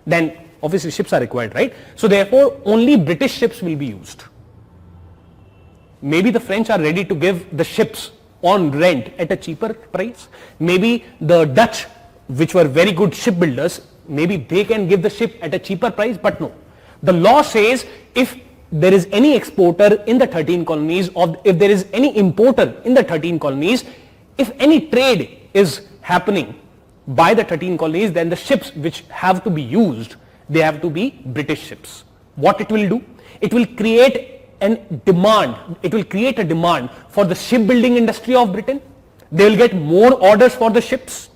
then obviously ships are required, right? So therefore, only British ships will be used. Maybe the French are ready to give the ships on rent at a cheaper price. Maybe the Dutch, which were very good shipbuilders, maybe they can give the ship at a cheaper price, but no. The law says if there is any exporter in the 13 colonies, or if there is any importer in the 13 colonies, if any trade is happening by the 13 colonies, then the ships which have to be used, they have to be British ships. What it will do? It will create a demand for the shipbuilding industry of Britain. They will get more orders for the ships.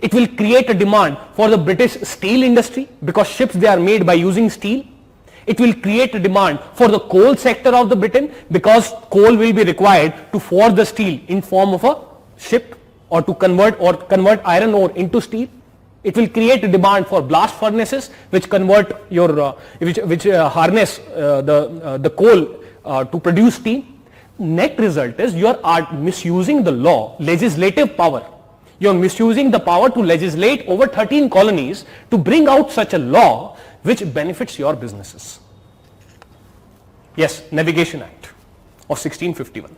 It will create a demand for the British steel industry, because ships, they are made by using steel. It will create a demand for the coal sector of the Britain, because coal will be required to forge the steel in form of a ship, or to convert iron ore into steel. It will create a demand for blast furnaces which convert your harness the coal to produce steam. Net result is you are misusing the law, legislative power. You are misusing the power to legislate over 13 colonies to bring out such a law which benefits your businesses. Yes, Navigation Act of 1651.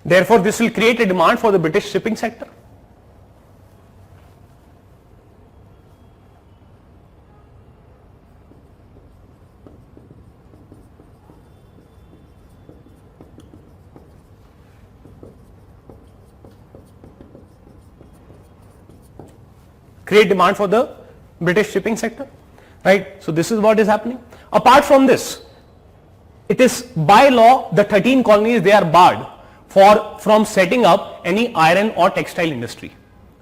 Therefore, this will create a demand for the British shipping sector. create demand for the British shipping sector, right? So this is what is happening. Apart from this, it is by law the 13 colonies, they are barred from setting up any iron or textile industry.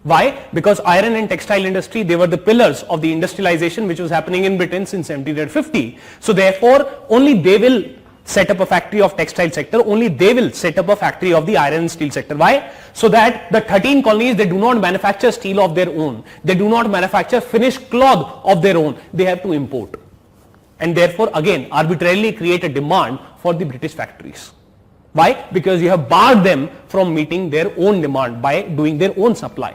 Why? Because iron and textile industry, they were the pillars of the industrialization which was happening in Britain since 1750. So therefore, only they will set up a factory of textile sector, only they will set up a factory of the iron and steel sector. Why? So that the 13 colonies, they do not manufacture steel of their own. They do not manufacture finished cloth of their own. They have to import. And therefore, again, arbitrarily create a demand for the British factories. Why? Because you have barred them from meeting their own demand by doing their own supply.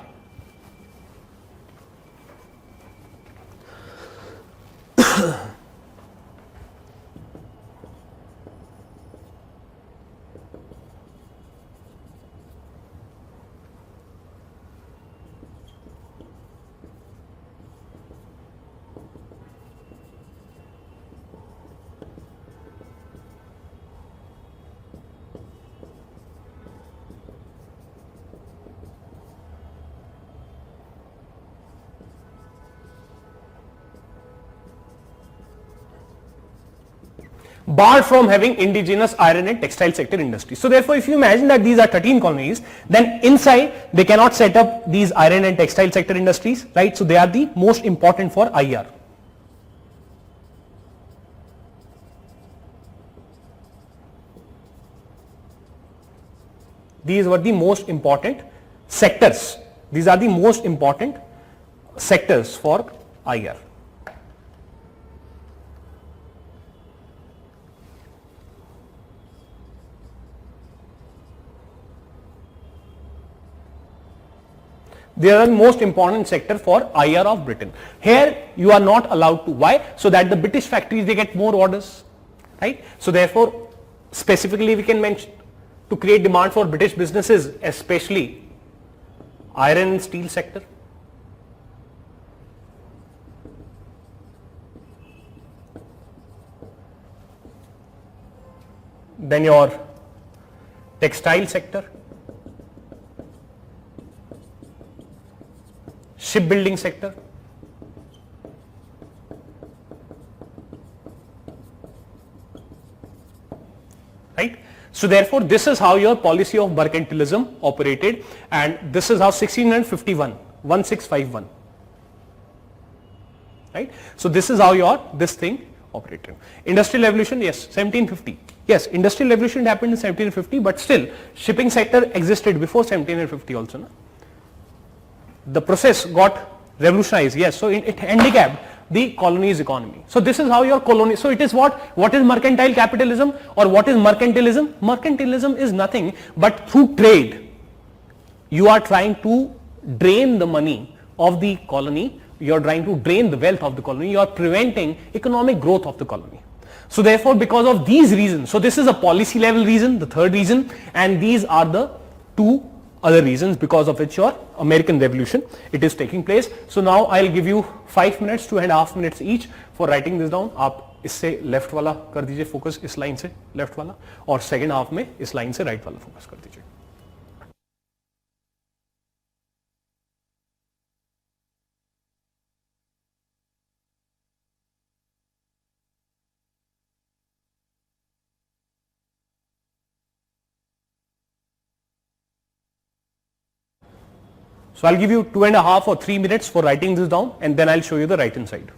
Barred from having indigenous iron and textile sector industry. So therefore, if you imagine that these are 13 colonies, then inside they cannot set up these iron and textile sector industries, right? So they are the most important for IR. These were the most important sectors. These are the most important sectors for IR. They are the most important sector for IR of Britain. Here you are not allowed to. Why? So that the British factories, they get more orders, right? So therefore, specifically we can mention to create demand for British businesses, especially iron and steel sector. Then your textile sector, shipbuilding sector, right? So therefore, this is how your policy of mercantilism operated, and this is how 1651, 1651, right? So this is how this thing operated. Industrial revolution, yes, 1750. Yes, industrial revolution happened in 1750, but still shipping sector existed before 1750 also. No? The process got revolutionized, yes, so it handicapped the colony's economy. So this is how your colony, so it is what is mercantile capitalism, or what is mercantilism? Mercantilism is nothing but through trade you are trying to drain the money of the colony, you are trying to drain the wealth of the colony, you are preventing economic growth of the colony. So therefore, because of these reasons, so this is a policy level reason, the third reason, and these are the two other reasons because of which your American Revolution it is taking place. So now I'll give you 5 minutes, 2.5 minutes each for writing this down. आप इससे left वाला कर दीजिए focus, इस line से left वाला, और second half में इस लाइन से राइट वाला फोकस कर दीजिए. So I'll give you 2.5 or 3 minutes for writing this down, and then I'll show you the right hand side.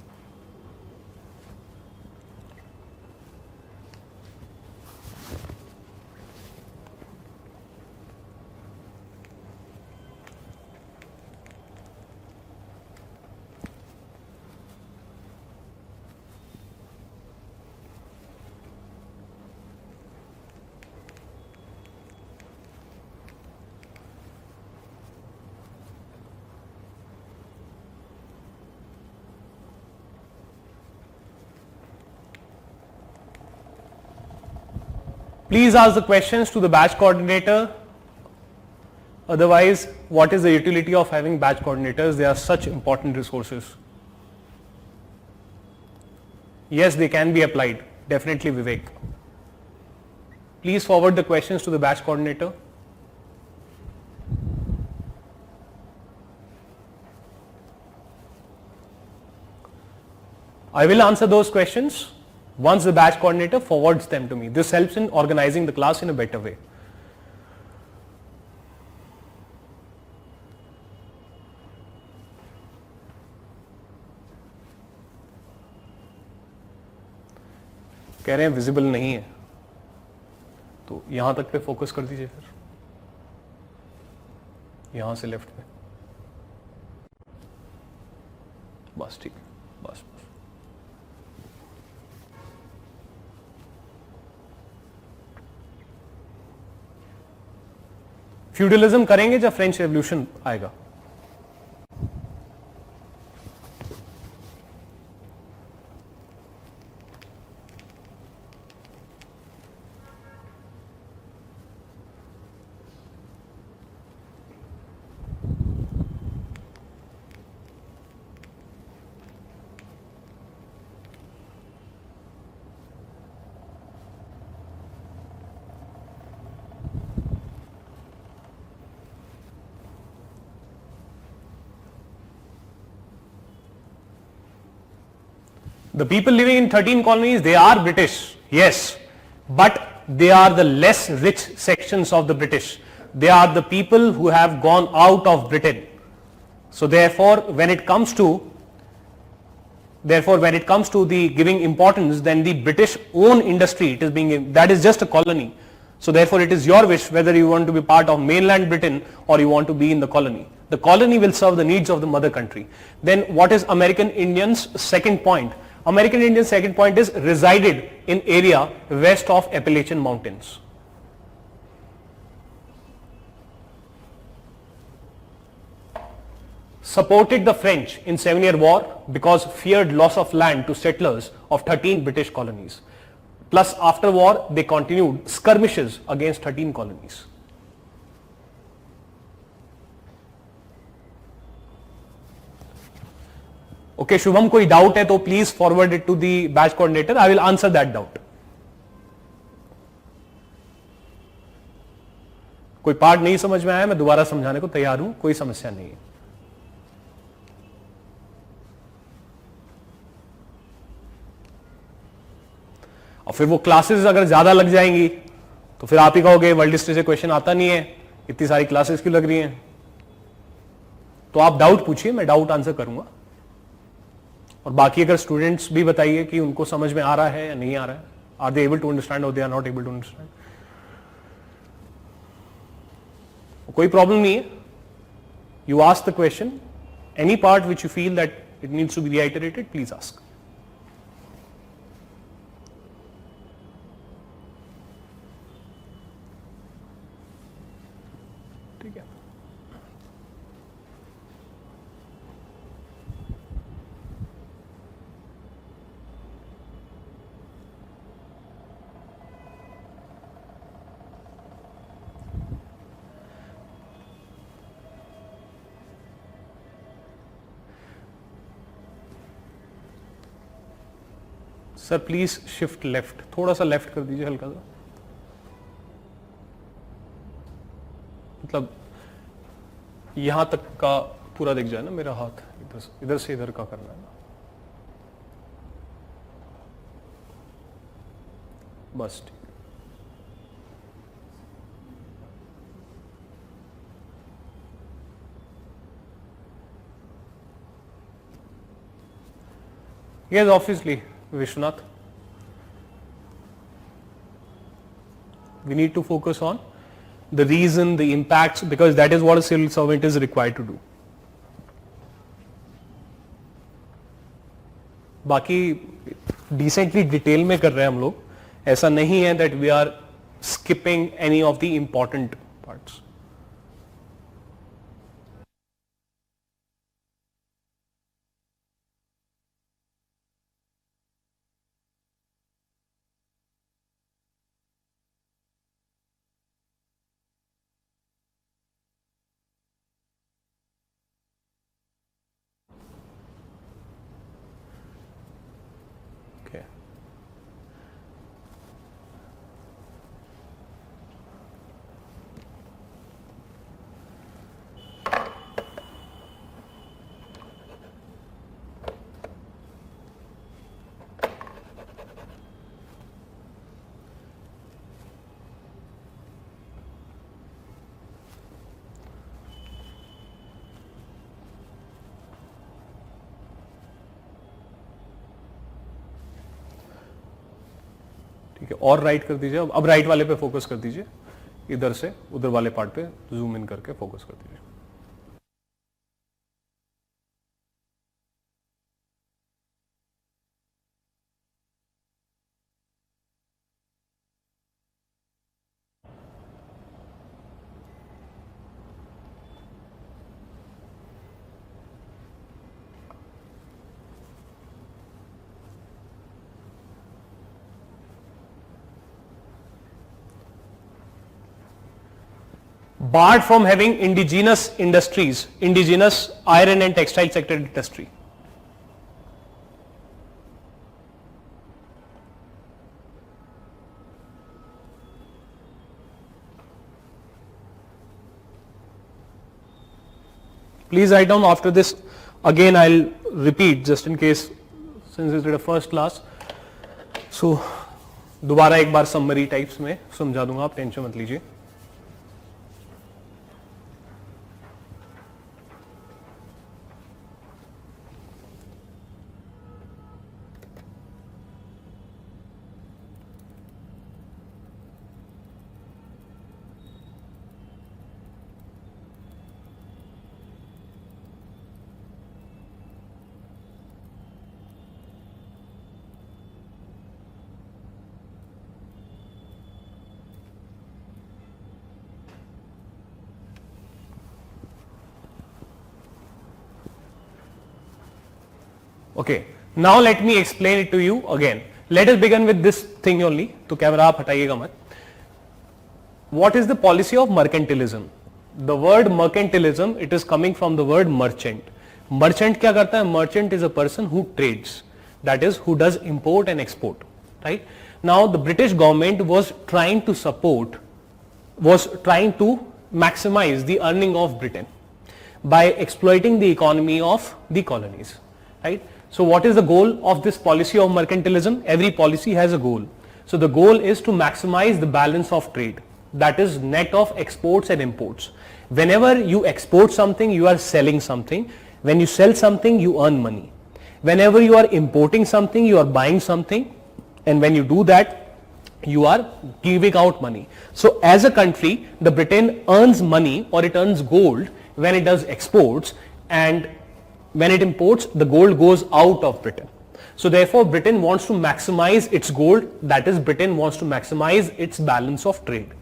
Please ask the questions to the batch coordinator. Otherwise, what is the utility of having batch coordinators? They are such important resources. Yes, they can be applied. Definitely, Vivek. Please forward the questions to the batch coordinator. I will answer those questions once the batch coordinator forwards them to me. This helps in organizing the class in a better way. कह रहे हैं visible नहीं है, तो यहां तक पे focus कर दीजिए, फिर यहां से लेफ्ट पे, बस ठीक है, बस फ्यूडलिज्म करेंगे जब फ्रेंच रेवोल्यूशन आएगा. The people living in 13 colonies, they are British, yes, but they are the less rich sections of the British. They are the people who have gone out of Britain. So therefore, when it comes to the giving importance, then the British own industry, it is being, that is just a colony. So therefore, it is your wish whether you want to be part of mainland Britain or you want to be in the colony. The colony will serve the needs of the mother country. Then what is American Indians' second point? American Indians' second point is resided in area west of Appalachian Mountains. Supported the French in 7-year war because feared loss of land to settlers of 13 British colonies. Plus after war they continued skirmishes against 13 colonies. Okay, Shubham, कोई doubt है तो please forward it to the batch coordinator. I will answer that doubt. कोई part नहीं समझ में आया, मैं दोबारा समझाने को तैयार हूं, कोई समस्या नहीं है. और फिर वो क्लासेस अगर ज्यादा लग जाएंगी तो फिर आप ही कहोगे वर्ल्ड हिस्ट्री से क्वेश्चन आता नहीं है, इतनी सारी क्लासेस क्यों लग रही हैं. तो आप डाउट पूछिए, मैं डाउट आंसर करूंगा. और बाकी अगर स्टूडेंट्स भी बताइए कि उनको समझ में आ रहा है या नहीं आ रहा है. Are they able to understand और they are not able to understand. कोई प्रॉब्लम नहीं है. You ask the question, any part which you feel that it needs to be reiterated, please ask. ठीक है. सर प्लीज शिफ्ट लेफ्ट, थोड़ा सा left कर दीजिए, हल्का सा. मतलब यहां तक का पूरा दिख जाए ना मेरा हाथ, इधर से इधर का करना है ना. बस ठीक. Yes, obviously, Vishwanath. We need to focus on the reason, the impacts, because that is what a civil servant is required to do. बाकी डिसेंटली डिटेल में कर रहे हैं हम लोग, ऐसा नहीं है that we are skipping any of the important parts. ठीक है, और राइट कर दीजिए, अब राइट वाले पे फोकस कर दीजिए, इधर से उधर वाले पार्ट पे जूम इन करके फोकस कर दीजिए। Barred from having indigenous industries, indigenous iron and textile sector industry. Please write down after this. Again, I'll repeat just in case, since it's the first class. So, दोबारा एक बार summary types में समझा दूंगा, आप tension मत लीजिए। Okay, now let me explain it to you again. Let us begin with this thing only. तो camera आप हटाइएगा मत. What is the policy of mercantilism? The word mercantilism, it is coming from the word merchant. Merchant क्या करता है? Merchant is a person who trades, that is who does import and export, right? Now the British government was trying to maximize the earning of Britain by exploiting the economy of the colonies, right? So what is the goal of this policy of mercantilism? Every policy has a goal. So the goal is to maximize the balance of trade, that is net of exports and imports. Whenever you export something, you are selling something. When you sell something, you earn money. Whenever you are importing something, you are buying something, and when you do that, you are giving out money. So as a country, the Britain earns money, or it earns gold when it does exports, and when it imports, the gold goes out of Britain. So therefore, Britain wants to maximize its gold, that is Britain wants to maximize its balance of trade.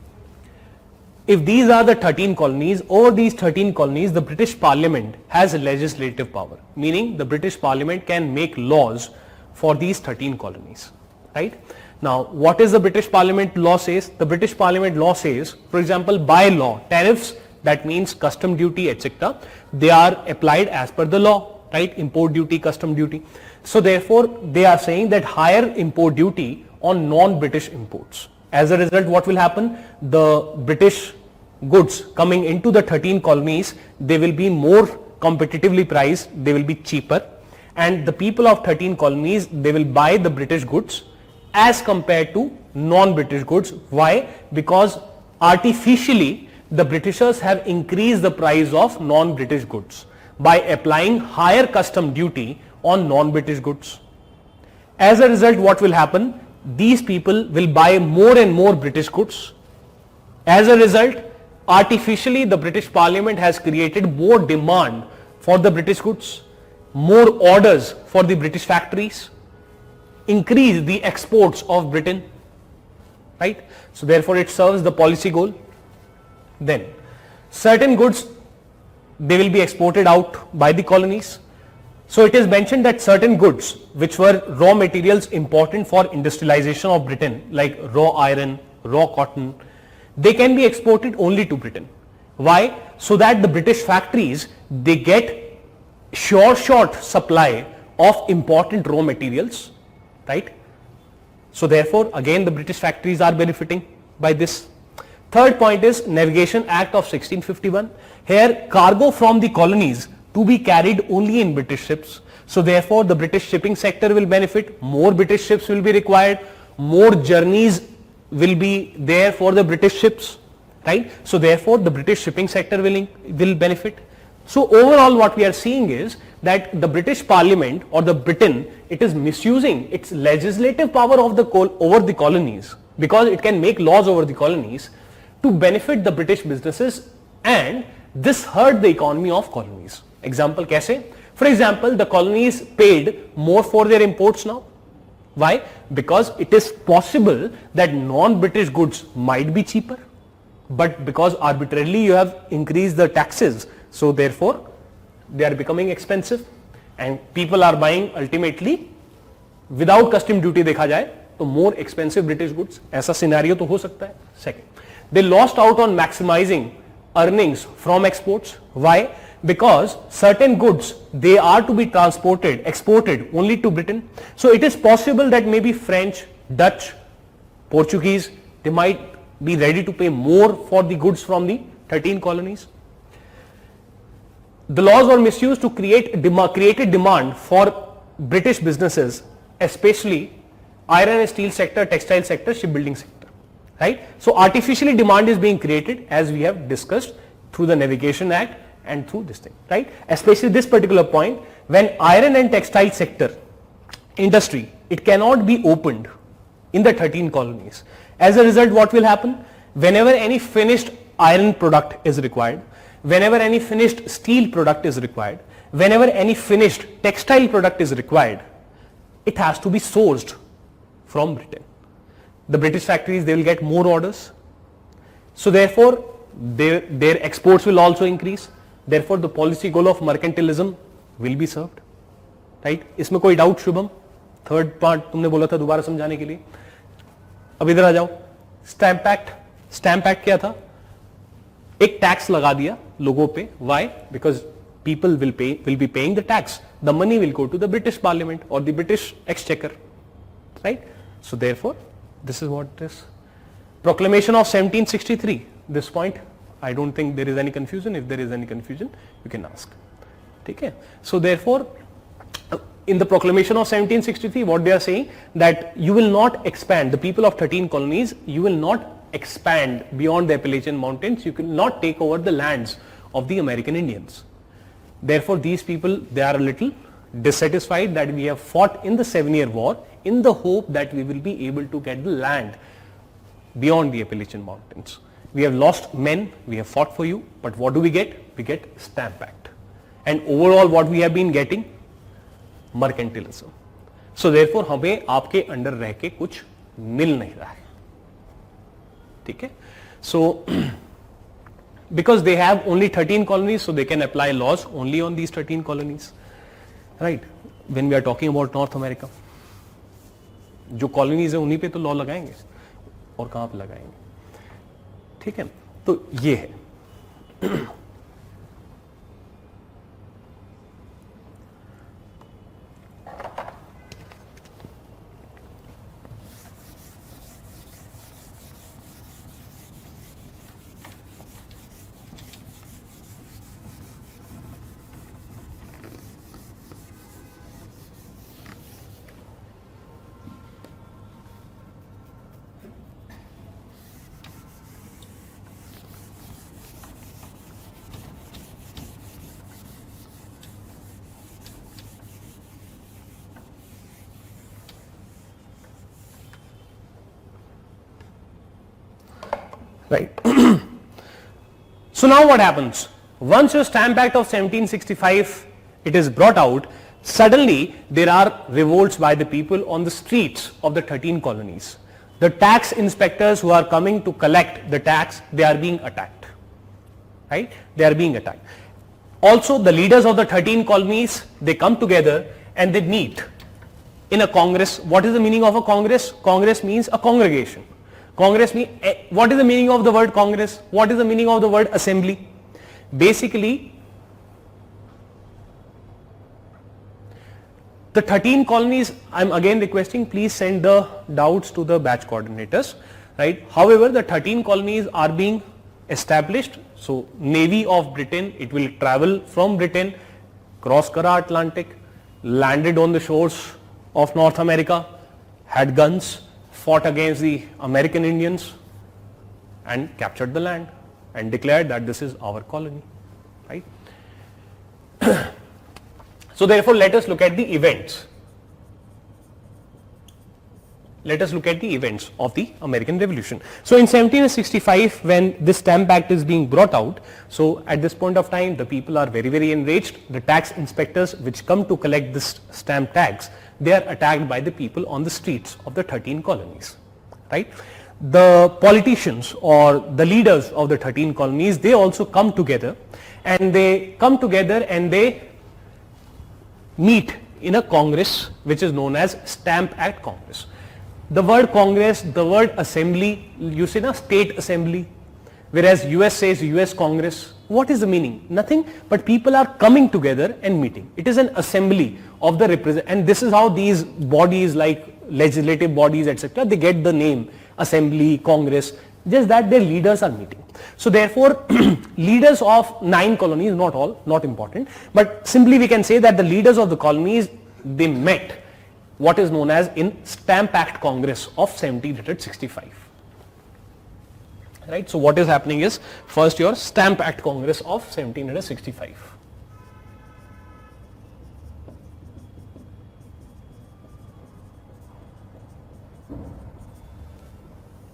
If these are the 13 colonies, over these 13 colonies, the British Parliament has legislative power, meaning the British Parliament can make laws for these 13 colonies, right? Now, what is the British Parliament law says? The British Parliament law says, for example, by law, tariffs, that means custom duty, etc., they are applied as per the law, right? Import duty, custom duty. So therefore, they are saying that higher import duty on non-British imports. As a result, what will happen? The British goods coming into the 13 colonies, they will be more competitively priced, they will be cheaper, and the people of 13 colonies, they will buy the British goods as compared to non-British goods. Why? Because artificially, the Britishers have increased the price of non-British goods by applying higher custom duty on non-British goods. As a result, what will happen? These people will buy more and more British goods. As a result, artificially the British Parliament has created more demand for the British goods, more orders for the British factories, increase the exports of Britain, right? So therefore it serves the policy goal. Then certain goods, they will be exported out by the colonies. So it is mentioned that certain goods which were raw materials important for industrialization of Britain, like raw iron, raw cotton, they can be exported only to Britain. Why? So that the British factories, they get short supply of important raw materials, right? So therefore again the British factories are benefiting by this. Third point is Navigation Act of 1651. Here cargo from the colonies to be carried only in British ships. So therefore the British shipping sector will benefit, more British ships will be required, more journeys will be there for the British ships, right? So therefore the British shipping sector will benefit. So overall what we are seeing is that the British Parliament or the Britain, it is misusing its legislative power of over the colonies, because it can make laws over the colonies to benefit the British businesses, and this hurt the economy of colonies. Example kaise? For example, the colonies paid more for their imports now. Why? Because it is possible that non-British goods might be cheaper, but because arbitrarily you have increased the taxes, so therefore they are becoming expensive and people are buying ultimately without custom duty देखा जाए तो more expensive British goods. ऐसा scenario तो हो सकता है. Second, they lost out on maximizing earnings from exports. Why? Because certain goods, they are to be exported only to Britain. So it is possible that maybe French, Dutch, Portuguese, they might be ready to pay more for the goods from the 13 colonies. The laws were misused to create demand for British businesses, especially iron and steel sector, textile sector, shipbuilding sector, right? So artificially demand is being created, as we have discussed through the Navigation Act and through this thing, right? Especially this particular point, when iron and textile sector industry, it cannot be opened in the 13 colonies. As a result, what will happen? Whenever any finished iron product is required, whenever any finished steel product is required, whenever any finished textile product is required, it has to be sourced from Britain. The British factories, they will get more orders. So therefore, their exports will also increase. Therefore, the policy goal of mercantilism will be served. Right? इसमें कोई doubt Shubham? Third part तुमने बोला था दोबारा समझाने के लिए. अब इधर आ जाओ. Stamp Act. Stamp Act क्या था? एक टैक्स लगा दिया लोगों पे. Why? Because people will be paying the tax. The money will go to the British Parliament or the British Exchequer. Right? So therefore, this is what it is. Proclamation of 1763. This point, I don't think there is any confusion. If there is any confusion, you can ask. Okay? So therefore, in the proclamation of 1763, what they are saying, that you will not expand, the people of 13 colonies, you will not expand beyond the Appalachian Mountains, you will not take over the lands of the American Indians. Therefore, these people, they are a little dissatisfied that we have fought in the 7-year war in the hope that we will be able to get the land beyond the Appalachian Mountains. We have lost men, we have fought for you, but what do we get? We get Stamp Act. And overall what we have been getting? Mercantilism. So therefore हमें आपके under रह के कुछ मिल नहीं रहा है. ठीक है? So because they have only 13 colonies, so they can apply laws only on these 13 colonies. Right? When we are talking about North America, जो colonies है उन्हीं पे तो law लगाएंगे और कहाँ पे लगाएंगे. ठीक है, तो ये है. Right. So now what happens? Once your Stamp Act of 1765 it is brought out, suddenly there are revolts by the people on the streets of the 13 colonies. The tax inspectors who are coming to collect the tax, they are being attacked. Right? They are being attacked. Also the leaders of the 13 colonies, they come together and they meet in a congress. What is the meaning of a congress? Congress means a congregation. Congress means, what is the meaning of the word Congress? What is the meaning of the word assembly? Basically, the 13 colonies, I am again requesting, please send the doubts to the batch coordinators. Right? However, the 13 colonies are being established. So, Navy of Britain, it will travel from Britain, cross Kara Atlantic, landed on the shores of North America, had guns, fought against the American Indians and captured the land and declared that this is our colony. Right? So therefore, let us look at the events. Let us look at the events of the American Revolution. So in 1765, when this Stamp Act is being brought out, so at this point of time, the people are very, very enraged. The tax inspectors which come to collect this stamp tax, they are attacked by the people on the streets of the 13 colonies, right? The politicians or the leaders of the 13 colonies, they also come together, and they meet in a congress which is known as Stamp Act Congress. The word Congress, the word assembly, you say na state assembly, whereas US says US Congress. What is the meaning? Nothing, but people are coming together and meeting. It is an assembly of the and this is how these bodies like legislative bodies, etc., they get the name assembly, Congress, just that their leaders are meeting. So therefore, leaders of 9 colonies, not all, not important, but simply we can say that the leaders of the colonies, they met what is known as in Stamp Act Congress of 1765. Right? So what is happening is, first your Stamp Act Congress of 1765.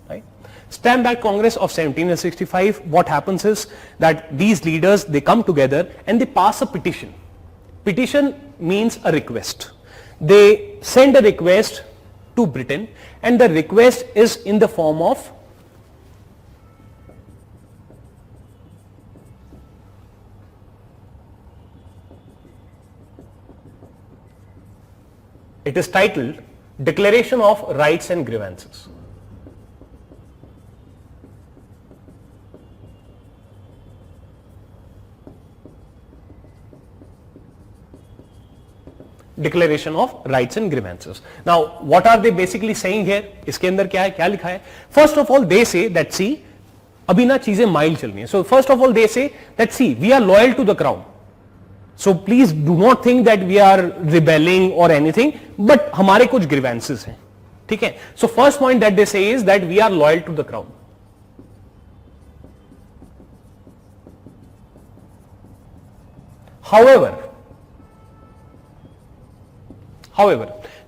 Right? Stamp Act Congress of 1765, what happens is that these leaders, they come together and they pass a petition. Petition means a request. They send a request to Britain, and the request is in the form of it is titled Declaration of Rights and Grievances. Declaration of Rights and Grievances. Now, what are they basically saying here? इसके अंदर क्या है, क्या लिखा है? First of all, they say that see, अभी ना चीजें माइल्ड चल रही हैं. So first of all, they say that see, we are loyal to the crown. So please do not think that we are rebelling or anything, but हमारे कुछ grievances हैं. ठीक है? So first point that they say is that we are loyal to the crown. However,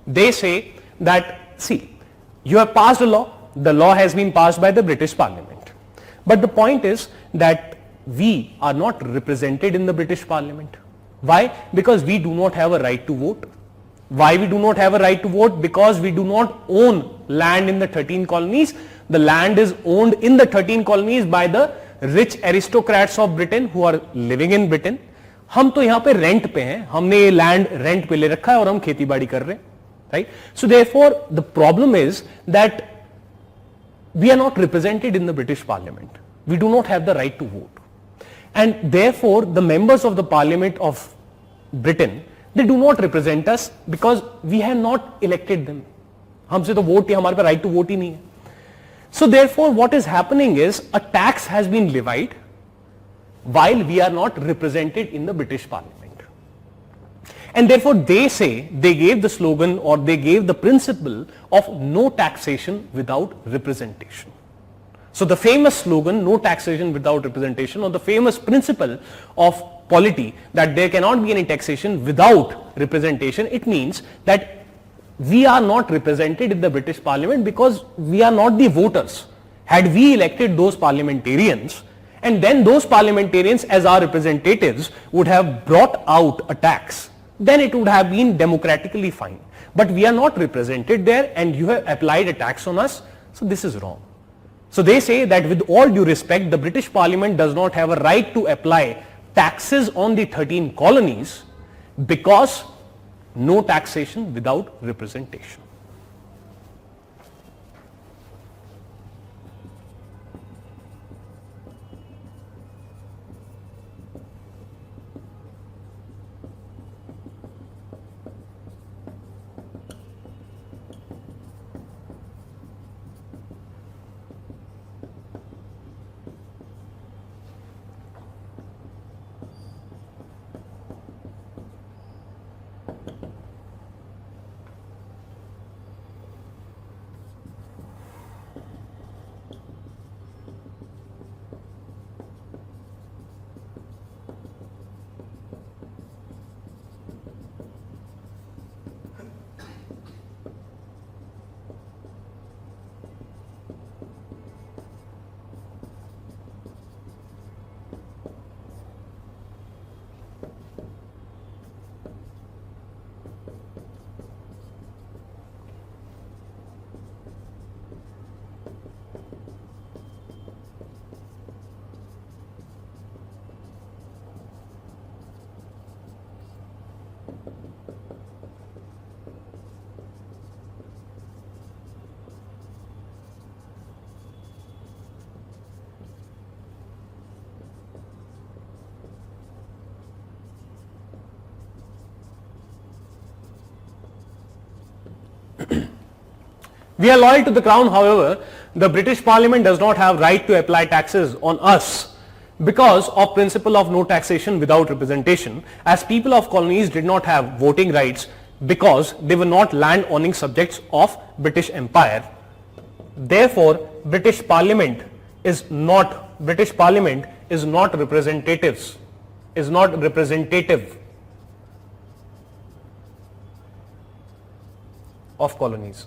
they say that, see, you have passed a law, the law has been passed by the British Parliament. But the point is that we are not represented in the British Parliament. Why? Because we do not have a right to vote. Why we do not have a right to vote? Because we do not own land in the 13 colonies. The land is owned in the 13 colonies by the rich aristocrats of Britain who are living in Britain. हम तो यहाँ पे rent पे हैं, हमने ये land rent पे ले रखा है और हम खेती बाड़ी कर रहे हैं, right? So therefore the problem is that we are not represented in the British parliament. We do not have the right to vote, and therefore the members of the parliament of Britain, they do not represent us because we have not elected them. हमसे तो vote, हमारे पास right to vote ही नहीं है. So therefore what is happening is a tax has been levied while we are not represented in the British Parliament. And therefore they say, they gave the slogan or they gave the principle of no taxation without representation. So the famous slogan, no taxation without representation, or the famous principle of polity that there cannot be any taxation without representation, it means that we are not represented in the British Parliament because we are not the voters. Had we elected those parliamentarians, and then those parliamentarians as our representatives would have brought out a tax, then it would have been democratically fine. But we are not represented there and you have applied a tax on us, so this is wrong. So they say that with all due respect, the British Parliament does not have a right to apply taxes on the 13 colonies because no taxation without representation. We are loyal to the crown, however, the British Parliament does not have right to apply taxes on us because of principle of no taxation without representation, as people of colonies did not have voting rights because they were not land owning subjects of British Empire. Therefore, British Parliament is not representative of colonies,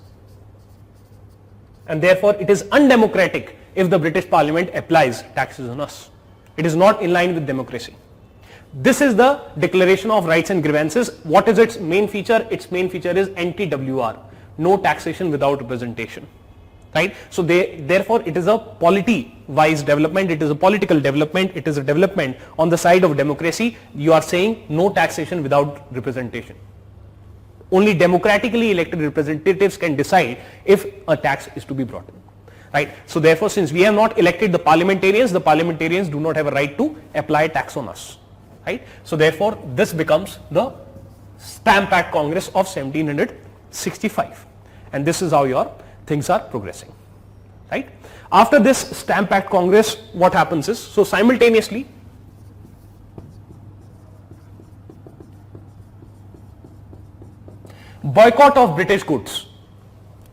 and therefore it is undemocratic if the British Parliament applies taxes on us. It is not in line with democracy. This is the Declaration of Rights and Grievances. What is its main feature? Its main feature is anti-WR, no taxation without representation. Right? So therefore it is a polity-wise development, it is a political development, it is a development on the side of democracy. You are saying no taxation without representation. Only democratically elected representatives can decide if a tax is to be brought in. Right? So therefore, since we have not elected the parliamentarians do not have a right to apply tax on us. Right? So therefore, this becomes the Stamp Act Congress of 1765, and this is how your things are progressing. Right? After this Stamp Act Congress, what happens is, so simultaneously boycott of British goods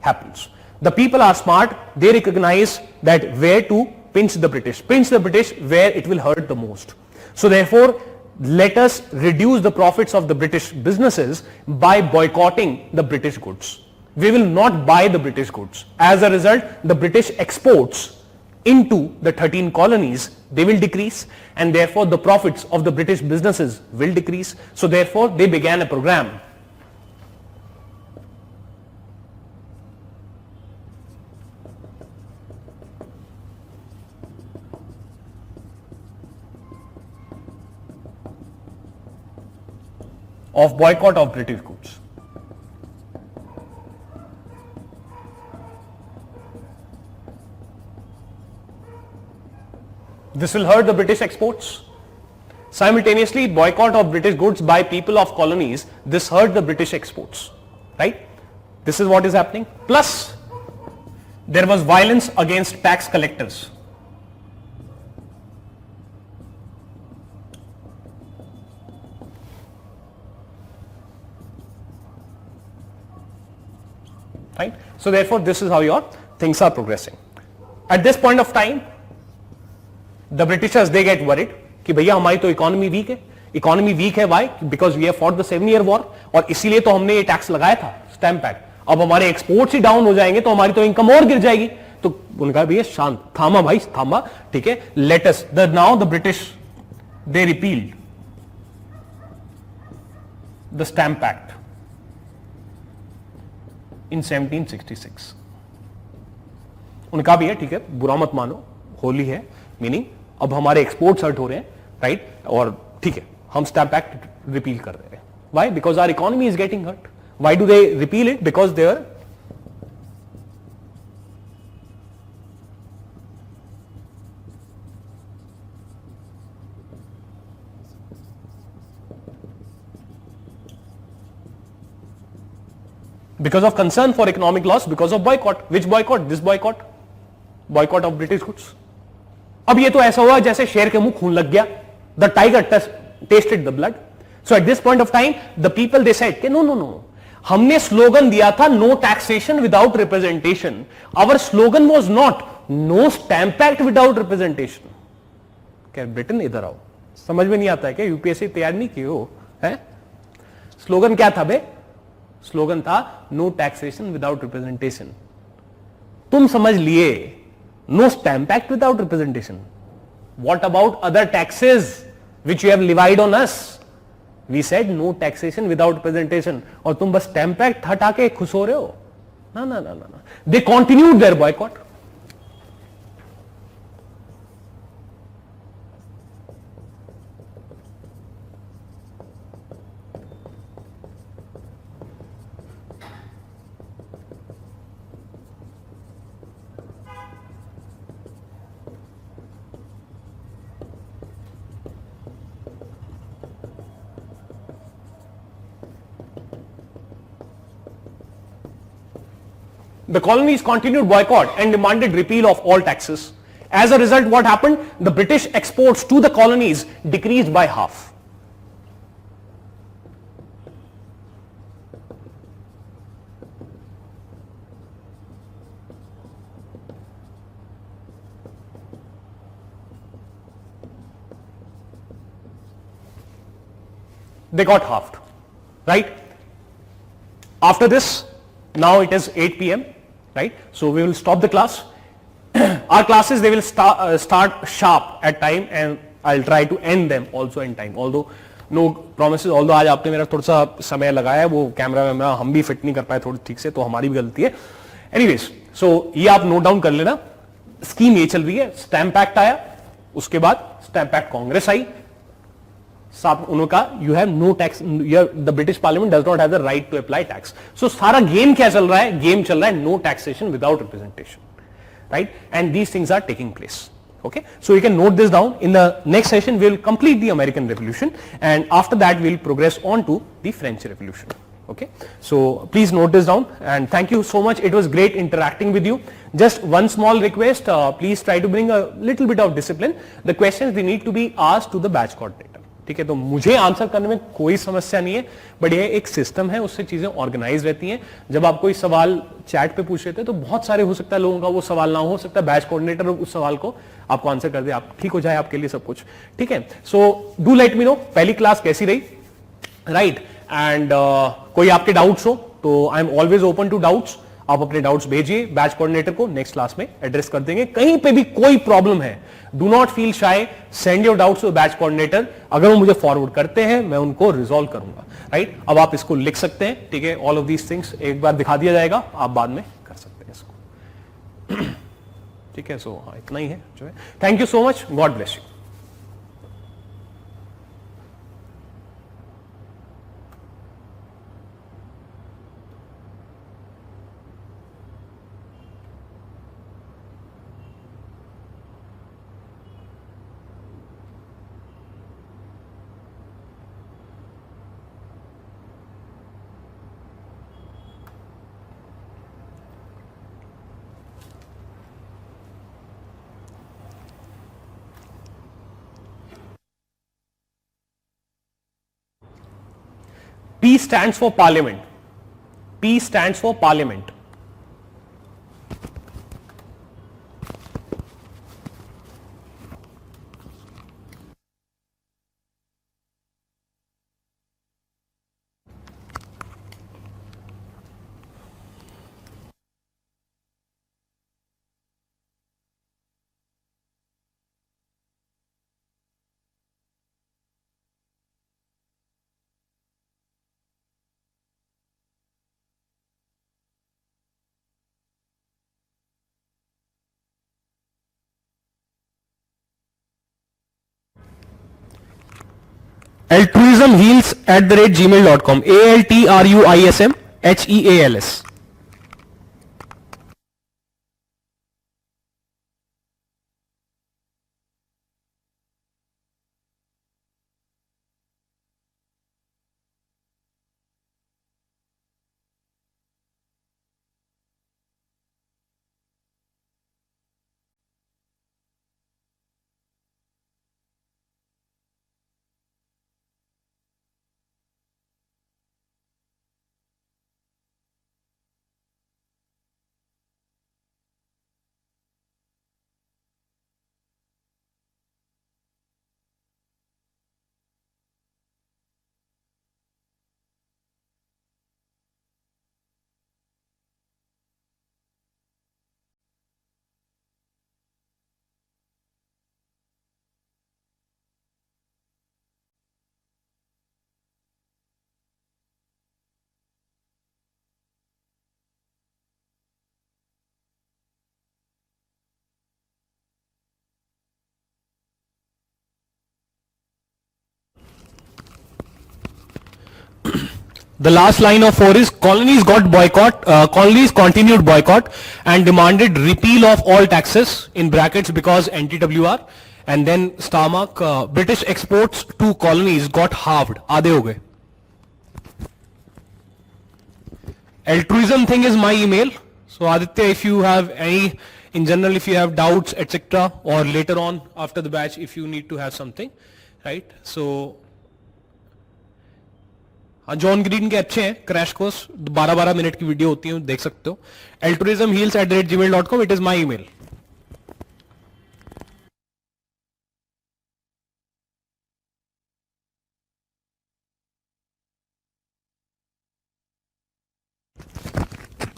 happens. The people are smart, they recognize that where to pinch the British where it will hurt the most. So therefore, let us reduce the profits of the British businesses by boycotting the British goods. We will not buy the British goods. As a result, the British exports into the 13 colonies, they will decrease, and therefore the profits of the British businesses will decrease. So therefore, they began a program of boycott of British goods. This will hurt the British exports. Simultaneously, boycott of British goods by people of colonies, this hurt the British exports. Right? This is what is happening. Plus, there was violence against tax collectors. Right? So therefore, this is how your things are progressing. At this point of time, the Britishers, they get worried कि भैया हमारी तो economy weak है. Economy weak है why? Because we have fought the 7 year war, और इसीलिए तो हमने ये टैक्स लगाया था, स्टैम्प एक्ट. अब हमारे एक्सपोर्ट्स ही डाउन हो जाएंगे तो हमारी तो इनकम और गिर जाएगी. तो उनका भैया शांत, थामा भाई थामा, ठीक है. Let us now the British they repealed the stamp act in 1766. उनका भी है, ठीक है, बुरा मत मानो, होली है, मीनिंग अब हमारे एक्सपोर्ट्स हर्ट हो रहे हैं, राइट, और ठीक है, हम स्टैम्प एक्ट रिपील कर रहे हैं. Why? Because our economy is getting hurt. Why do they repeal it? Because they are because of concern for economic loss, because of boycott. Which boycott? This boycott. Boycott of British goods. अब ये तो ऐसा हुआ जैसे शेर के मुंह खून लग गया. The tiger tasted the blood. So at this point of time, the people they said, no, no, no. हमने स्लोगन दिया था no taxation without representation. Our slogan was not no stamp act without representation. क्या Britain इधर आओ, समझ में नहीं आता है क्या? यूपीएससी तैयार नहीं की हो है? स्लोगन क्या था बे? स्लोगन था नो टैक्सेशन विदाउट रिप्रेजेंटेशन. तुम समझ लिए no stamp act without representation. What about other taxes which you have levied on us? We said no taxation without representation, और तुम बस स्टैम्प एक्ट हटा के खुश हो रहे हो. ना ना ना ना. They continued their boycott. The colonies continued boycott and demanded repeal of all taxes. As a result, what happened? The British exports to the colonies decreased by half. They got halved, right? After this, now it is 8 p.m., right? So we will stop the class. Our classes, they will start sharp at time, and I'll try to end them also in time. Although no promises, although आज आपने मेरा थोड़ा सा समय लगाया है, वो camera में हम भी फिट नहीं कर पाए थोड़ी ठीक से, तो हमारी भी गलती है. Anyways, so ये आप नोट डाउन कर लेना. स्कीम ये चल रही है. स्टैम्प एक्ट आया, उसके बाद स्टैम्प एक्ट कांग्रेस आई. साहब उनका you have no tax, the British parliament does not have the right to apply tax. So सारा गेम क्या चल रहा है? गेम चल रहा है no taxation without representation, right? And these things are taking place. Okay, so you can note this down. In the next session we will complete the American Revolution, and after that we will progress on to the French Revolution. Okay, so please note this down, and thank you so much. It was great interacting with you. Just one small request, please try to bring a little bit of discipline. The questions, they need to be asked to the batch coordinator. ठीक है, तो मुझे answer करने में कोई समस्या नहीं है, बट ये एक सिस्टम है, उससे चीजें ऑर्गेनाइज रहती हैं. जब आप कोई सवाल चैट पे पूछ रहे थे तो बहुत सारे हो सकता है लोगों का वो सवाल ना हो सकता है बैच कोऑर्डिनेटर उस सवाल को आपको आंसर कर दे, आप ठीक हो जाए आपके लिए सब कुछ. ठीक है, so do let me know पहली क्लास कैसी रही, राइट? एंड कोई आपके डाउट्स हो तो I am always open to doubts. आप अपने डाउट्स भेजिए बैच कोऑर्डिनेटर को, नेक्स्ट क्लास में एड्रेस कर देंगे. कहीं पे भी कोई प्रॉब्लम है, do not feel shy, send your doubts to batch coordinator. अगर वो मुझे फॉरवर्ड करते हैं मैं उनको रिजॉल्व करूंगा, राइट? अब आप इसको लिख सकते हैं, ठीक है? ऑल ऑफ दीज थिंग्स एक बार दिखा दिया जाएगा, आप बाद में कर सकते हैं इसको. ठीक है, सो इतना ही है जो है. Thank you so much, God bless you. P stands for parliament. P stands for parliament. altruismheals@gmail.com. ALTRUISMHEALS. The last line of 4 is colonies continued boycott and demanded repeal of all taxes in brackets because anti-WR, and then star mark, British exports to colonies got halved, आधे हो गए. Altruism thing is my email, So Aditya, if you have any, in general, if you have doubts, etc., or later on after the batch, if you need to have something, right? So John green के अच्छे हैं crash course, 12-12 minute की video होती है, देख सकते हो. altruismheals@gmail.com, it is my email.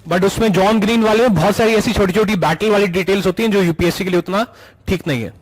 But उसमें जॉन ग्रीन वाले में बहुत सारी ऐसी छोटी छोटी बैटल वाली डिटेल्स होती हैं जो यूपीएससी के लिए उतना ठीक नहीं है.